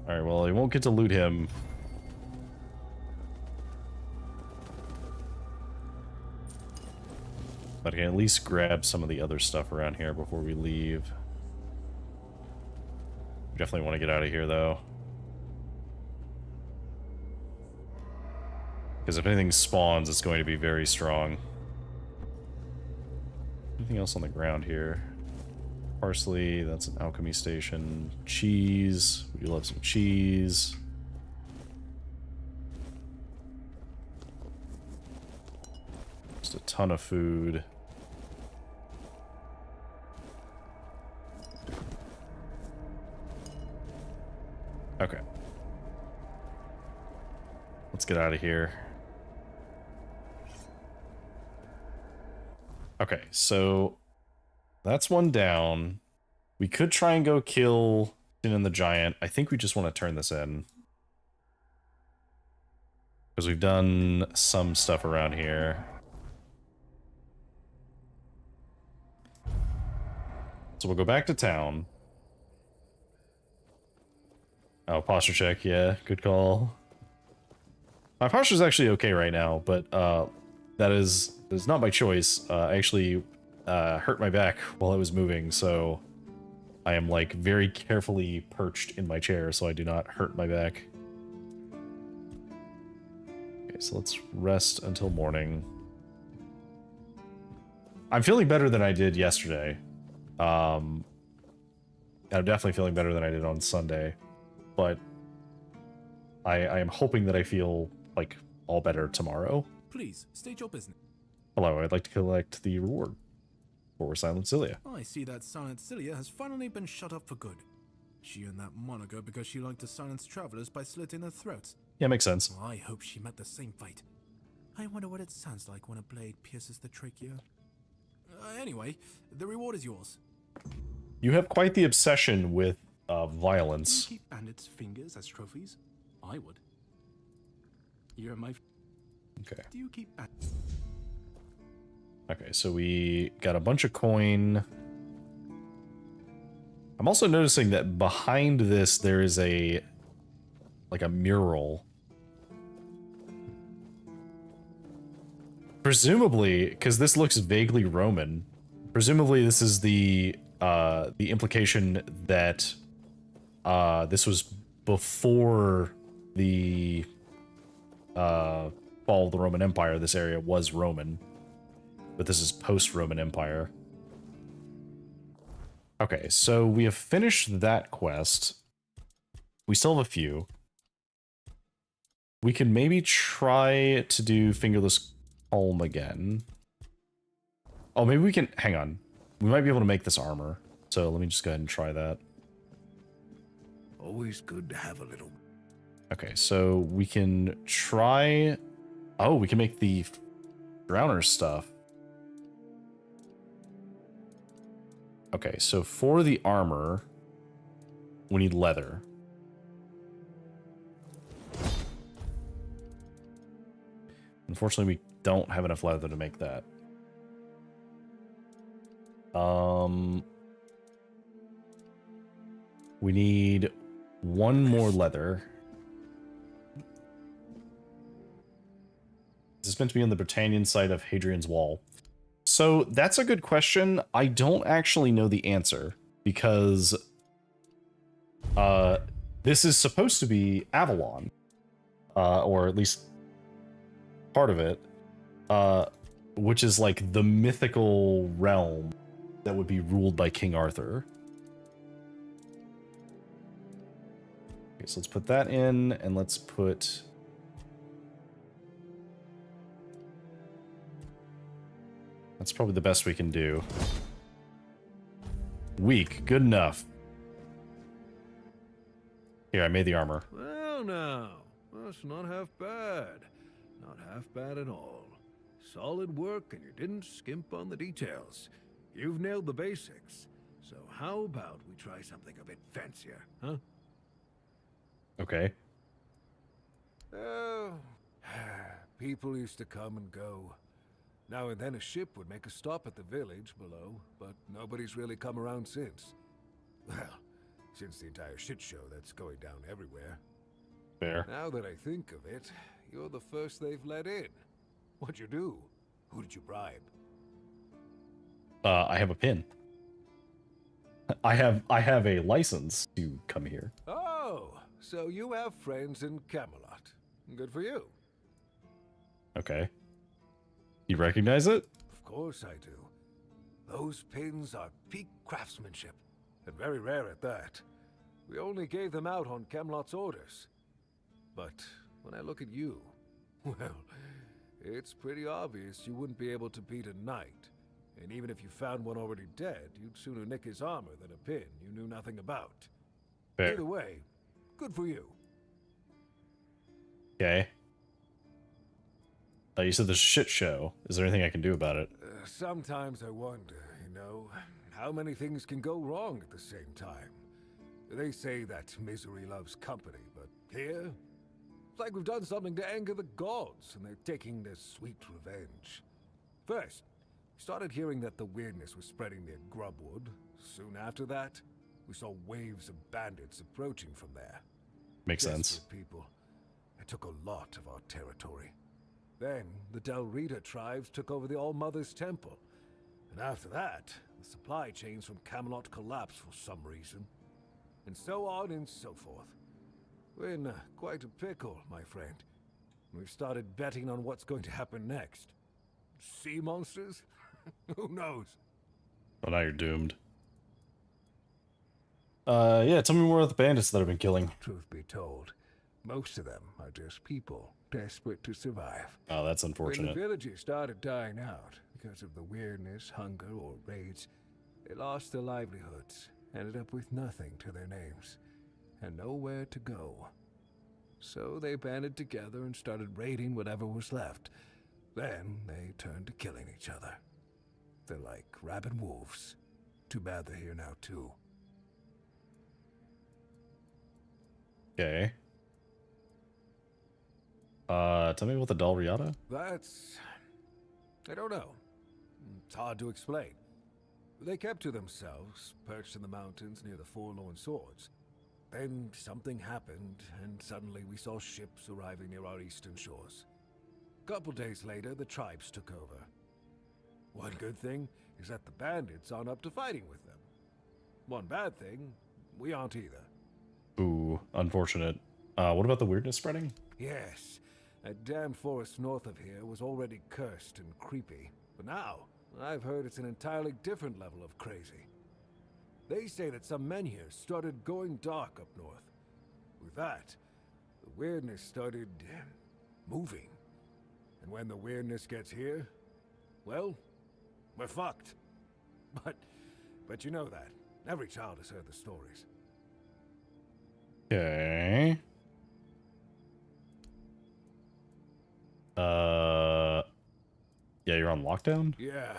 Alright, well, I won't get to loot him. But I can at least grab some of the other stuff around here before we leave. Definitely want to get out of here, though. Because if anything spawns, it's going to be very strong. Anything else on the ground here? Parsley, that's an alchemy station. Cheese, we love some cheese. Just a ton of food. Okay. Let's get out of here. Okay, so that's one down. We could try and go kill Sin and the Giant. I think we just want to turn this in. Because we've done some stuff around here. So we'll go back to town. Oh, posture check, yeah, good call. My posture's actually okay right now, but that is not my choice. I actually hurt my back while I was moving, so I am like very carefully perched in my chair so I do not hurt my back. Okay, so let's rest until morning. I'm feeling better than I did yesterday. I'm definitely feeling better than I did on Sunday, but I am hoping that I feel like all better tomorrow. Please, state your business. Hello, I'd like to collect the reward for Silent Cilia. I see that Silent Cilia has finally been shut up for good. She earned that moniker because she liked to silence travelers by slitting their throats. Yeah, makes sense. Well, I hope she met the same fate. I wonder what it sounds like when a blade pierces the trachea. Anyway, the reward is yours. You have quite the obsession with violence. Do you keep bandits' fingers as trophies? I would. You're my... Okay. Do you keep... Okay, so we got a bunch of coin. I'm also noticing that behind this there is a... like a mural. Presumably, because this looks vaguely Roman, presumably this is the implication that this was before the fall of the Roman Empire. This area was Roman, but this is post-Roman Empire. Okay, so we have finished that quest. We still have a few. We can maybe try to do Fingerless Home again. Oh, maybe we can... hang on. We might be able to make this armor. So let me just go ahead and try that. Always good to have a little... Okay, so we can try... oh, we can make the Drowner stuff. Okay, so for the armor, we need leather. Unfortunately, we don't have enough leather to make that. We need one more leather. This is meant to be on the Britannian side of Hadrian's Wall. So that's a good question. I don't actually know the answer because this is supposed to be Avalon, or at least part of it, which is like the mythical realm that would be ruled by King Arthur. Okay, so let's put that in, and let's put... that's probably the best we can do. Weak, good enough. Here, I made the armor. Well, now, that's not half bad. Not half bad at all. Solid work, and you didn't skimp on the details. You've nailed the basics. So how about we try something a bit fancier, huh? Okay. Oh, people used to come and go. Now and then a ship would make a stop at the village below, but nobody's really come around since. Well, since the entire shit show that's going down everywhere. Fair. Now that I think of it, you're the first they've let in. What'd you do? Who did you bribe? I have a pin. I have a license to come here. Oh, so you have friends in Camelot. Good for you. Okay. You recognize it? Of course I do. Those pins are peak craftsmanship, and very rare at that. We only gave them out on Camelot's orders. But when I look at you, well, it's pretty obvious you wouldn't be able to beat a knight. And even if you found one already dead, you'd sooner nick his armor than a pin you knew nothing about. Fair. Either way, good for you. Okay. You said the shit show. Is there anything I can do about it? Sometimes I wonder, you know, how many things can go wrong at the same time. They say that misery loves company, but here, it's like we've done something to anger the gods, and they're taking their sweet revenge. First, we started hearing that the Wyrdness was spreading near Grubwood. Soon after that, we saw waves of bandits approaching from there. Makes sense. Desperate people. It took a lot of our territory. Then, the Del Rita tribes took over the All-Mother's Temple. And after that, the supply chains from Camelot collapsed for some reason. And so on and so forth. We're in quite a pickle, my friend. We've started betting on what's going to happen next. Sea monsters? Who knows? Well, now you're doomed. Yeah, tell me more about the bandits that I've been killing. Truth be told, most of them are just people desperate to survive. Oh, that's When unfortunate. the villagers started dying out because of the Wyrdness, hunger, or raids, they lost their livelihoods, ended up with nothing to their names, and nowhere to go. So they banded together and started raiding whatever was left. Then they turned to killing each other. They're like rabid wolves. Too bad they're here now, too. Okay. Tell me about the Del Rita. That's... I don't know. It's hard to explain. They kept to themselves, perched in the mountains near the Forlorn Swords. Then something happened, and suddenly we saw ships arriving near our eastern shores. Couple days later, the tribes took over. One good thing is that the bandits aren't up to fighting with them. One bad thing, we aren't either. Ooh, unfortunate. What about the Wyrdness spreading? Yes, that damn forest north of here was already cursed and creepy. But now, I've heard it's an entirely different level of crazy. They say that some men here started going dark up north. With that, the Wyrdness started moving. And when the Wyrdness gets here, well, we're fucked. But you know that. Every child has heard the stories. Okay. Yeah, you're on lockdown? Yeah.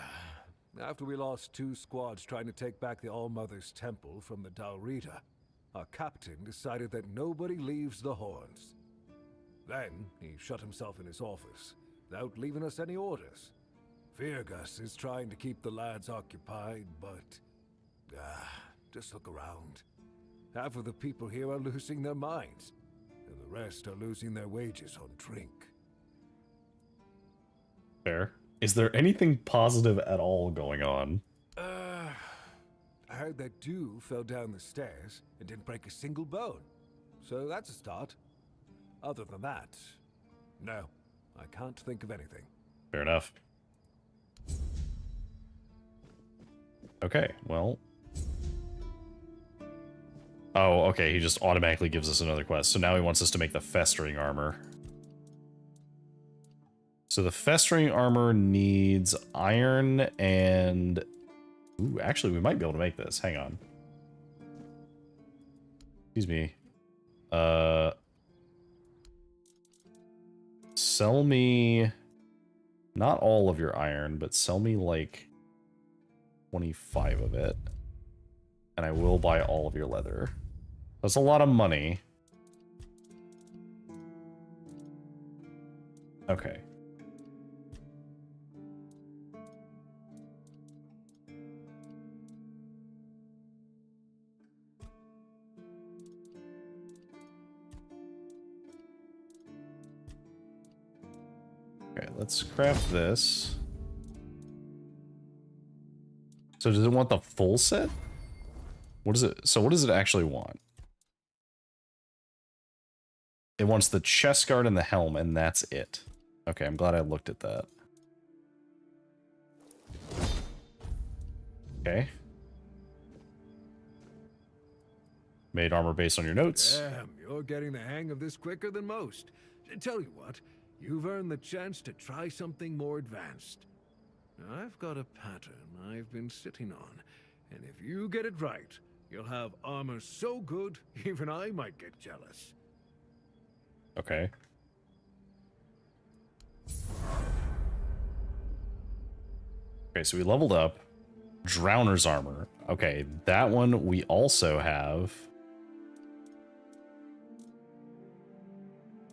After we lost 2 squads trying to take back the All-Mother's Temple from the Del Rita, our captain decided that nobody leaves the Horns. Then, he shut himself in his office, without leaving us any orders. Virgus is trying to keep the lads occupied, but... just look around. Half of the people here are losing their minds, and the rest are losing their wages on drink. Fair. Is there anything positive at all going on? I heard that Dew fell down the stairs and didn't break a single bone. So that's a start. Other than that, no, I can't think of anything. Fair enough. Okay, well... Oh, okay, he just automatically gives us another quest. So now he wants us to make the Festering Armor. So the Festering Armor needs iron and... Ooh, actually, we might be able to make this. Hang on. Excuse me. Sell me... Not all of your iron, but sell me, like, 25 of it. And I will buy all of your leather. That's a lot of money. Okay. Okay, let's craft this. So does it want the full set? What is it? So what does it actually want? It wants the chest guard and the helm, and that's it. Okay, I'm glad I looked at that. Okay. Made armor based on your notes. Damn, you're getting the hang of this quicker than most. Tell you what, you've earned the chance to try something more advanced. Now, I've got a pattern I've been sitting on, and if you get it right, you'll have armor so good, even I might get jealous. Okay. Okay, so we leveled up. Drowner's armor. Okay, that one we also have.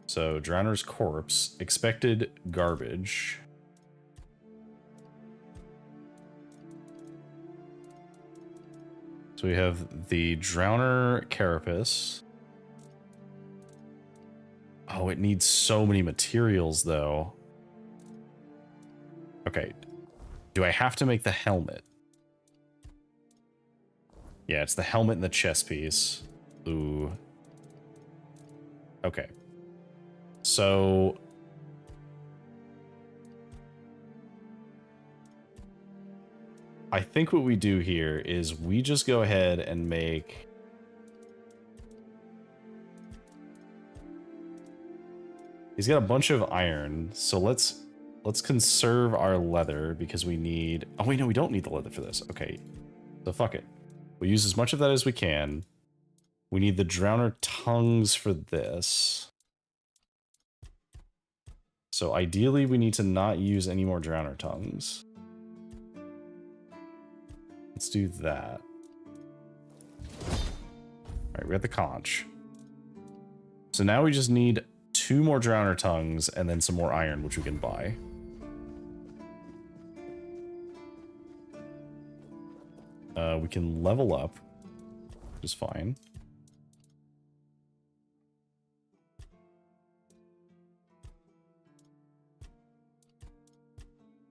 So, Drowner's corpse. Expected garbage. So we have the Drowner carapace. Oh, it needs so many materials, though. Okay. Do I have to make the helmet? Yeah, it's the helmet and the chest piece. Ooh. Okay. So... I think what we do here is we just go ahead and make... He's got a bunch of iron, so let's conserve our leather because we need... Oh, wait, no, we don't need the leather for this. Okay, so fuck it. We'll use as much of that as we can. We need the Drowner tongues for this. So ideally, we need to not use any more Drowner tongues. Let's do that. Alright, we got the conch. So now we just need 2 more Drowner tongues and then some more iron, which we can buy. We can level up, which is fine.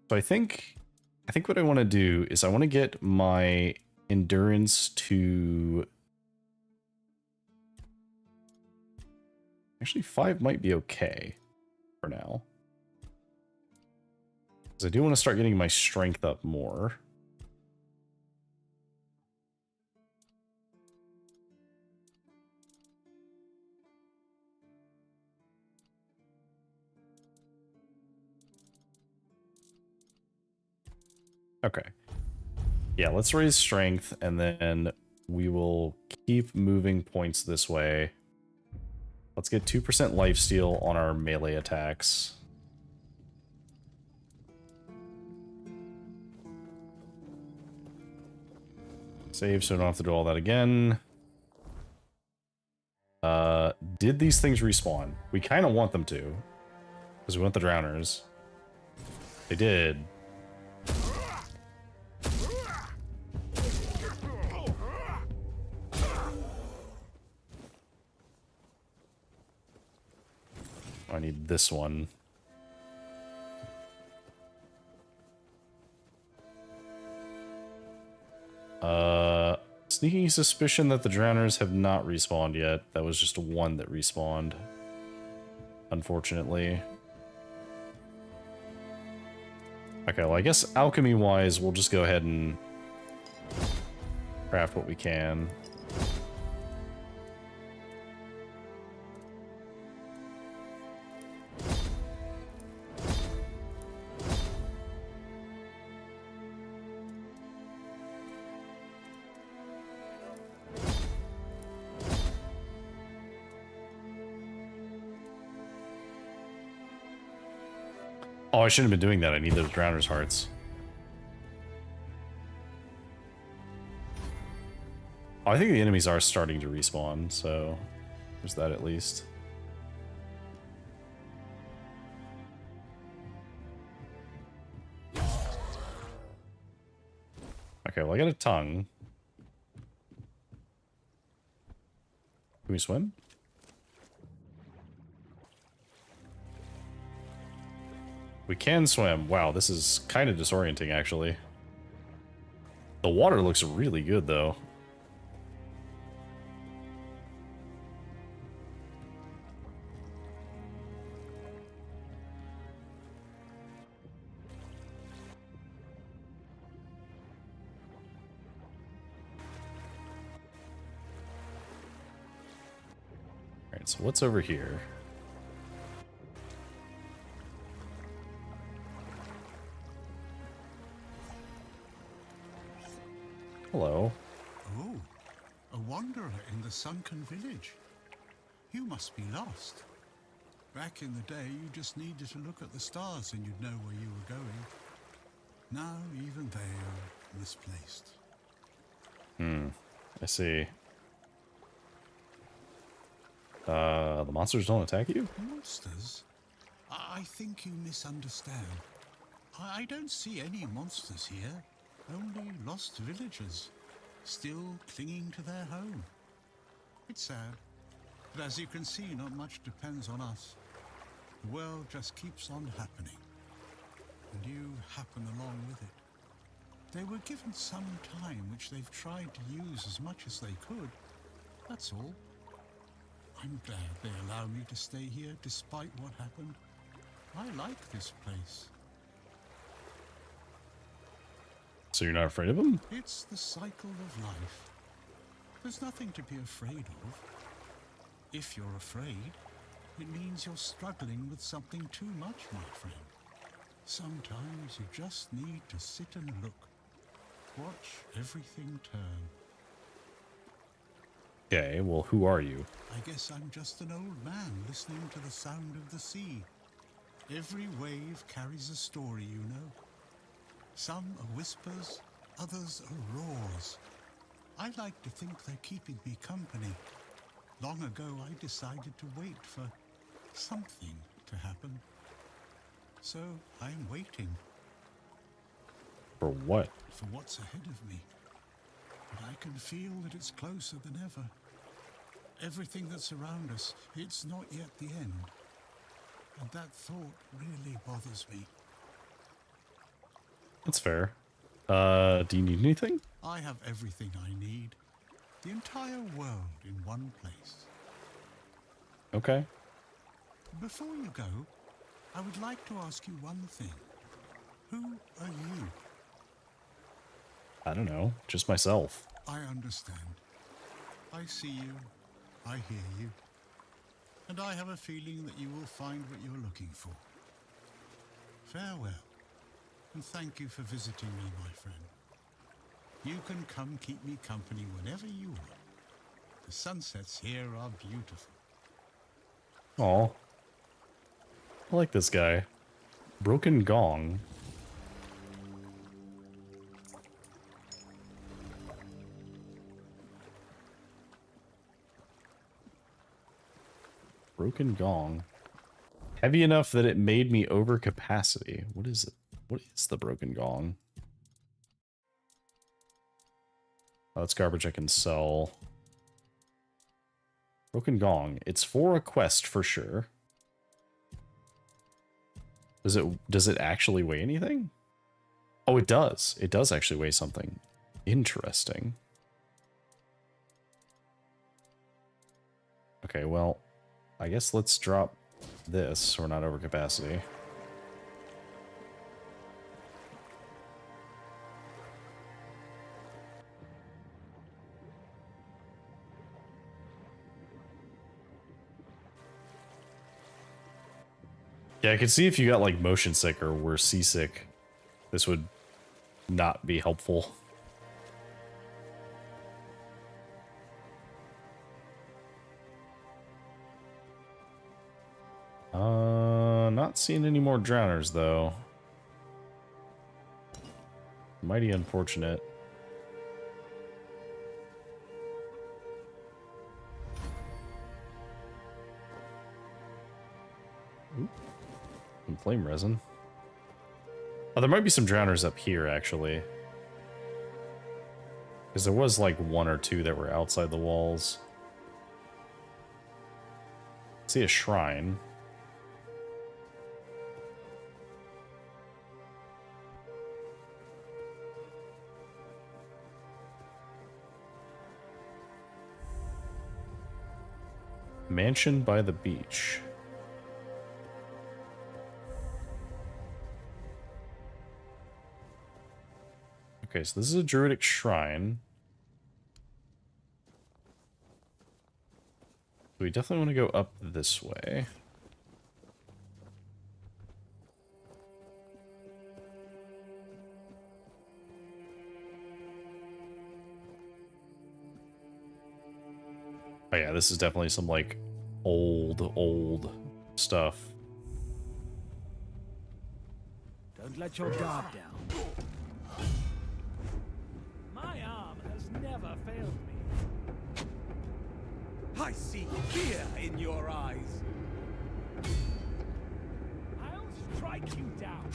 So I think what I want to do is I want to get my endurance to... Actually, 5 might be okay for now. Because I do want to start getting my strength up more. Okay. Yeah, let's raise strength, and then we will keep moving points this way. Let's get 2% lifesteal on our melee attacks. Save so I don't have to do all that again. Did these things respawn? We kind of want them to. Because we want the drowners. They did. I need this one. Sneaking suspicion that the drowners have not respawned yet. That was just one that respawned. Unfortunately. Okay, well I guess alchemy-wise, we'll just go ahead and craft what we can. Oh, I shouldn't have been doing that. I need those Drowner's hearts. Oh, I think the enemies are starting to respawn, so there's that at least. Okay, well I got a tongue. Can we swim? We can swim. Wow, this is kind of disorienting, actually. The water looks really good, though. Alright, so what's over here? Hello. Oh, a wanderer in the sunken village. You must be lost. Back in the day, you just needed to look at the stars and you'd know where you were going. Now, even they are misplaced. I see. The monsters don't attack you? Monsters? I think you misunderstand. I don't see any monsters here. Only lost villagers, still clinging to their home. It's sad, but as you can see, not much depends on us. The world just keeps on happening, and you happen along with it. They were given some time, which they've tried to use as much as they could. That's all. I'm glad they allow me to stay here despite what happened. I like this place. So you're not afraid of them? It's the cycle of life. There's nothing to be afraid of. If you're afraid, it means you're struggling with something too much, my friend. Sometimes you just need to sit and look. Watch everything turn. Okay, well, who are you? I guess I'm just an old man listening to the sound of the sea. Every wave carries a story, you know. Some are whispers, others are roars. I like to think they're keeping me company. Long ago, I decided to wait for something to happen. So I'm waiting. For what? For what's ahead of me. But I can feel that it's closer than ever. Everything that's around us, it's not yet the end. And that thought really bothers me. That's fair. Do you need anything? I have everything I need. The entire world in one place. Okay. Before you go, I would like to ask you one thing. Who are you? I don't know. Just myself. I understand. I see you. I hear you. And I have a feeling that you will find what you're looking for. Farewell. And thank you for visiting me, my friend. You can come keep me company whenever you want. The sunsets here are beautiful. Aw. I like this guy. Broken Gong. Broken Gong. Heavy enough that it made me over capacity. What is it? What is the Broken Gong? Oh, it's garbage I can sell. Broken Gong. It's for a quest for sure. Does it actually weigh anything? Oh, it does. It does actually weigh something. Interesting. Okay, well, I guess let's drop this so we're not over capacity. Yeah, I could see if you got like motion sick or were seasick, this would not be helpful. Not seeing any more drowners though. Mighty unfortunate. Ooh. Some flame resin. Oh, there might be some drowners up here, actually. Because there was, like, one or two that were outside the walls. I see a shrine. Mansion by the beach. Okay, so this is a druidic shrine. we definitely want to go up this way. Oh yeah, this is definitely some, like, old stuff. Don't let your guard down. My arm has never failed me. I see fear in your eyes. I'll strike you down.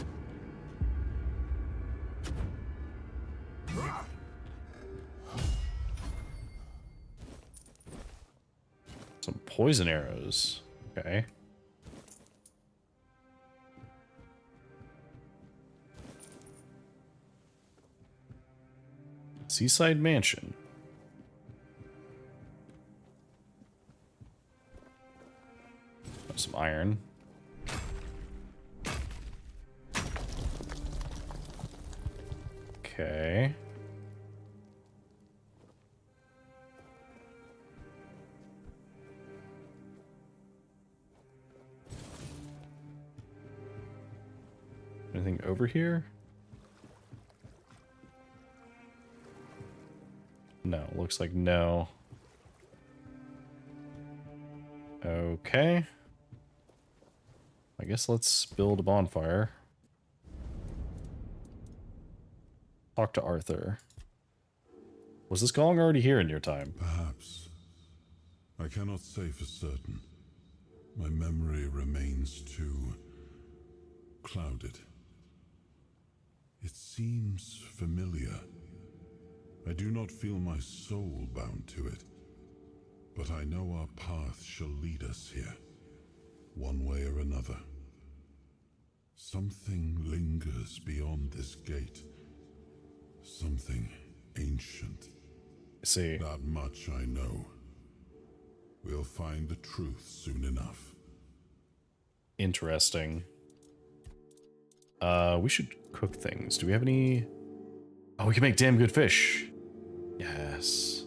Some poison arrows. Okay. Seaside Mansion. Some iron. Okay. Anything over here? No, looks like no. Okay. I guess let's build a bonfire. Talk to Arthur. Was this gong already here in your time? Perhaps. I cannot say for certain. My memory remains too clouded. It seems familiar. I do not feel my soul bound to it, but I know our path shall lead us here, one way or another. Something lingers beyond this gate. Something ancient. See. That much I know. We'll find the truth soon enough. Interesting. We should cook things. Do we have any? Oh, we can make damn good fish. Yes.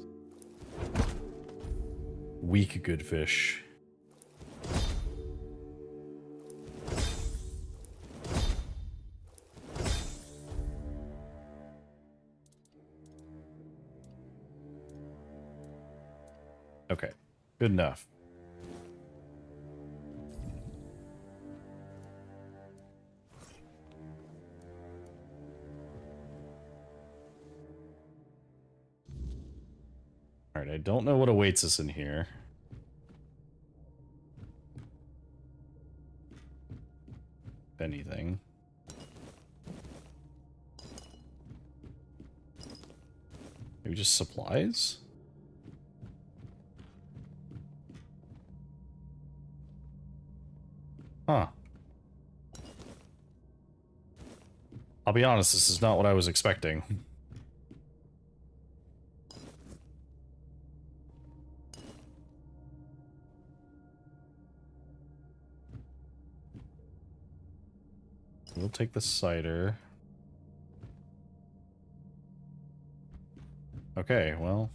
Weak good fish. Okay, good enough. All right, I don't know what awaits us in here. If anything. Maybe just supplies? Huh. I'll be honest, this is not what I was expecting. We'll take the cider. Okay, well.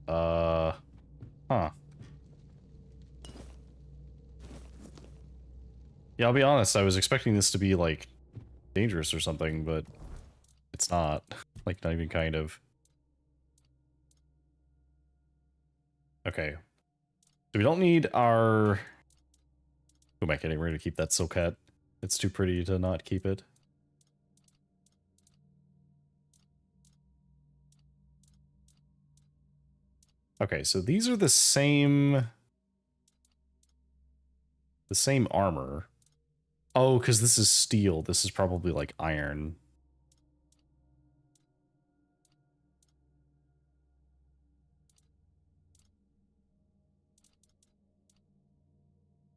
Huh. Yeah, I'll be honest, I was expecting this to be, like, dangerous or something, but it's not. Like, not even kind of. Okay. So we don't need our... Who am I kidding? We're gonna keep that silk hat. It's too pretty to not keep it. Okay, so these are the same armor. Oh, because this is steel. This is probably like iron.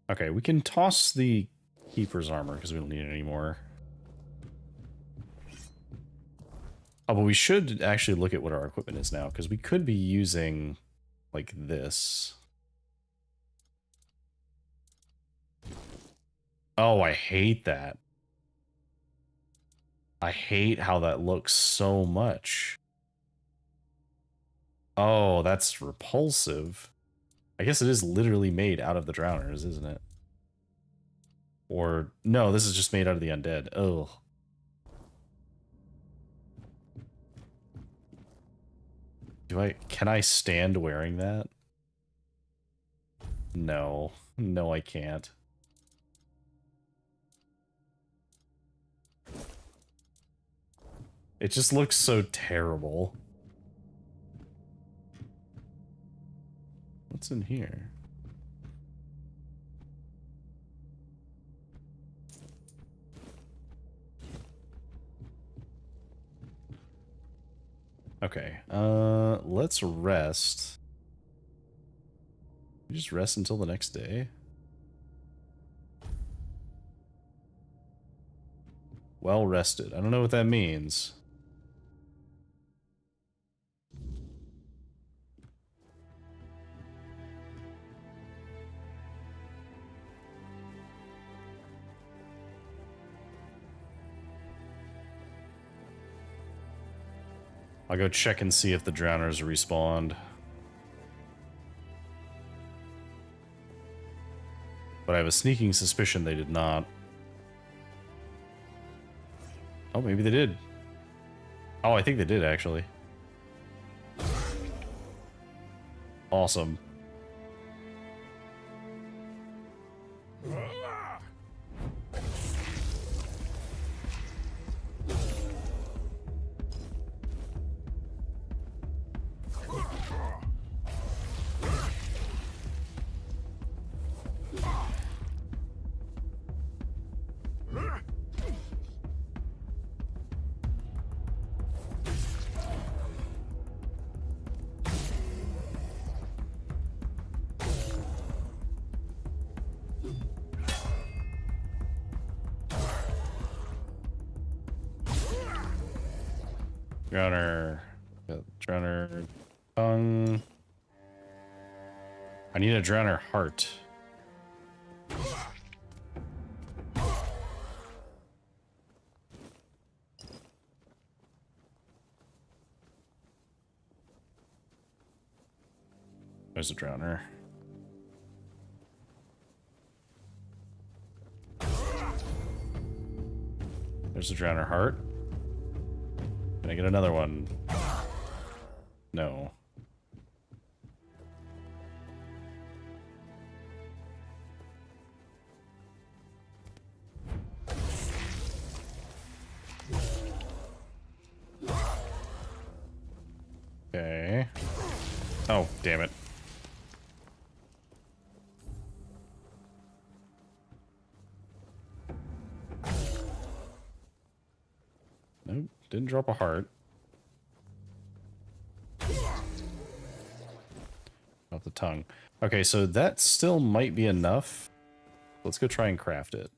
Okay, we can toss the keeper's armor because we don't need it anymore. Oh, but we should actually look at what our equipment is now, because we could be using, like, this. Oh, I hate that. I hate how that looks so much. Oh, that's repulsive. I guess it is literally made out of the drowners, isn't it? Or no, this is just made out of the undead. Oh. Can I stand wearing that? No. No, I can't. It just looks so terrible. What's in here? Okay, let's rest. You just rest until the next day? Well rested. I don't know what that means. I'll go check and see if the drowners respawned. But I have a sneaking suspicion they did not. Oh, maybe they did. Oh, I think they did, actually. Awesome. Drowner tongue. I need a drowner heart. There's a drowner. There's a drowner heart. Can I get another one? No. Okay. Oh, damn it. Nope, didn't drop a heart. Off the tongue. Okay, so that still might be enough. Let's go try and craft it.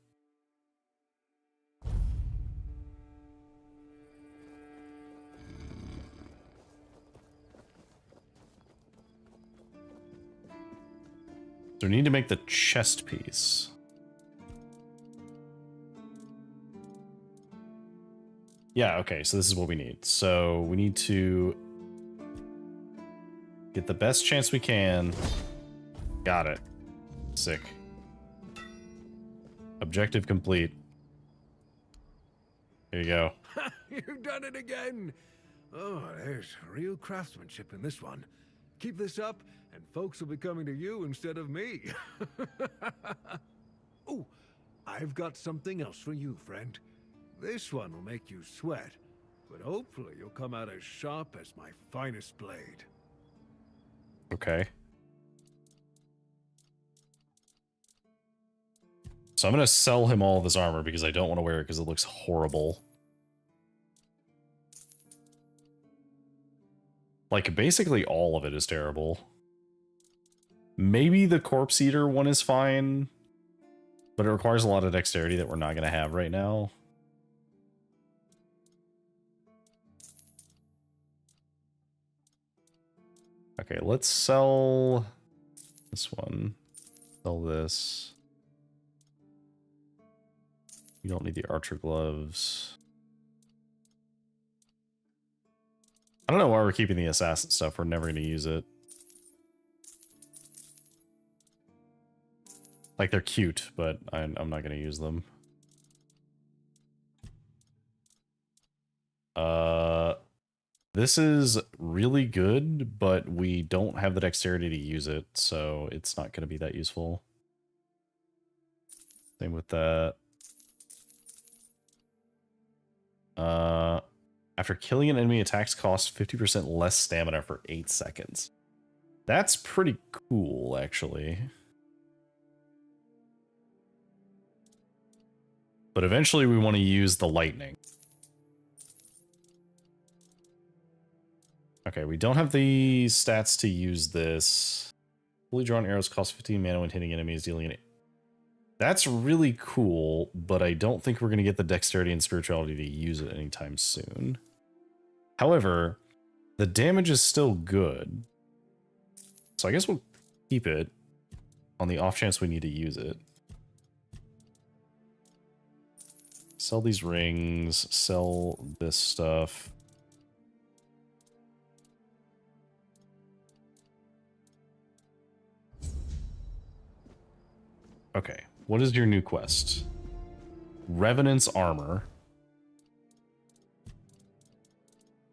So we need to make the chest piece. Yeah, okay, so this is what we need. So we need to get the best chance we can. Got it. Sick. Objective complete. Here you go. You've done it again! Oh, there's real craftsmanship in this one. Keep this up, and folks will be coming to you instead of me. Oh, I've got something else for you, friend. This one will make you sweat, but hopefully you'll come out as sharp as my finest blade. Okay. So I'm going to sell him all of his armor because I don't want to wear it because it looks horrible. Like, basically all of it is terrible. Maybe the Corpse Eater one is fine, but it requires a lot of dexterity that we're not going to have right now. Okay, let's sell this one. Sell this. You don't need the archer gloves. I don't know why we're keeping the assassin stuff. We're never going to use it. Like, they're cute, but I'm not going to use them. This is really good, but we don't have the dexterity to use it, so it's not going to be that useful. Same with that. After killing an enemy, attacks cost 50% less stamina for 8 seconds. That's pretty cool, actually. But eventually we want to use the lightning. Okay, we don't have the stats to use this. Fully drawn arrows cost 15 mana when hitting enemies, dealing an... That's really cool, but I don't think we're going to get the dexterity and spirituality to use it anytime soon. However, the damage is still good. So I guess we'll keep it on the off chance we need to use it. Sell these rings, sell this stuff. Okay, what is your new quest? Revenant's Armor.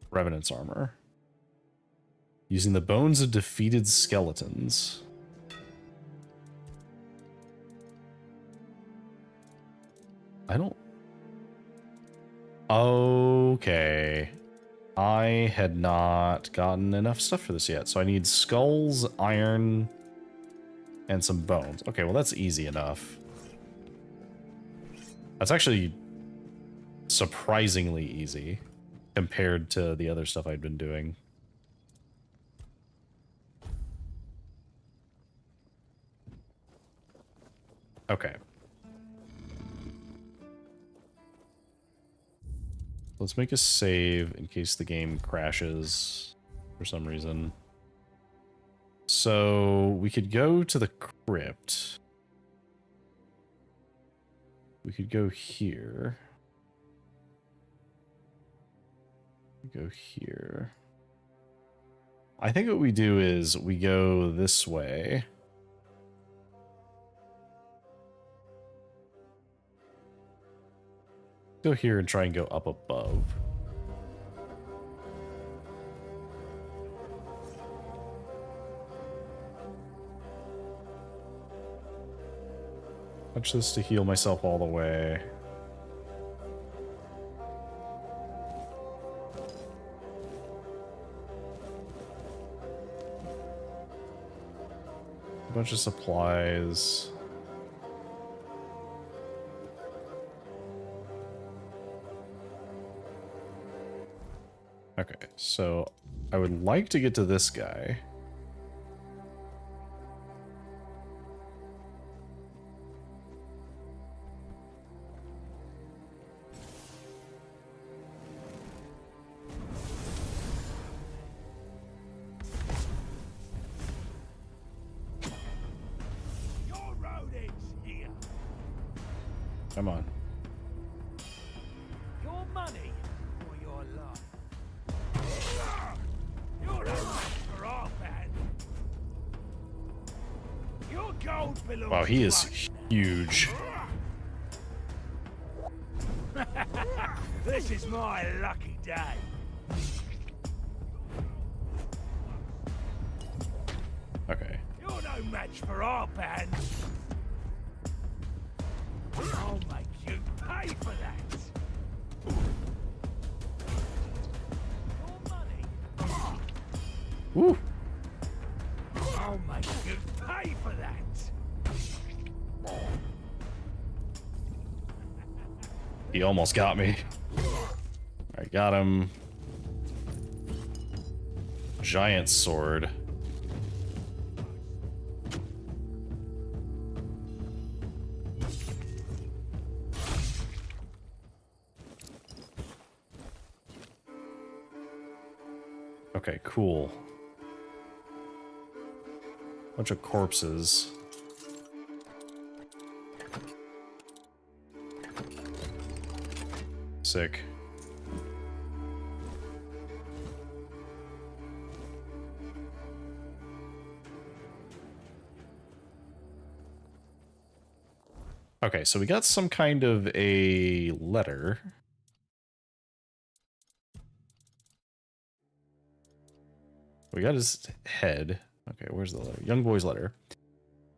Revenant's Armor. Using the bones of defeated skeletons. I don't... Okay. I had not gotten enough stuff for this yet, so I need skulls, iron, and some bones. Okay, well that's easy enough. That's actually surprisingly easy compared to the other stuff I'd been doing. Okay. Let's make a save in case the game crashes for some reason. So we could go to the crypt. We could go here. Go here. I think what we do is we go this way. Go here and try and go up above. Touch this to heal myself all the way. A bunch of supplies. Okay, so I would like to get to this guy. Your road ends here. Come on. Your money or your life. You're no match for our band. Your gold belongs Wow, he to is us. huge. This is my lucky day. Okay. You're no match for our band. I'll make you pay for that. Your money. Woo! I'll make you pay for that. He almost got me. I got him. Giant sword. Okay, cool. Bunch of corpses. Sick. Okay, so we got some kind of a letter. We got his head. Okay, where's the letter? Young boy's letter.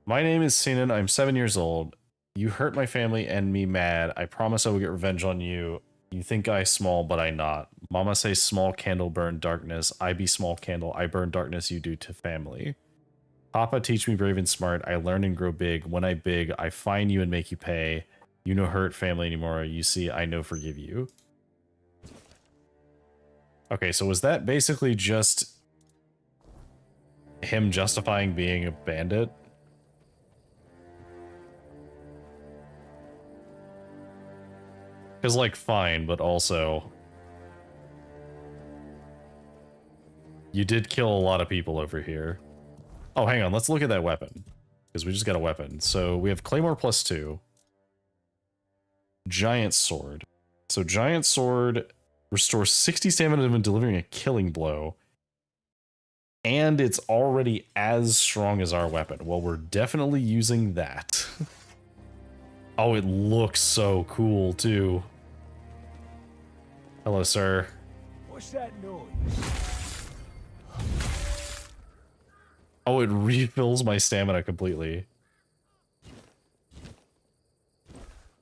My name is Sinan. I'm 7 years old. You hurt my family and me mad. I promise I will get revenge on you. You think I small, but I not. Mama say small candle burn darkness. I be small candle. I burn darkness you do to family. Papa teach me brave and smart. I learn and grow big. When I big, I find you and make you pay. You no hurt family anymore. You see, I no forgive you. Okay, so was that basically just him justifying being a bandit? Because, like, fine, but also... You did kill a lot of people over here. Oh, hang on, let's look at that weapon. Because we just got a weapon. So, we have Claymore +2. Giant Sword. So, Giant Sword restores 60 stamina when delivering a killing blow. And it's already as strong as our weapon. Well, we're definitely using that. Oh, it looks so cool, too. Hello, sir. What's that noise? Oh, it refills my stamina completely.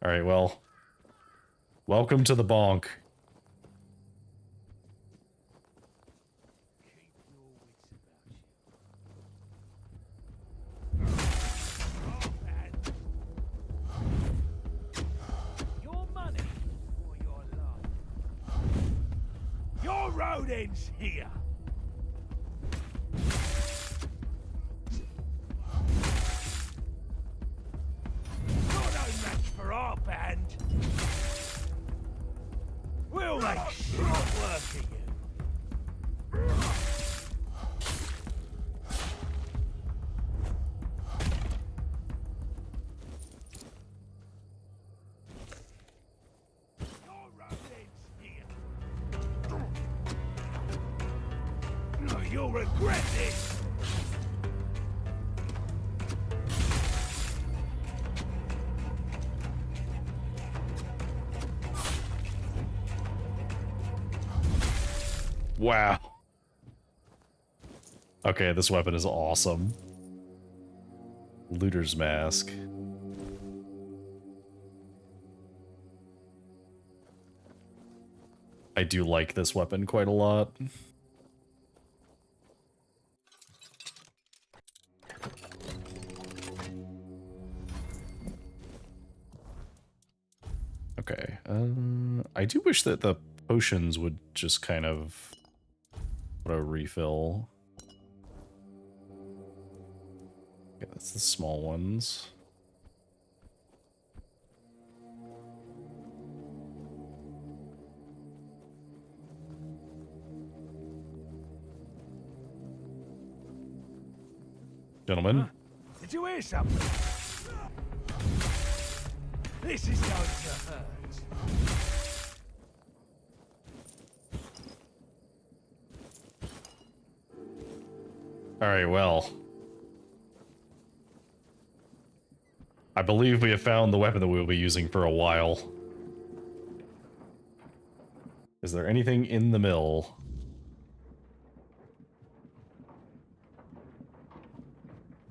Alright, well. Welcome to the bonk. Your money or your life? Your road ends here. You're no match for our band. We'll make short work of you. You'll regret this! Wow. Okay, this weapon is awesome. Looter's Mask. I do like this weapon quite a lot. Okay, I do wish that the potions would just kind of refill. Yeah, that's the small ones. Gentlemen. Did you hear something? This is going to hurt. Alright, well. I believe we have found the weapon that we will be using for a while. Is there anything in the mill?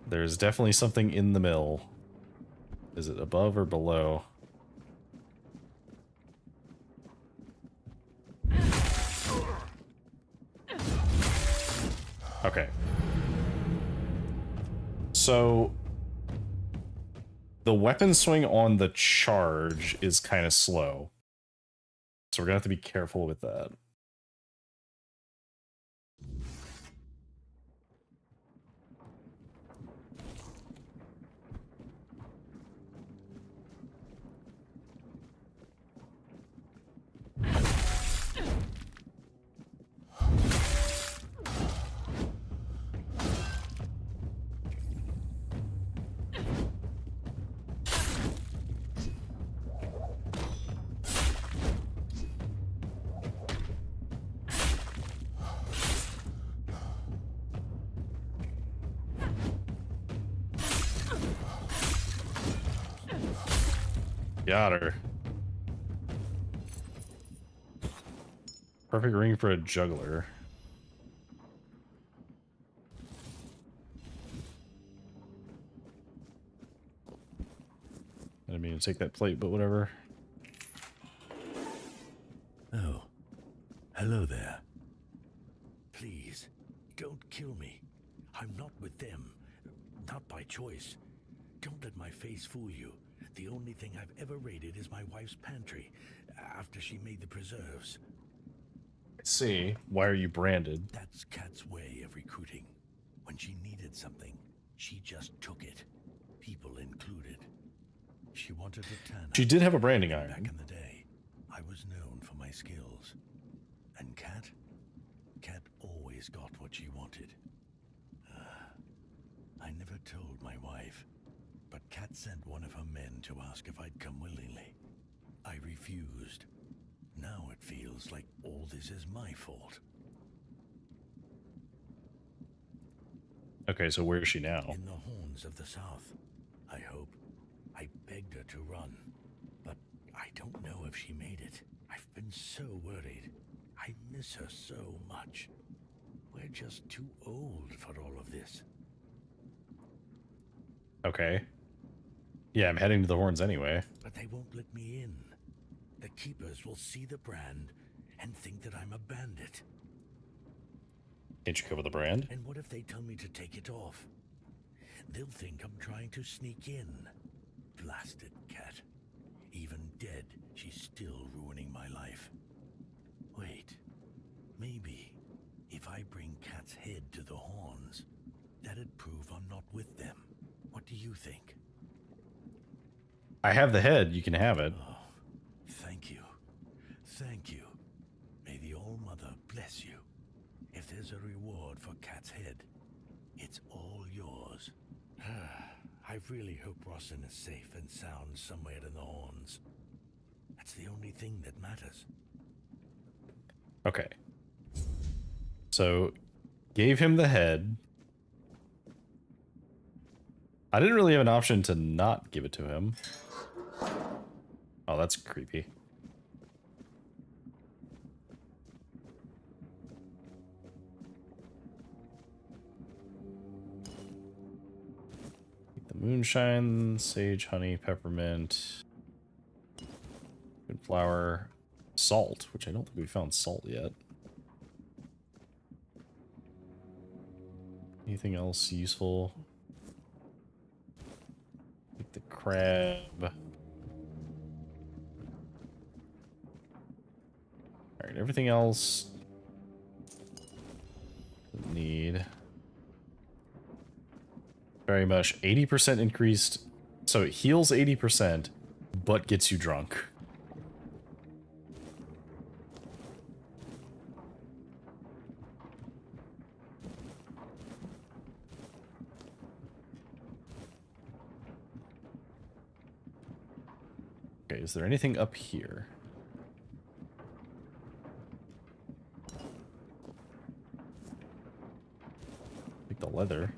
There's definitely something in the mill. Is it above or below? Okay. So the weapon swing on the charge is kind of slow. So we're gonna have to be careful with that. Got her. Perfect ring for a juggler. I didn't mean to take that plate, but whatever. Oh. Hello there. Please, don't kill me. I'm not with them. Not by choice. Don't let my face fool you. The only thing I've ever raided is my wife's pantry, after she made the preserves. I see. Why are you branded? That's Kat's way of recruiting. When she needed something, she just took it. People included. She wanted a tanner. She did have a branding iron. Back in the day, I was known for my skills. And Kat always got what she wanted. I never told my wife, but Kat sent one of her men to ask if I'd come willingly. I refused. Now it feels like all this is my fault. Okay, so where is she now? In the horns of the south, I hope. I begged her to run, but I don't know if she made it. I've been so worried. I miss her so much. We're just too old for all of this. Okay. Yeah, I'm heading to the horns anyway. But they won't let me in. The keepers will see the brand and think that I'm a bandit. Can't you cover the brand? And what if they tell me to take it off? They'll think I'm trying to sneak in. Blasted Kat. Even dead, she's still ruining my life. Wait. Maybe if I bring Kat's head to the horns, that'd prove I'm not with them. What do you think? I have the head. You can have it. Oh, thank you. Thank you. May the All-Mother bless you. If there's a reward for Kat's head, it's all yours. I really hope Rossin is safe and sound somewhere in the horns. That's the only thing that matters. Okay. So, gave him the head. I didn't really have an option to not give it to him. Oh, that's creepy. The moonshine, sage, honey, peppermint, good flour, salt, which I don't think we found salt yet. Anything else useful? Like the crab. Alright, everything else need. Very much 80% increased. So it heals 80%, but gets you drunk. Okay, is there anything up here? Like the leather.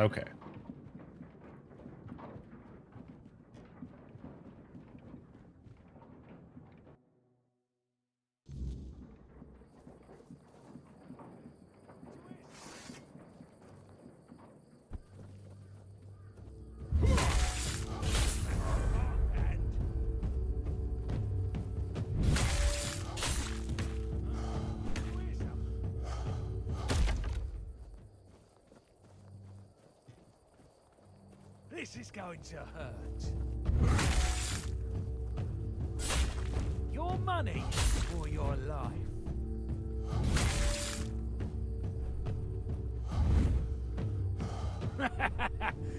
Okay. This is going to hurt. Your money or your life?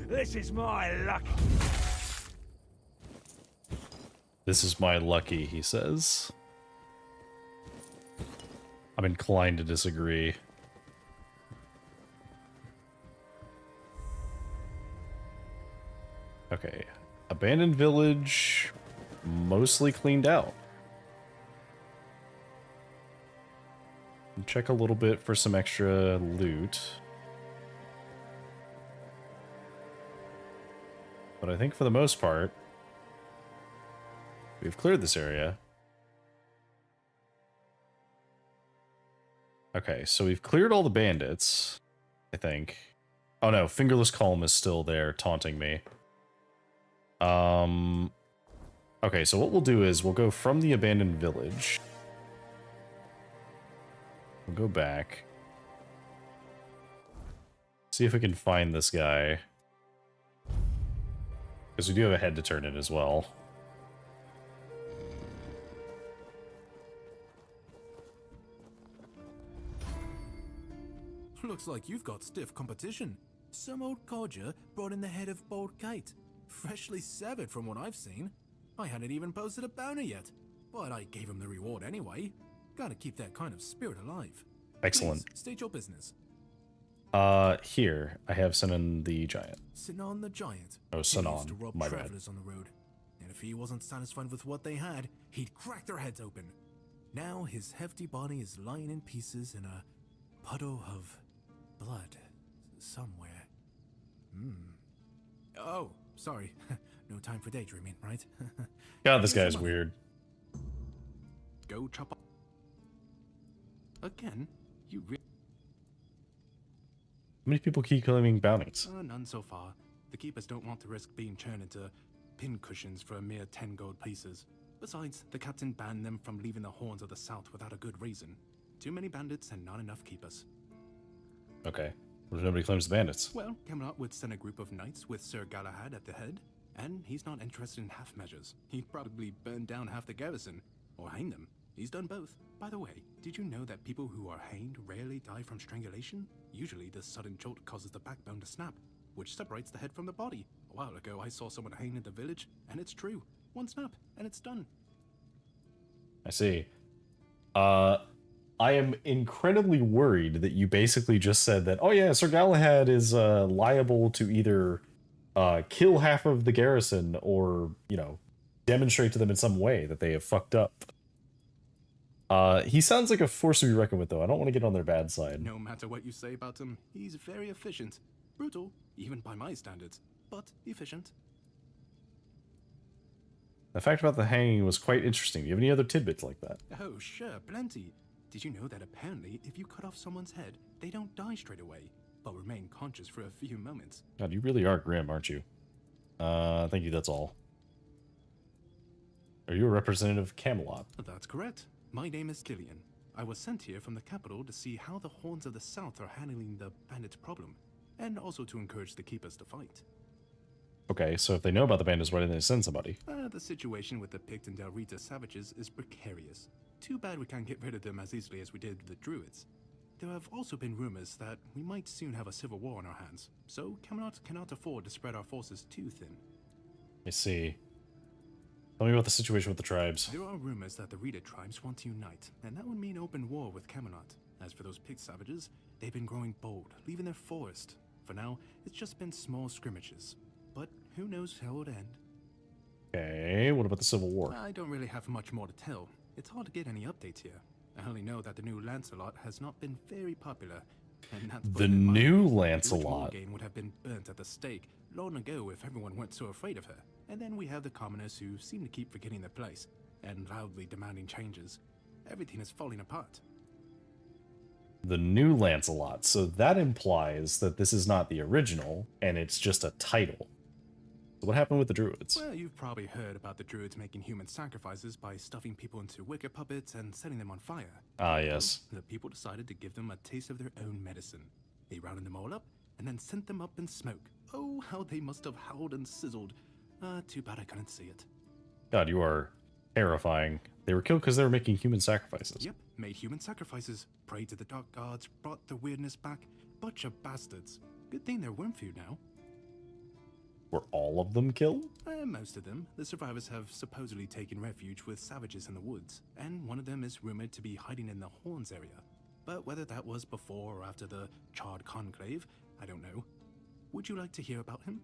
This is my luck. This is my lucky, he says. I'm inclined to disagree. Okay. Abandoned village, mostly cleaned out. Check a little bit for some extra loot. But I think for the most part, we've cleared this area. Okay, so we've cleared all the bandits, I think. Oh no, Fingerless Calm is still there taunting me. Okay, so what we'll do is we'll go from the abandoned village. We'll go back. See if we can find this guy. Because we do have a head to turn in as well. Looks like you've got stiff competition. Some old codger brought in the head of Bold Kite. Freshly severed from what I've seen. I hadn't even posted a bounty yet, but I gave him the reward anyway. Gotta keep that kind of spirit alive. Excellent. Please, state your business. Here, I have Sinan the Giant. Sinan the Giant. Oh, He Sinan, used to rob my bad. travelers on the road. And if he wasn't satisfied with what they had, he'd crack their heads open. Now his hefty body is lying in pieces in a puddle of blood somewhere. Oh, sorry. No time for daydreaming, right? God, this guy's weird. Go chop up. Again? You really... How many people keep claiming bounties? None so far. The keepers don't want to risk being turned into pincushions for a mere 10 gold pieces. Besides, the captain banned them from leaving the Horns of the South without a good reason. Too many bandits and not enough keepers. Okay. What if nobody claims the bandits? Well, Camelot would send a group of knights with Sir Galahad at the head, and he's not interested in half measures. He'd probably burn down half the garrison, or hang them. He's done both. By the way, did you know that people who are hanged rarely die from strangulation? Usually the sudden jolt causes the backbone to snap, which separates the head from the body. A while ago I saw someone hanged in the village, and it's true. One snap, and it's done. I see. I am incredibly worried that you basically just said that, oh yeah, Sir Galahad is liable to either kill half of the garrison or, you know, demonstrate to them in some way that they have fucked up. He sounds like a force to be reckoned with, though. I don't want to get on their bad side. No matter what you say about him, he's very efficient. Brutal, even by my standards, but efficient. The fact about the hanging was quite interesting. Do you have any other tidbits like that? Oh, sure, plenty. Did you know that apparently if you cut off someone's head, they don't die straight away, but remain conscious for a few moments? God, you really are grim, aren't you? Thank you, that's all. Are you a representative of Camelot? That's correct. My name is Killian. I was sent here from the capital to see how the Horns of the South are handling the bandits' problem, and also to encourage the keepers to fight. Okay, so if they know about the bandits, why didn't they send somebody? The situation with the Pict and Del Rita savages is precarious. Too bad we can't get rid of them as easily as we did the Druids. There have also been rumors that we might soon have a civil war on our hands, so Camelot cannot afford to spread our forces too thin. I see. Tell me about the situation with the tribes. There are rumors that the Rita tribes want to unite, and that would mean open war with Camelot. As for those Pict savages, they've been growing bold, leaving their forest. For now, it's just been small scrimmages. But who knows how it'll end. Okay, what about the Civil War? I don't really have much more to tell. It's hard to get any updates here. I only know that the new Lancelot has not been very popular. And that's The new Lancelot? The would have been burnt at the stake long ago if everyone weren't so afraid of her. And then we have the commoners who seem to keep forgetting their place and loudly demanding changes. Everything is falling apart. The new Lancelot. So that implies that this is not the original, and it's just a title. So what happened with the Druids? Well, you've probably heard about the Druids making human sacrifices by stuffing people into wicker puppets and setting them on fire. Ah, yes. The people decided to give them a taste of their own medicine. They rounded them all up and then sent them up in smoke. Oh, how they must have howled and sizzled. Too bad I couldn't see it. God, you are terrifying. They were killed because they were making human sacrifices. Yep, made human sacrifices, prayed to the dark gods, brought the Wyrdness back. Bunch of bastards. Good thing they're worm food now. Were all of them killed? Most of them. The survivors have supposedly taken refuge with savages in the woods, and one of them is rumored to be hiding in the Horns area. But whether that was before or after the Charred Conclave, I don't know. Would you like to hear about him?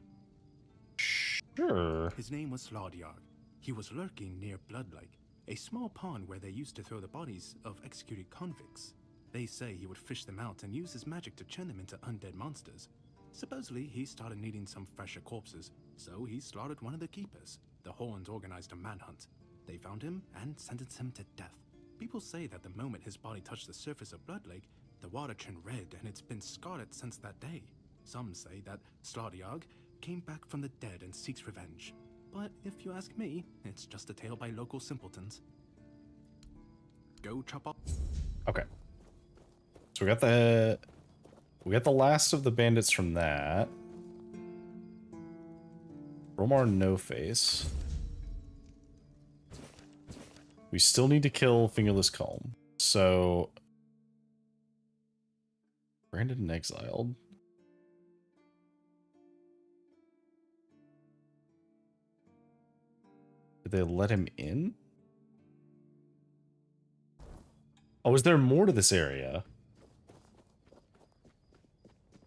Sure. His name was Slaudyard. He was lurking near Blood Lake, a small pond where they used to throw the bodies of executed convicts. They say he would fish them out and use his magic to turn them into undead monsters. Supposedly, he started needing some fresher corpses, so he slaughtered one of the keepers. The Horns organized a manhunt. They found him and sentenced him to death. People say that the moment his body touched the surface of Blood Lake, the water turned red and it's been scarred since that day. Some say that Slaudyard came back from the dead and seeks revenge. But if you ask me, it's just a tale by local simpletons. Go chop up. Okay. So we got the last of the bandits from that. Romar No Face. We still need to kill Fingerless Calm. So branded and exiled. Did they let him in? Oh, is there more to this area?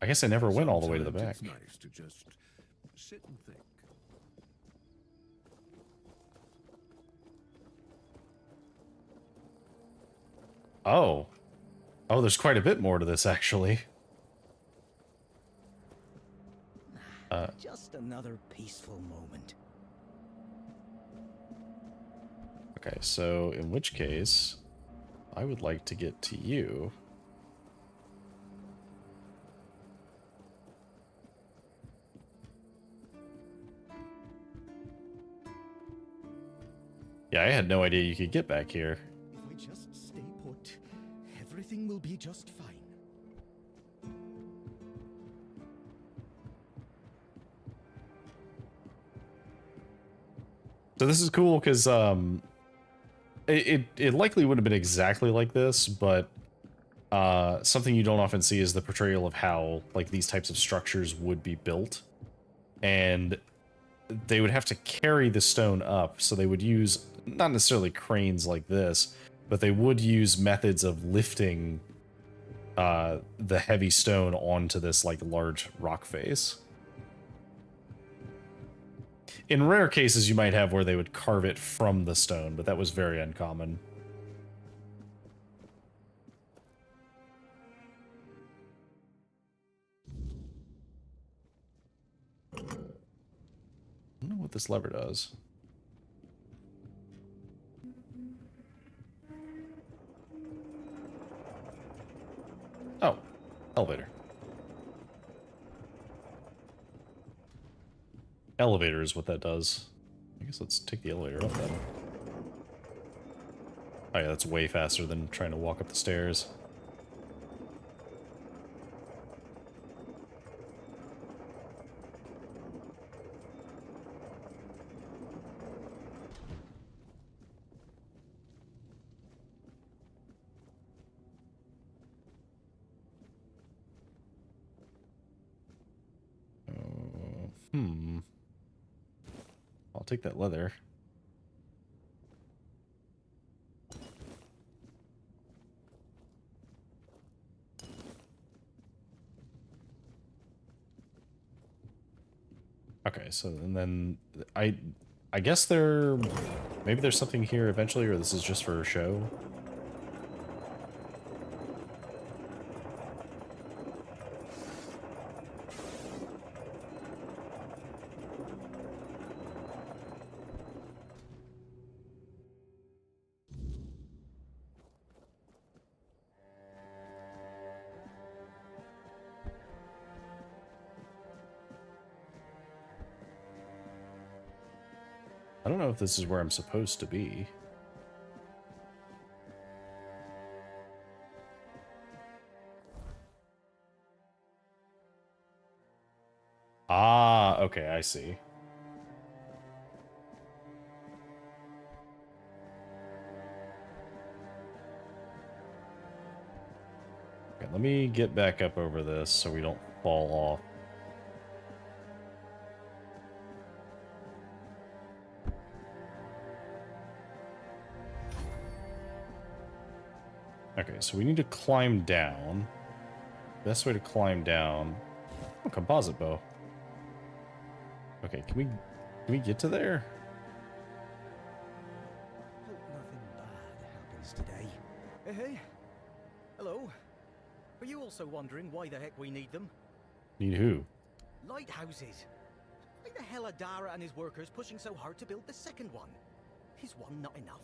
I guess I never went all the way to the back. It's nice to just sit and think. Oh. Oh, there's quite a bit more to this, actually. Just another peaceful moment. Okay, so in which case, I would like to get to you. Yeah, I had no idea you could get back here. If I just stay put, everything will be just fine. So this is cool because it likely would have been exactly like this, but something you don't often see is the portrayal of how like these types of structures would be built, and they would have to carry the stone up, so they would use not necessarily cranes like this, but they would use methods of lifting the heavy stone onto this like large rock face. In rare cases, you might have where they would carve it from the stone, but that was very uncommon. I don't know what this lever does. Oh, elevator. Elevator is what that does. I guess let's take the elevator up then. Oh yeah, that's way faster than trying to walk up the stairs. I'll take that leather. Okay, so and then I guess maybe there's something here eventually, or this is just for a show. I don't know if this is where I'm supposed to be. Ah, okay, I see. Okay, let me get back up over this so we don't fall off. Okay, so we need to climb down. Best way to climb down... Oh, composite bow. Okay, can we Can we get to there? Hope nothing bad happens today. Hey. Hello. Are you also wondering why the heck we need them? Need who? Lighthouses. Why the hell are Dara and his workers pushing so hard to build the second one? Is one not enough?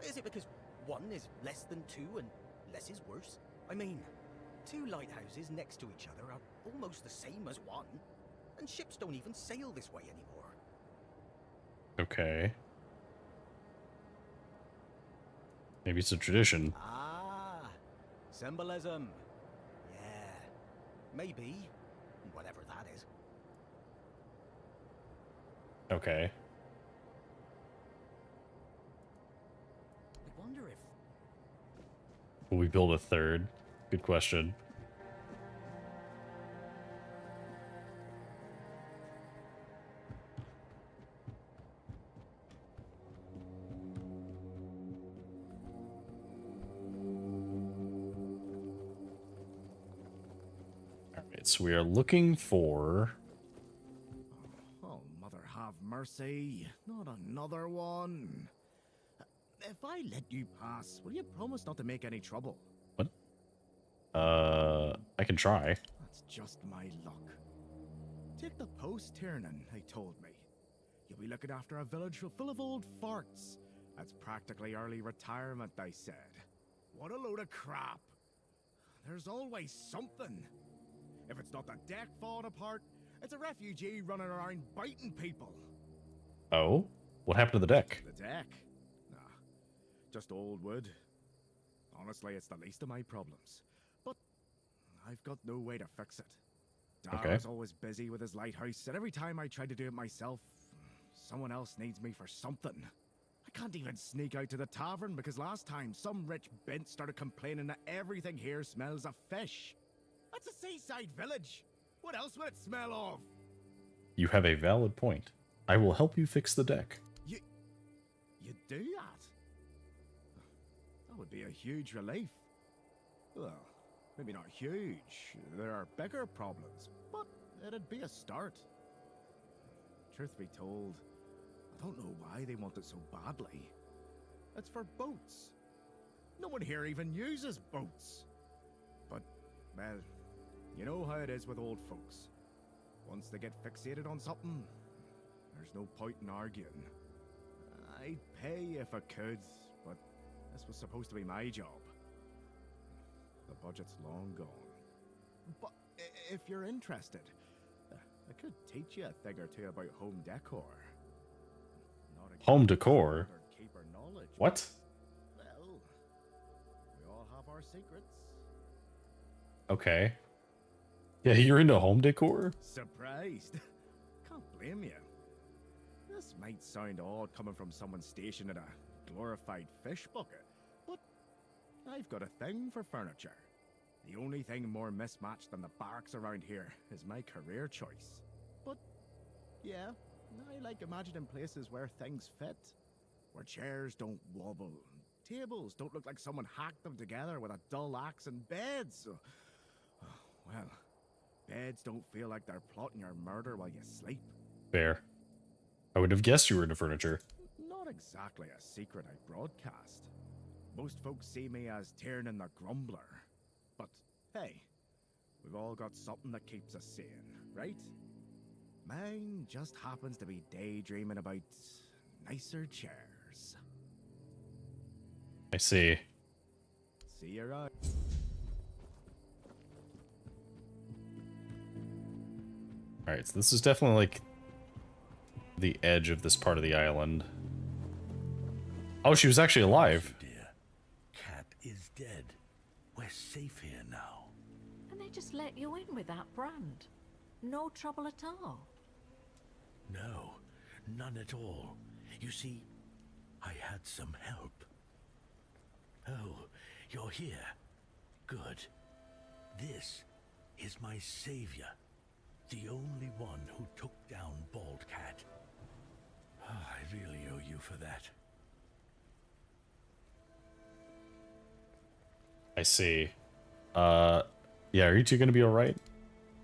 Is it because one is less than two and less is worse? I mean, two lighthouses next to each other are almost the same as one, and ships don't even sail this way anymore. Okay. Maybe it's a tradition. Ah, symbolism. Yeah, maybe. Whatever that is. Okay. I wonder if... Will we build a third? Good question. Alright, so we are looking for... Oh, mother have mercy. Not another one. If I let you pass, will you promise not to make any trouble? What? I can try. That's just my luck. Take the post, Tiernan, they told me. You'll be looking after a village full of old farts. That's practically early retirement, they said. What a load of crap. There's always something. If it's not the deck falling apart, it's a refugee running around biting people. Oh? What happened to the deck? The deck? Nah, just old wood. Honestly, it's the least of my problems. But I've got no way to fix it. Dara's always busy with his lighthouse, and every time I try to do it myself, someone else needs me for something. I can't even sneak out to the tavern because last time some rich bent started complaining that everything here smells of fish. That's a seaside village. What else would it smell of? You have a valid point. I will help you fix the deck. You do that? That would be a huge relief. Well, maybe not huge. There are bigger problems, but it'd be a start. Truth be told, I don't know why they want it so badly. It's for boats. No one here even uses boats. But, well, you know how it is with old folks. Once they get fixated on something, there's no point in arguing. I'd pay if I could, but this was supposed to be my job. The budget's long gone. But if you're interested, I could teach you a thing or two about home decor. Home decor? What? Well, we all have our secrets. Okay. Yeah, you're into home decor? Surprised? Can't blame you. This might sound odd coming from someone stationed at a glorified fish bucket, but I've got a thing for furniture. The only thing more mismatched than the barracks around here is my career choice. But, yeah, I like imagining places where things fit. Where chairs don't wobble, tables don't look like someone hacked them together with a dull axe, and beds, well, beds don't feel like they're plotting your murder while you sleep. Fair. I would have guessed you were into furniture. Not exactly a secret I broadcast. Most folks see me as Tiernan the Grumbler. But, hey, we've all got something that keeps us sane, right? Mine just happens to be daydreaming about nicer chairs. I see. See you around. Alright, so this is definitely like the edge of this part of the island. Oh, she was actually alive. Dear, Cat is dead. We're safe here now. And they just let you in with that brand. No trouble at all. No, none at all. You see, I had some help. Oh, you're here. Good. This is my savior. The only one who took down Bald Cat. Oh, I really owe you for that. I see. Yeah, are you two gonna be alright?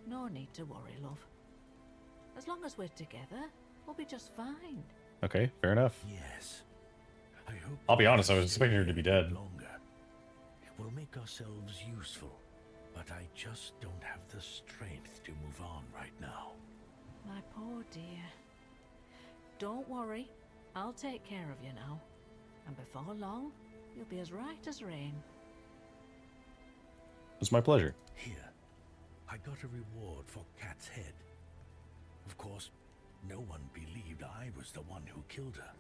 No need to worry, love. As long as we're together, We'll be just fine. Okay, fair enough. Yes. I hope I'll be we honest, I can was stay expecting her to be here dead. longer. We'll make ourselves useful, but I just don't have the strength to move on right now. My poor dear. Don't worry. I'll take care of you now. And before long, you'll be as right as rain. It's my pleasure. Here, I got a reward for Kat's head. Of course, no one believed I was the one who killed her.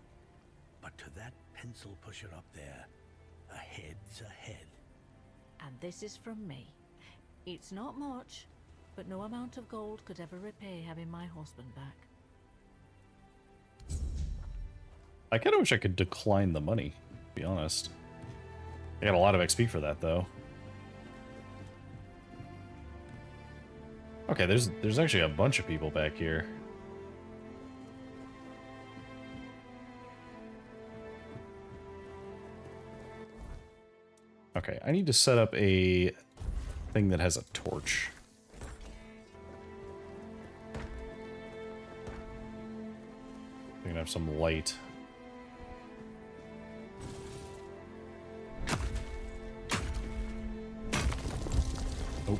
But to that pencil pusher up there, a head's a head. And this is from me. It's not much, but no amount of gold could ever repay having my husband back. I kind of wish I could decline the money, to be honest. I got a lot of XP for that, though. Okay, there's actually a bunch of people back here. Okay, I need to set up a thing that has a torch. I can have some light. Oh.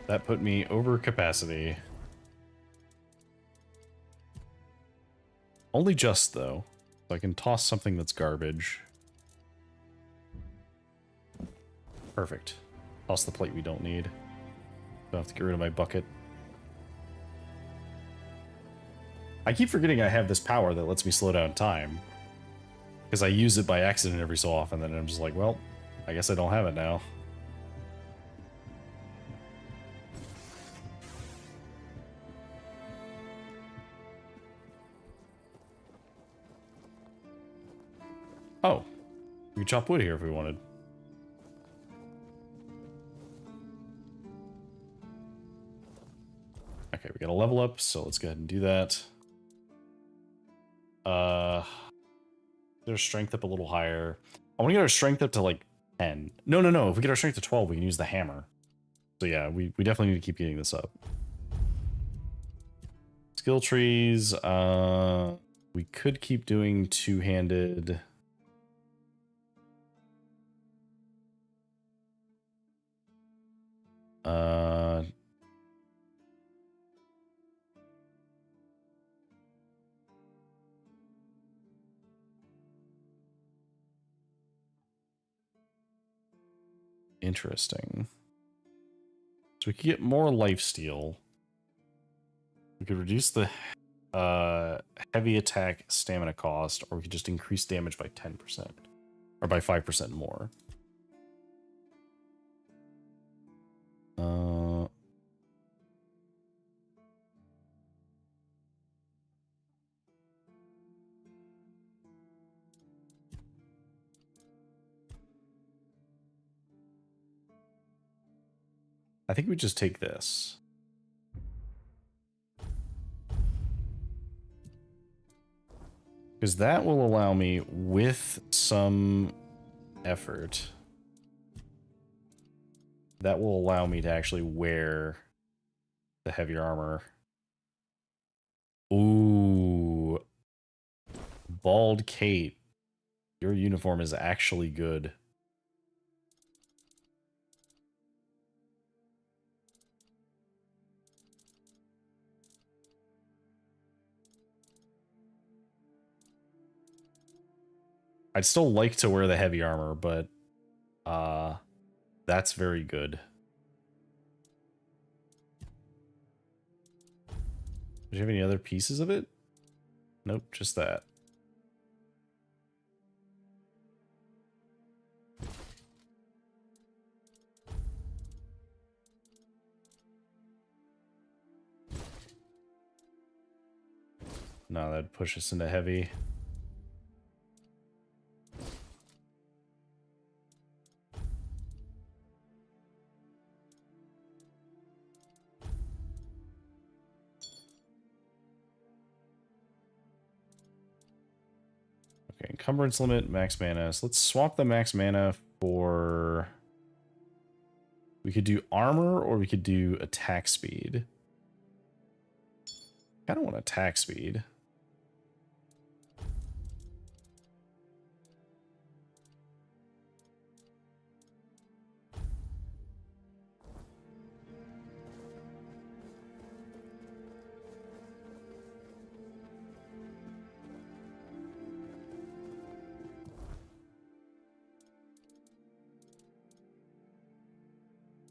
That put me over capacity. Only just, though. So I can toss something that's garbage. Perfect. Toss the plate we don't need. Don't have to get rid of my bucket. I keep forgetting I have this power that lets me slow down time. Because I use it by accident every so often, and then I'm just like, well, I guess I don't have it now. Oh, we could chop wood here if we wanted. Okay, we got a level up, so let's go ahead and do that. There's strength up a little higher. I want to get our strength up to like 10. No. If we get our strength to 12, we can use the hammer. So yeah, we definitely need to keep getting this up. Skill trees. We could keep doing two-handed. Interesting. So we could get more lifesteal. We could reduce the heavy attack stamina cost, or we could just increase damage by 10%. Or by 5% more. I think we just take this. Because that will allow me, with some effort, that will allow me to actually wear the heavier armor. Ooh. Bald Kate. Your uniform is actually good. I'd still like to wear the heavy armor, but that's very good. Do you have any other pieces of it? Nope, just that. No, that'd push us into heavy. Okay, encumbrance limit, max mana. So let's swap the max mana for... We could do armor or we could do attack speed. kind of want attack speed.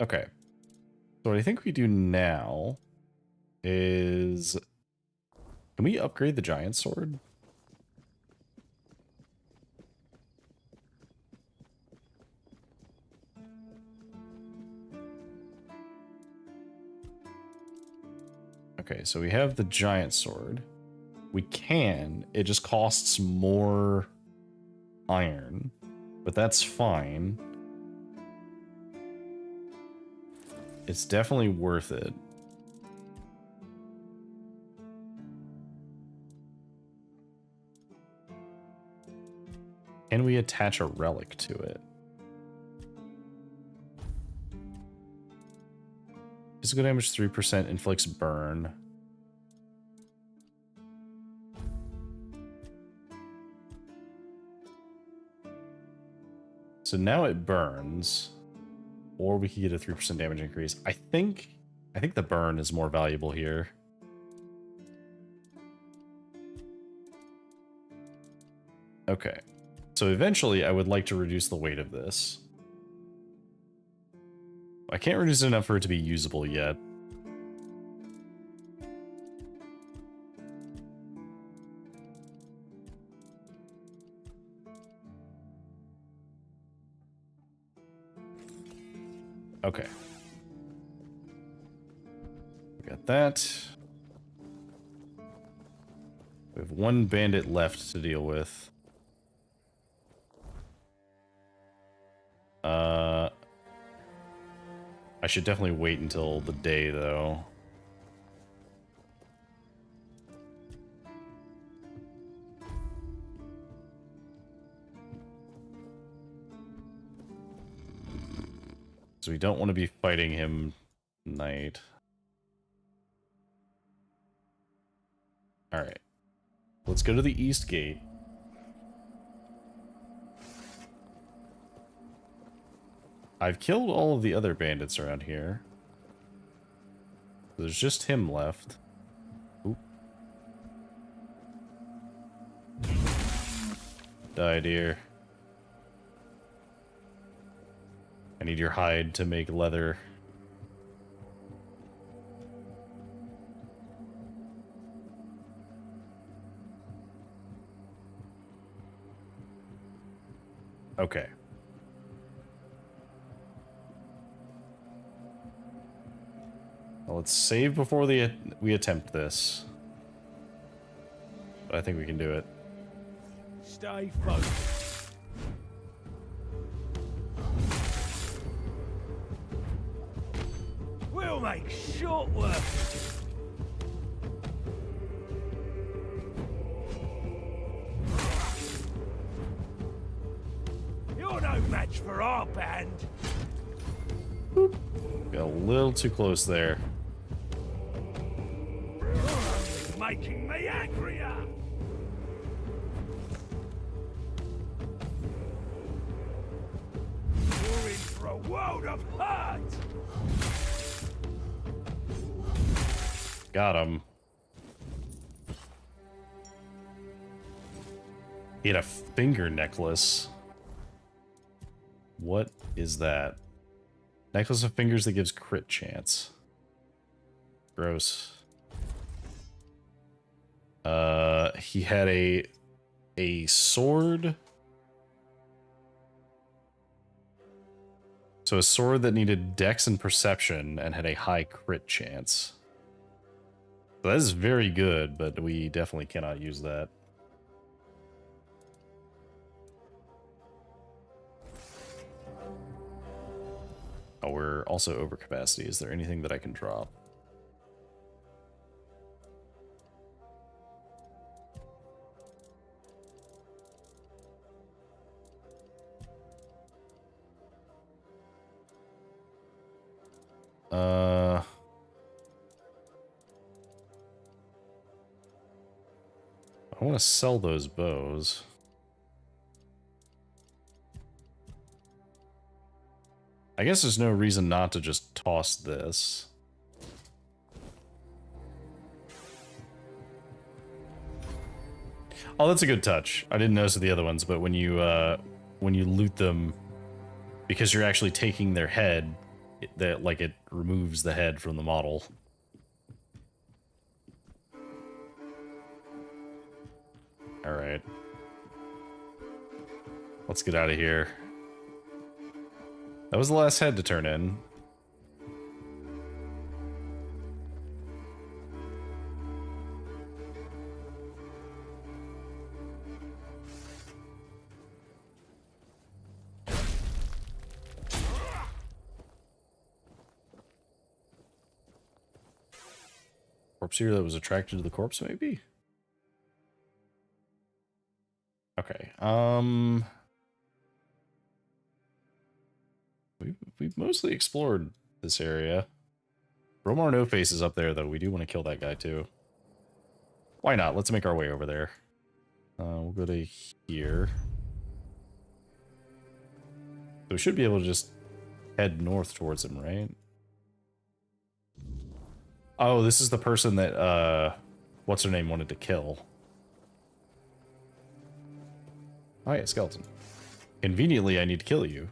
Okay. So what I think we do now is... Can we upgrade the giant sword? Okay, so we have the giant sword. We can. It just costs more iron, but that's fine. It's definitely worth it. Can we attach a relic to it? Physical damage 3%, inflicts burn. So now it burns. Or we could get a 3% damage increase. I think the burn is more valuable here. Okay. So eventually I would like to reduce the weight of this. I can't reduce it enough for it to be usable yet. Okay. We got that. We have one bandit left to deal with. I should definitely wait until the day, though. So we don't want to be fighting him tonight. Alright. Let's go to the east gate. I've killed all of the other bandits around here. There's just him left. Oop. Die, dear. I need your hide to make leather. Okay. Well, let's save before we attempt this. But I think we can do it. Stay focused. We'll make short work of it. You're no match for our band. Boop. Got a little too close there. Making me angrier. You're in for a world of hurt. Got him. He had a finger necklace. What is that? Necklace of fingers that gives crit chance. Gross. He had a sword. So a sword that needed dex and perception and had a high crit chance. So that is very good, but we definitely cannot use that. Oh, we're also over capacity. Is there anything that I can drop? I want to sell those bows. I guess there's no reason not to just toss this. Oh, that's a good touch. I didn't notice the other ones, but when you loot them, because you're actually taking their head, it removes the head from the model. All right. Let's get out of here. That was the last head to turn in. Corpse here that was attracted to the corpse, maybe? Okay, we've mostly explored this area. Romar No Face is up there, though. We do want to kill that guy, too. Why not? Let's make our way over there. We'll go to here. So we should be able to just head north towards him, right? Oh, this is the person that, what's her name wanted to kill. Oh yeah, skeleton. Conveniently, I need to kill you.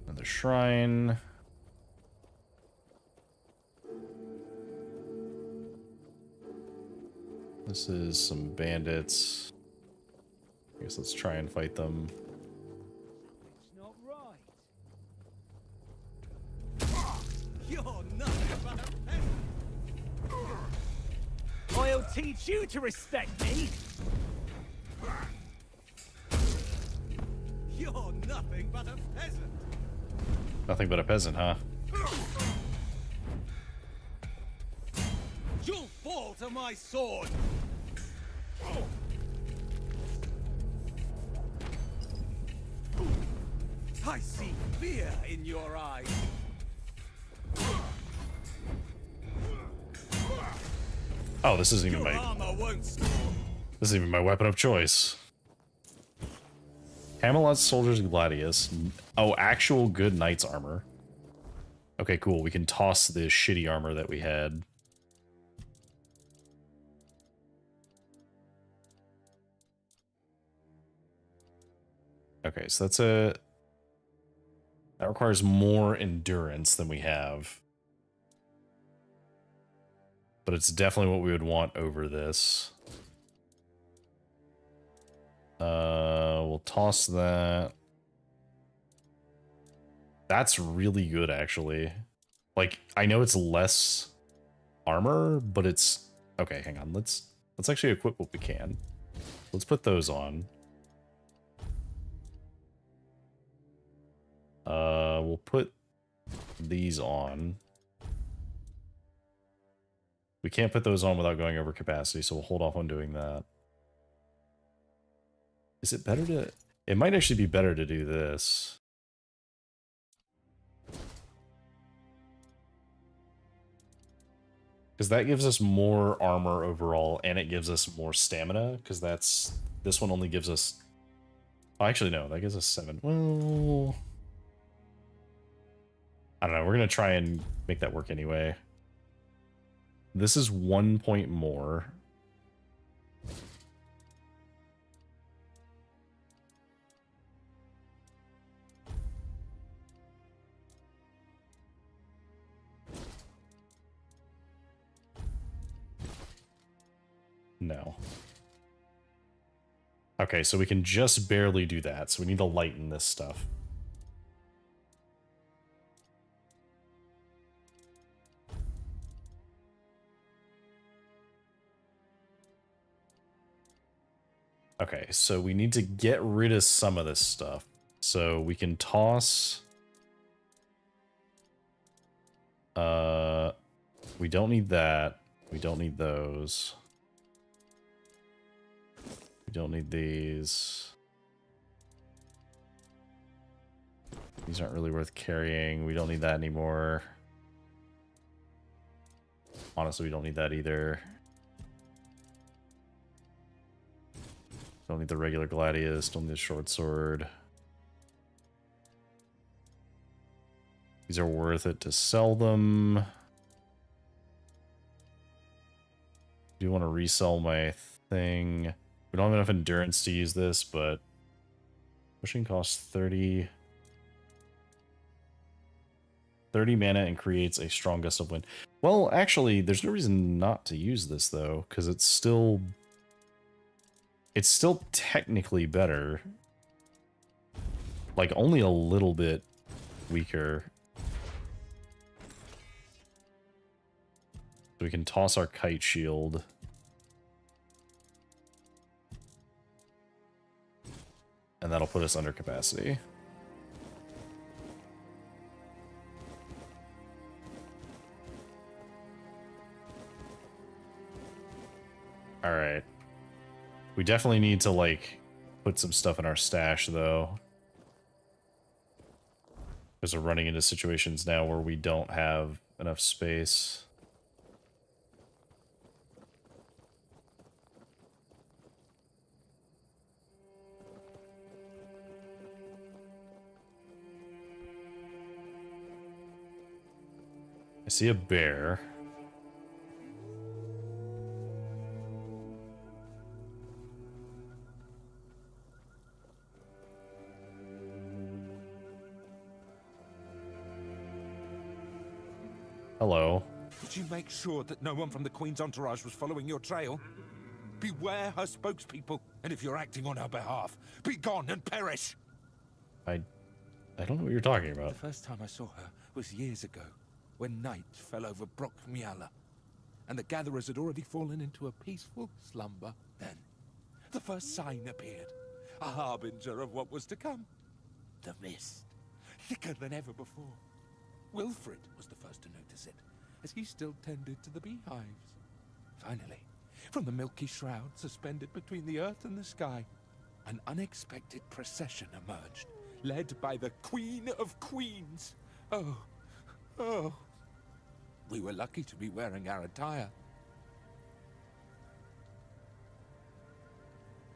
Another shrine. This is some bandits. I guess let's try and fight them. It's not right. You're nothing but a peasant. I'll teach you to respect me. You're nothing but a peasant. Nothing but a peasant, huh? You'll fall to my sword. I see fear in your eyes. Oh, this isn't even Your armor won't score. this isn't even my weapon of choice. Camelot's Soldiers Gladius. Oh, actual good knight's armor. Okay, cool. We can toss the shitty armor that we had. Okay, so that's that requires more endurance than we have. But it's definitely what we would want over this. We'll toss that. That's really good, actually. Like, I know it's less armor, but it's okay. Hang on, let's actually equip what we can. Let's put those on. We'll put these on. We can't put those on without going over capacity, so we'll hold off on doing that. Is it better to... It might actually be better to do this. Because that gives us more armor overall, and it gives us more stamina, because that's... This one only gives us... Oh, actually, no, that gives us 7. Well... I don't know, we're going to try and make that work anyway. This is 1 point more. No. Okay, so we can just barely do that, so we need to lighten this stuff. Okay, so we need to get rid of some of this stuff. So we can toss... We don't need that. We don't need those. We don't need these. These aren't really worth carrying. We don't need that anymore. Honestly, we don't need that either. Don't need the regular gladius. Don't need the short sword. These are worth it to sell them. Do want to resell my thing. We don't have enough endurance to use this, but pushing costs 30 mana and creates a strong gust of wind. Well, actually, there's no reason not to use this though, because it's still technically better. Like only a little bit weaker. So we can toss our kite shield. And that'll put us under capacity. Alright. We definitely need to, like, put some stuff in our stash, though. Because we're running into situations now where we don't have enough space. I see a bear. Hello. Did you make sure that no one from the Queen's entourage was following your trail? Beware her spokespeople, and if you're acting on her behalf, be gone and perish! I don't know what you're talking about. The first time I saw her was years ago, when night fell over Brockmiala, and the gatherers had already fallen into a peaceful slumber. Then, the first sign appeared, a harbinger of what was to come. The mist, thicker than ever before. Wilfred was the first to notice it, as he still tended to the beehives. Finally, from the milky shroud suspended between the earth and the sky, an unexpected procession emerged, led by the Queen of Queens. Oh. We were lucky to be wearing our attire.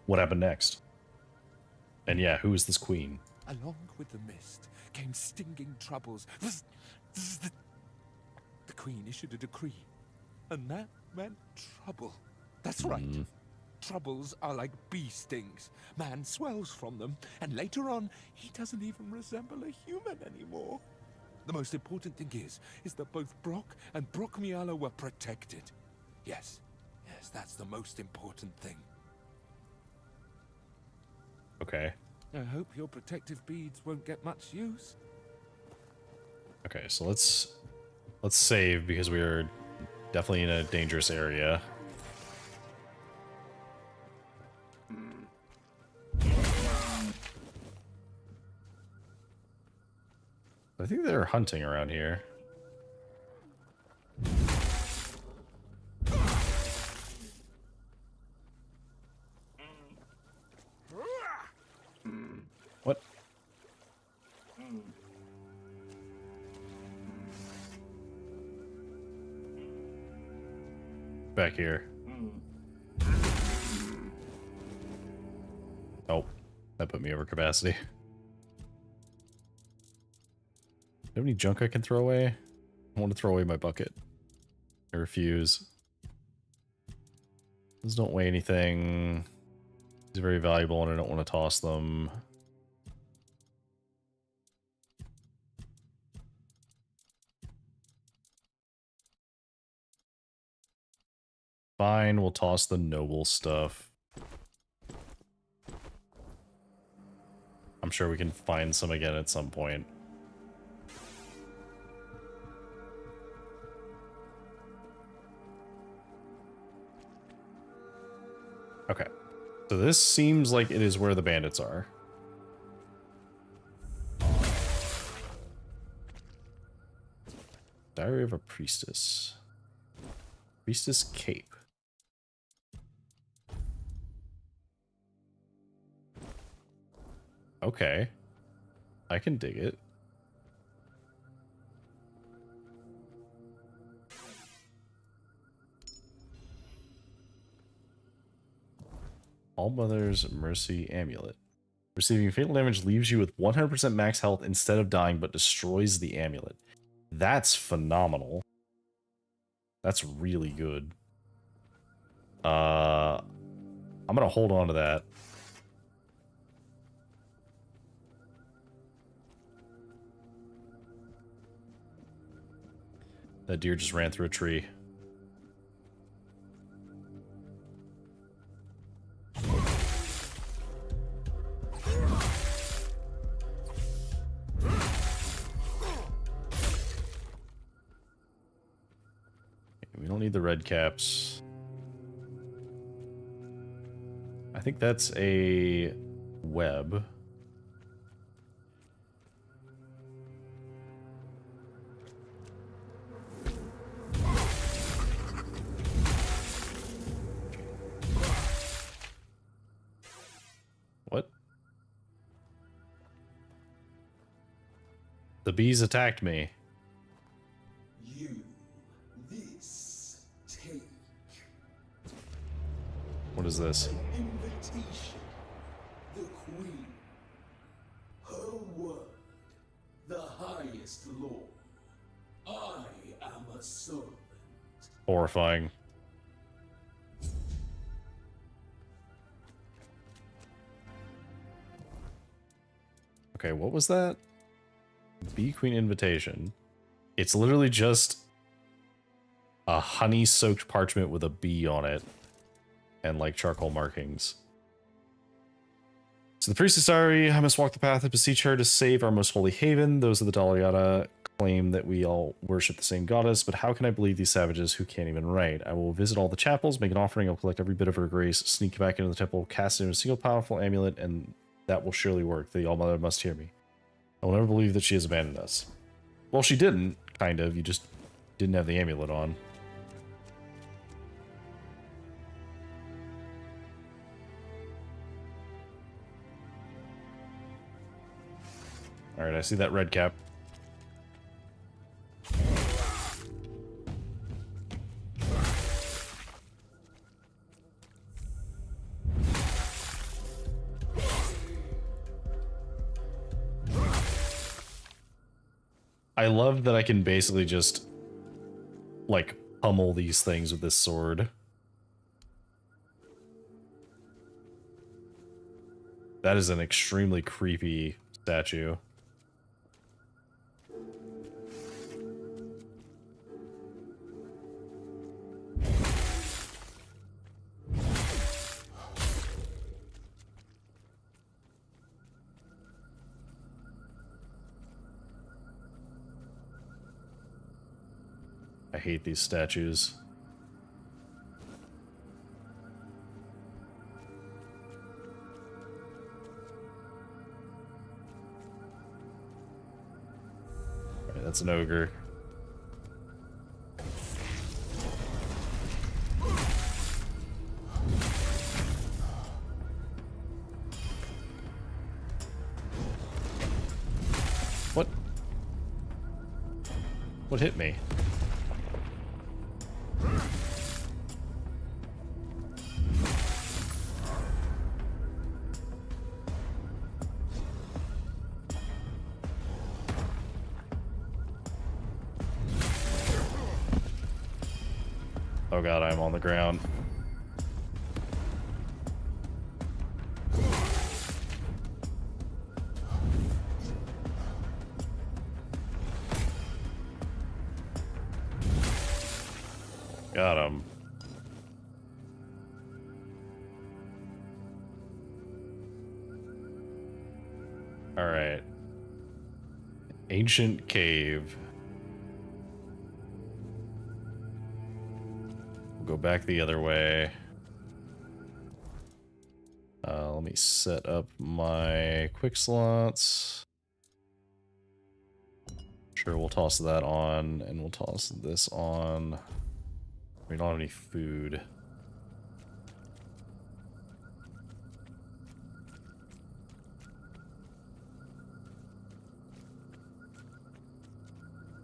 What happened next? And yeah, who is this queen? Along with the mist came stinging troubles. The Queen issued a decree, and that meant trouble. That's right. Troubles are like bee stings. Man swells from them, and later on, he doesn't even resemble a human anymore. The most important thing is that both Brock and Brockmiala were protected. Yes, that's the most important thing. Okay. I hope your protective beads won't get much use. Okay, so let's save because we are definitely in a dangerous area. I think they're hunting around here. What? Back here. Oh, that put me over capacity. Do you have any junk I can throw away? I want to throw away my bucket. I refuse. These don't weigh anything. These are very valuable and I don't want to toss them. Fine, we'll toss the noble stuff. I'm sure we can find some again at some point. Okay, so this seems like it is where the bandits are. Diary of a Priestess. Priestess Cape. Okay. I can dig it. Allmother's Mercy Amulet. Receiving fatal damage leaves you with 100% max health instead of dying, but destroys the amulet. That's phenomenal. That's really good. I'm gonna hold on to that. That deer just ran through a tree. We don't need the red caps. I think that's a web. What? The bees attacked me. You, this, take. What is this? An invitation. The queen. Her word. The highest law. I am a servant. Horrifying. Okay, what was that? Bee Queen invitation. It's literally just a honey-soaked parchment with a bee on it and like charcoal markings. So the priestess diary, I must walk the path and beseech her to save our most holy haven. Those of the Daliata claim that we all worship the same goddess, but how can I believe these savages who can't even write? I will visit all the chapels, make an offering, I'll collect every bit of her grace, sneak back into the temple, cast it in a single powerful amulet, and that will surely work. The All-Mother must hear me. I will never believe that she has abandoned us. Well, she didn't, kind of. You just didn't have the amulet on. Alright, I see that red cap. I love that I can basically just, like, pummel these things with this sword. That is an extremely creepy statue. I hate these statues. Alright, that's an ogre. What? What hit me? Oh god, I'm on the ground. Got him. All right. Ancient cave. We'll go back the other way. Let me set up my quick slots. Sure, we'll toss that on, and we'll toss this on. We don't have any food.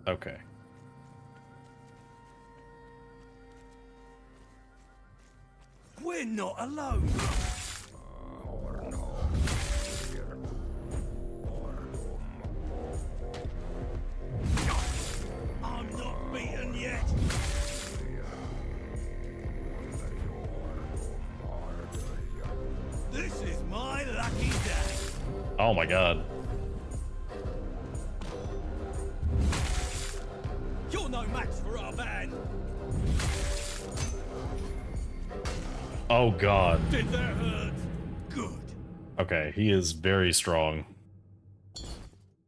Okay. We're not alone. I'm not beaten yet. This is my lucky day. Oh my god. You're no match for our band. Oh god. Did that hurt? Good. Okay, he is very strong.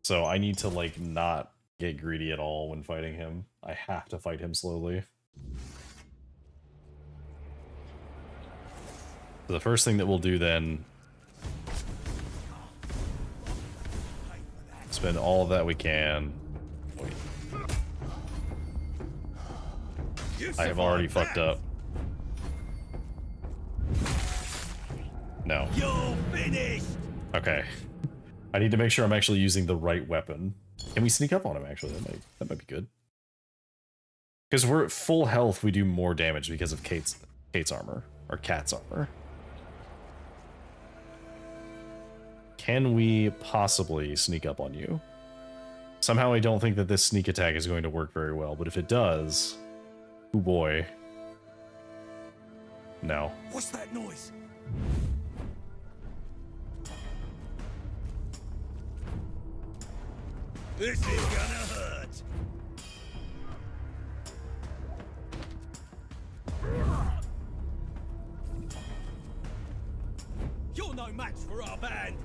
So I need to, like, not get greedy at all when fighting him. I have to fight him slowly. So the first thing that we'll do then... spend all of that we can. Wait. I have already fucked up. No. You're finished. Okay. I need to make sure I'm actually using the right weapon. Can we sneak up on him, actually? That might be good. Because we're at full health, we do more damage because of Kate's armor. Or Cat's armor. Can we possibly sneak up on you? Somehow I don't think that this sneak attack is going to work very well, but if it does... oh boy. No. What's that noise? This is gonna hurt. You're no match for our band.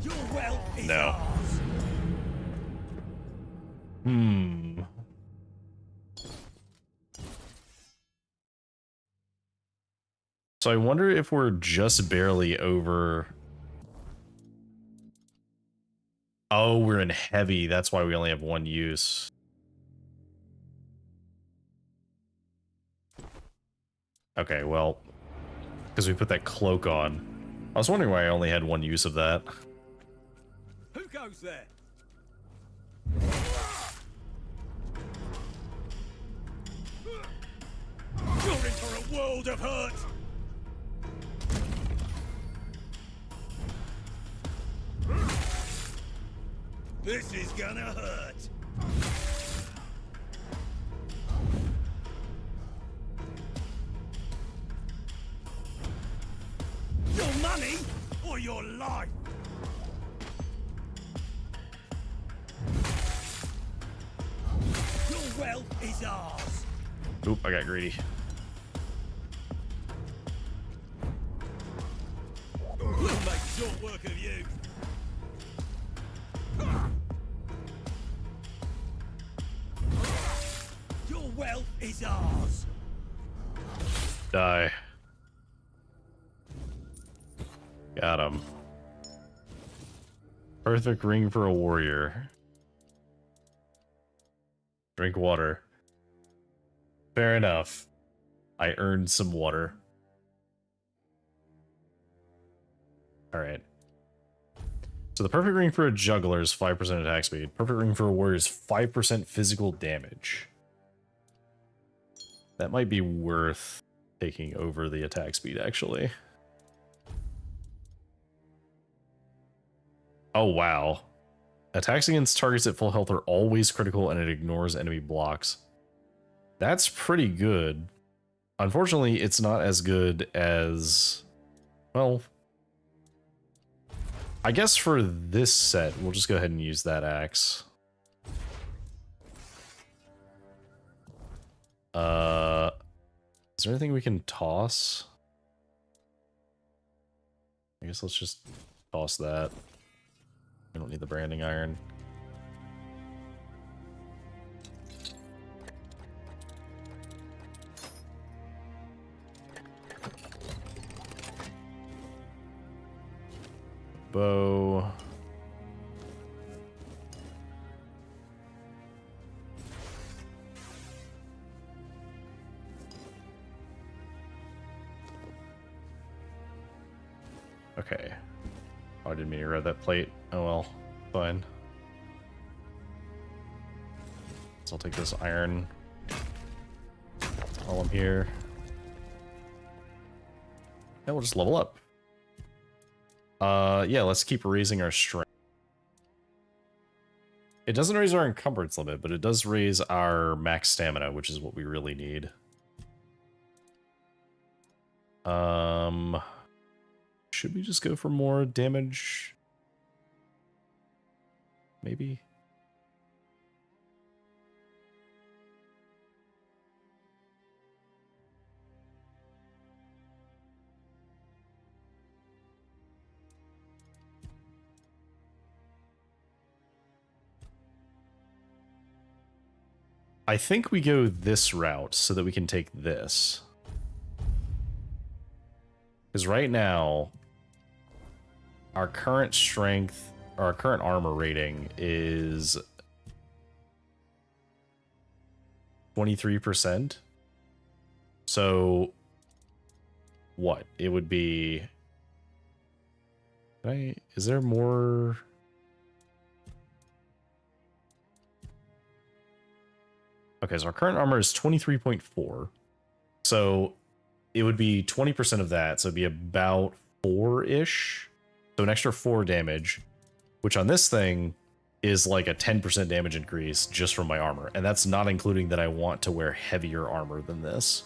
Your wealth is ours. So I wonder if we're just barely over... oh, we're in heavy. That's why we only have one use. Okay, well, because we put that cloak on. I was wondering why I only had one use of that. Who goes there? You're in for a world of hurt. This is gonna hurt. Your money or your life? Your wealth is ours. Oop, I got greedy. We'll make short work of you. Your wealth is ours. Die. Got him. Perfect ring for a warrior. Drink water. Fair enough. I earned some water. Alright. So the perfect ring for a juggler is 5% attack speed. Perfect ring for a warrior is 5% physical damage. That might be worth taking over the attack speed, actually. Oh, wow. Attacks against targets at full health are always critical and it ignores enemy blocks. That's pretty good. Unfortunately, it's not as good as... well... I guess for this set, we'll just go ahead and use that axe. Is there anything we can toss? I guess let's just toss that. We don't need the branding iron. Bow. Okay. Oh, I didn't mean to grab that plate. Oh well, fine. So I'll take this iron while I'm here. And we'll just level up. Yeah, let's keep raising our strength. It doesn't raise our encumbrance limit, but it does raise our max stamina, which is what we really need. Should we just go for more damage? Maybe? I think we go this route so that we can take this. Because right now, our current strength, or our current armor rating is 23%. So, what? It would be... Is there more... Okay, so our current armor is 23.4. So it would be 20% of that, so it'd be about 4-ish. So an extra 4 damage, which on this thing is like a 10% damage increase just from my armor. And that's not including that I want to wear heavier armor than this.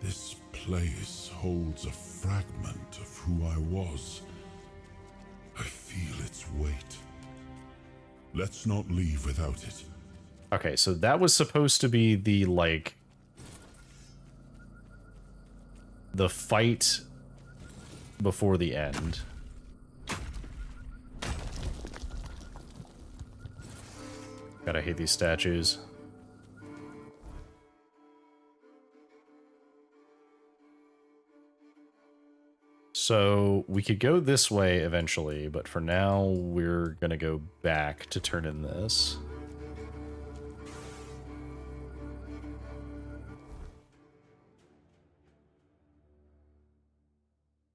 This place holds a fragment of who I was. I feel its weight. Let's not leave without it. Okay, so that was supposed to be the, like... the fight before the end. God, I hate these statues. So we could go this way eventually, but for now we're gonna go back to turn in this.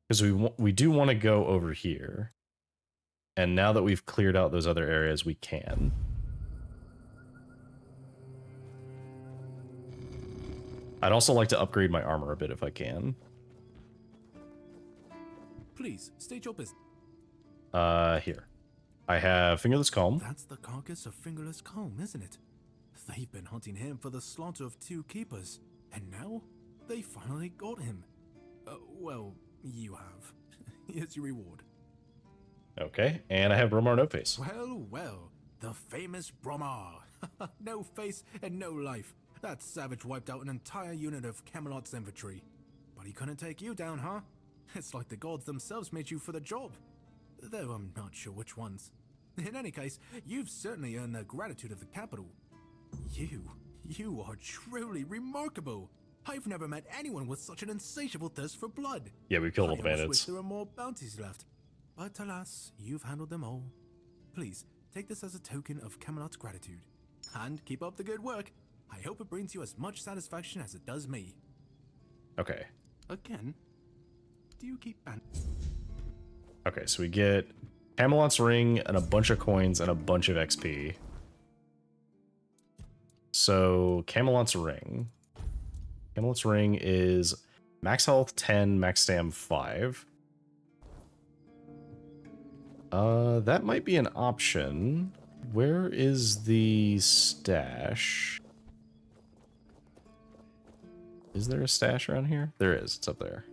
Because we do want to go over here. And now that we've cleared out those other areas, we can. I'd also like to upgrade my armor a bit if I can. Please, state your business. Here. I have Fingerless Comb. That's the carcass of Fingerless Comb, isn't it? They've been hunting him for the slaughter of 2 keepers, and now they finally got him. Well, you have. Here's your reward. Okay, and I have Bromar No Face. Well, well, the famous Bromar. No face and no life. That savage wiped out an entire unit of Camelot's infantry. But he couldn't take you down, huh? It's like the gods themselves made you for the job. Though I'm not sure which ones. In any case, you've certainly earned the gratitude of the capital. You are truly remarkable. I've never met anyone with such an insatiable thirst for blood. Yeah, we killed all the I almost bandits. wish there were more bounties left. But alas, you've handled them all. Please, take this as a token of Camelot's gratitude. And keep up the good work. I hope it brings you as much satisfaction as it does me. Okay. Again? Do you keep Okay, so we get Camelot's ring and a bunch of coins and a bunch of XP. So Camelot's ring. Camelot's ring is max health 10, max stam 5. That might be an option. Where is the stash? Is there a stash around here? There is. It's up there.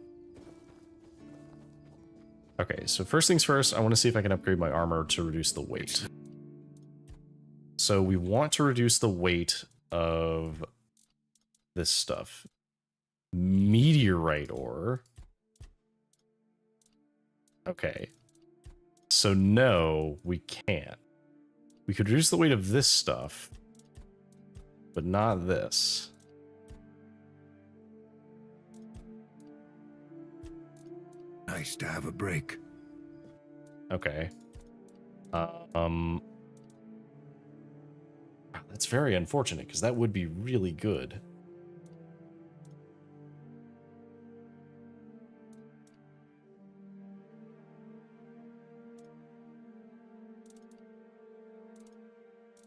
Okay, so first things first, I want to see if I can upgrade my armor to reduce the weight. So we want to reduce the weight of this stuff. Meteorite ore. Okay. So no, we can't. We could reduce the weight of this stuff, but not this. Nice to have a break. Okay. That's very unfortunate, because that would be really good.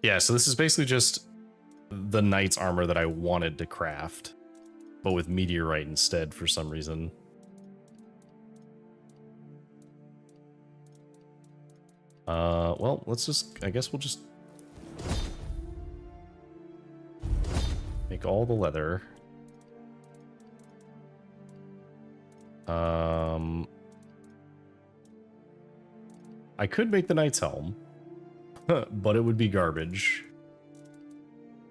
Yeah, so this is basically just the knight's armor that I wanted to craft, but with meteorite instead for some reason. Well, let's just, I guess we'll just make all the leather. I could make the knight's helm, but it would be garbage.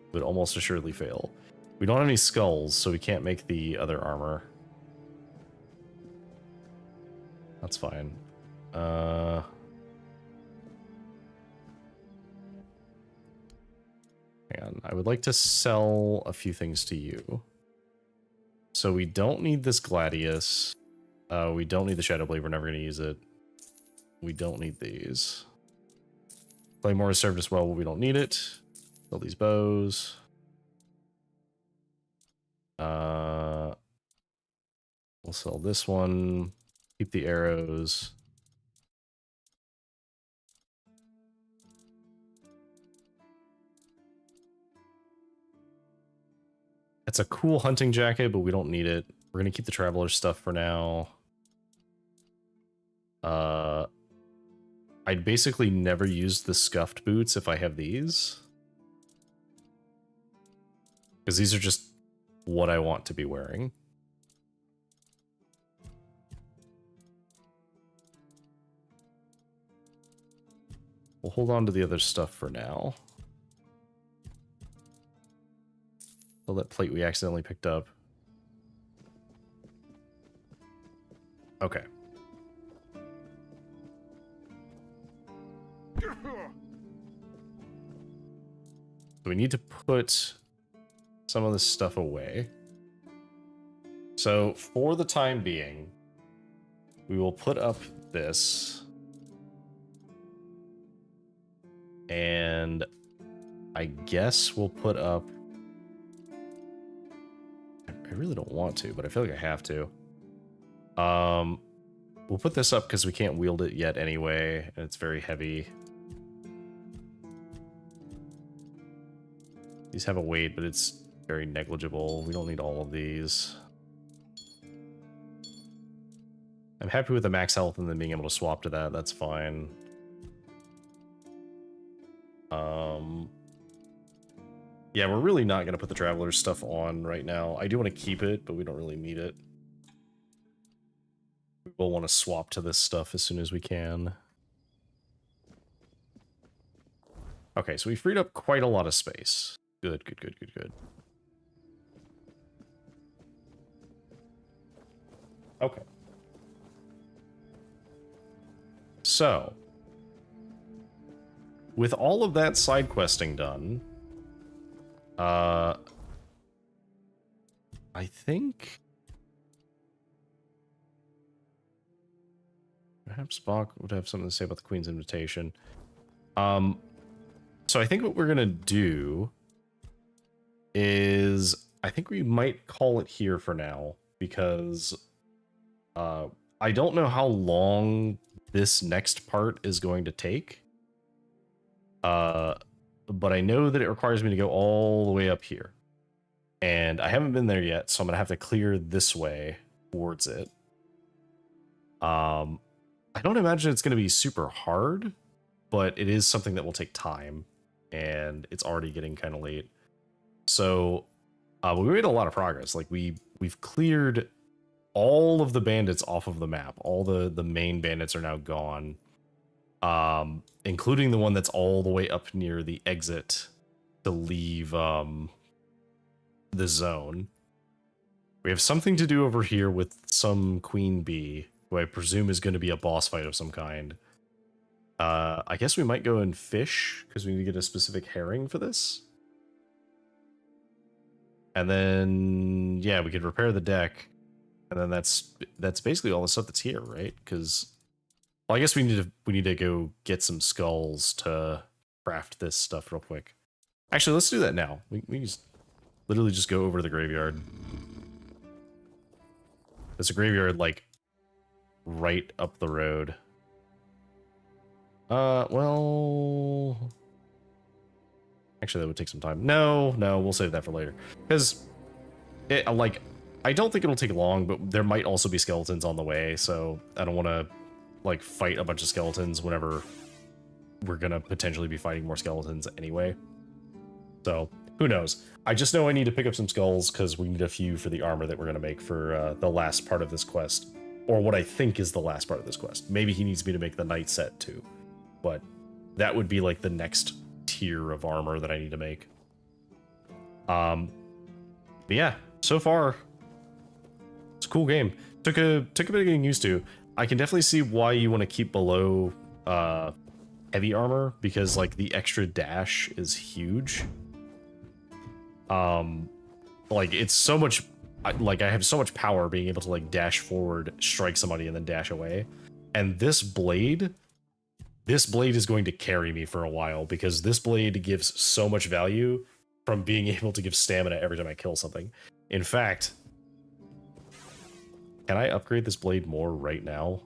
It would almost assuredly fail. We don't have any skulls, so we can't make the other armor. That's fine. Hang on. I would like to sell a few things to you. So we don't need this Gladius. We don't need the Shadow Blade. We're never going to use it. We don't need these. Claymore has served us well, but we don't need it. Sell these bows. We'll sell this one. Keep the arrows. It's a cool hunting jacket, but we don't need it. We're gonna keep the traveler stuff for now. I'd basically never use the scuffed boots if I have these. Because these are just what I want to be wearing. We'll hold on to the other stuff for now. Oh, that plate we accidentally picked up. Okay. So we need to put some of this stuff away. So for the time being, we will put up this. And I guess we'll put up... I really don't want to, but I feel like I have to. We'll put this up because we can't wield it yet anyway, and it's very heavy. These have a weight, but it's very negligible. We don't need all of these. I'm happy with the max health and then being able to swap to that. That's fine. Yeah, we're really not going to put the Traveler's stuff on right now. I do want to keep it, but we don't really need it. We'll want to swap to this stuff as soon as we can. Okay, so we freed up quite a lot of space. Good, good, good, good, good. Okay. So, with all of that side questing done, I think perhaps Spock would have something to say about the Queen's invitation. So I think what we're gonna do is I think we might call it here for now because I don't know how long this next part is going to take. But I know that it requires me to go all the way up here. And I haven't been there yet, so I'm going to have to clear this way towards it. I don't imagine it's going to be super hard, but it is something that will take time. And it's already getting kind of late. So we made a lot of progress. Like we've cleared all of the bandits off of the map. All the main bandits are now gone. Including the one that's all the way up near the exit to leave the zone. We have something to do over here with some queen bee, who I presume is going to be a boss fight of some kind. I guess we might go and fish, because we need to get a specific herring for this. And then, yeah, we could repair the deck. And then that's basically all the stuff that's here, right? Because... well, I guess we need to go get some skulls to craft this stuff real quick. Actually, let's do that now. We just literally just go over to the graveyard. There's a graveyard like right up the road. Well, Actually, that would take some time. No, we'll save that for later. Because, like, I don't think it'll take long, but there might also be skeletons on the way, so I don't want to, like, fight a bunch of skeletons whenever we're going to potentially be fighting more skeletons anyway. So, who knows? I just know I need to pick up some skulls, because we need a few for the armor that we're going to make for the last part of this quest. Or what I think is the last part of this quest. Maybe he needs me to make the knight set, too. But that would be, like, the next tier of armor that I need to make. But yeah, so far, it's a cool game. Took a bit of getting used to. I can definitely see why you want to keep below heavy armor, because like the extra dash is huge. Like it's so much, like I have so much power being able to like dash forward, strike somebody, and then dash away. And this blade is going to carry me for a while, because this blade gives so much value from being able to give stamina every time I kill something. In fact, can I upgrade this blade more right now?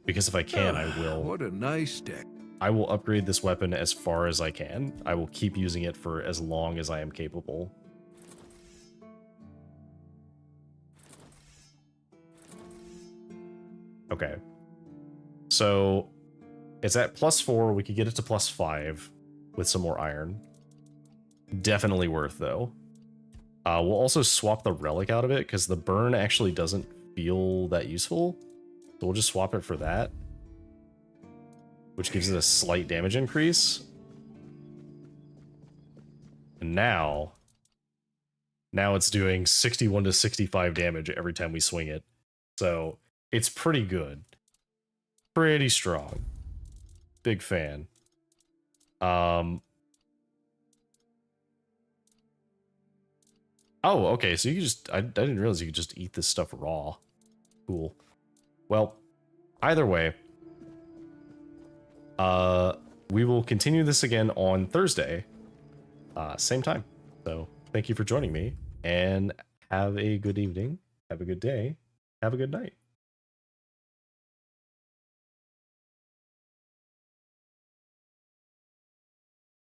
Because if I can, I will. What a nice deck. I will upgrade this weapon as far as I can. I will keep using it for as long as I am capable. Okay. So it's at +4. We could get it to +5 with some more iron. Definitely worth, though. We'll also swap the relic out of it, because the burn actually doesn't feel that useful. So we'll just swap it for that, which gives it a slight damage increase. And now it's doing 61 to 65 damage every time we swing it. So it's pretty good. Pretty strong. Big fan. Oh, okay, so you can just... I didn't realize you could just eat this stuff raw. Cool. Well, either way, we will continue this again on Thursday, same time. So thank you for joining me, and have a good evening, have a good day, have a good night.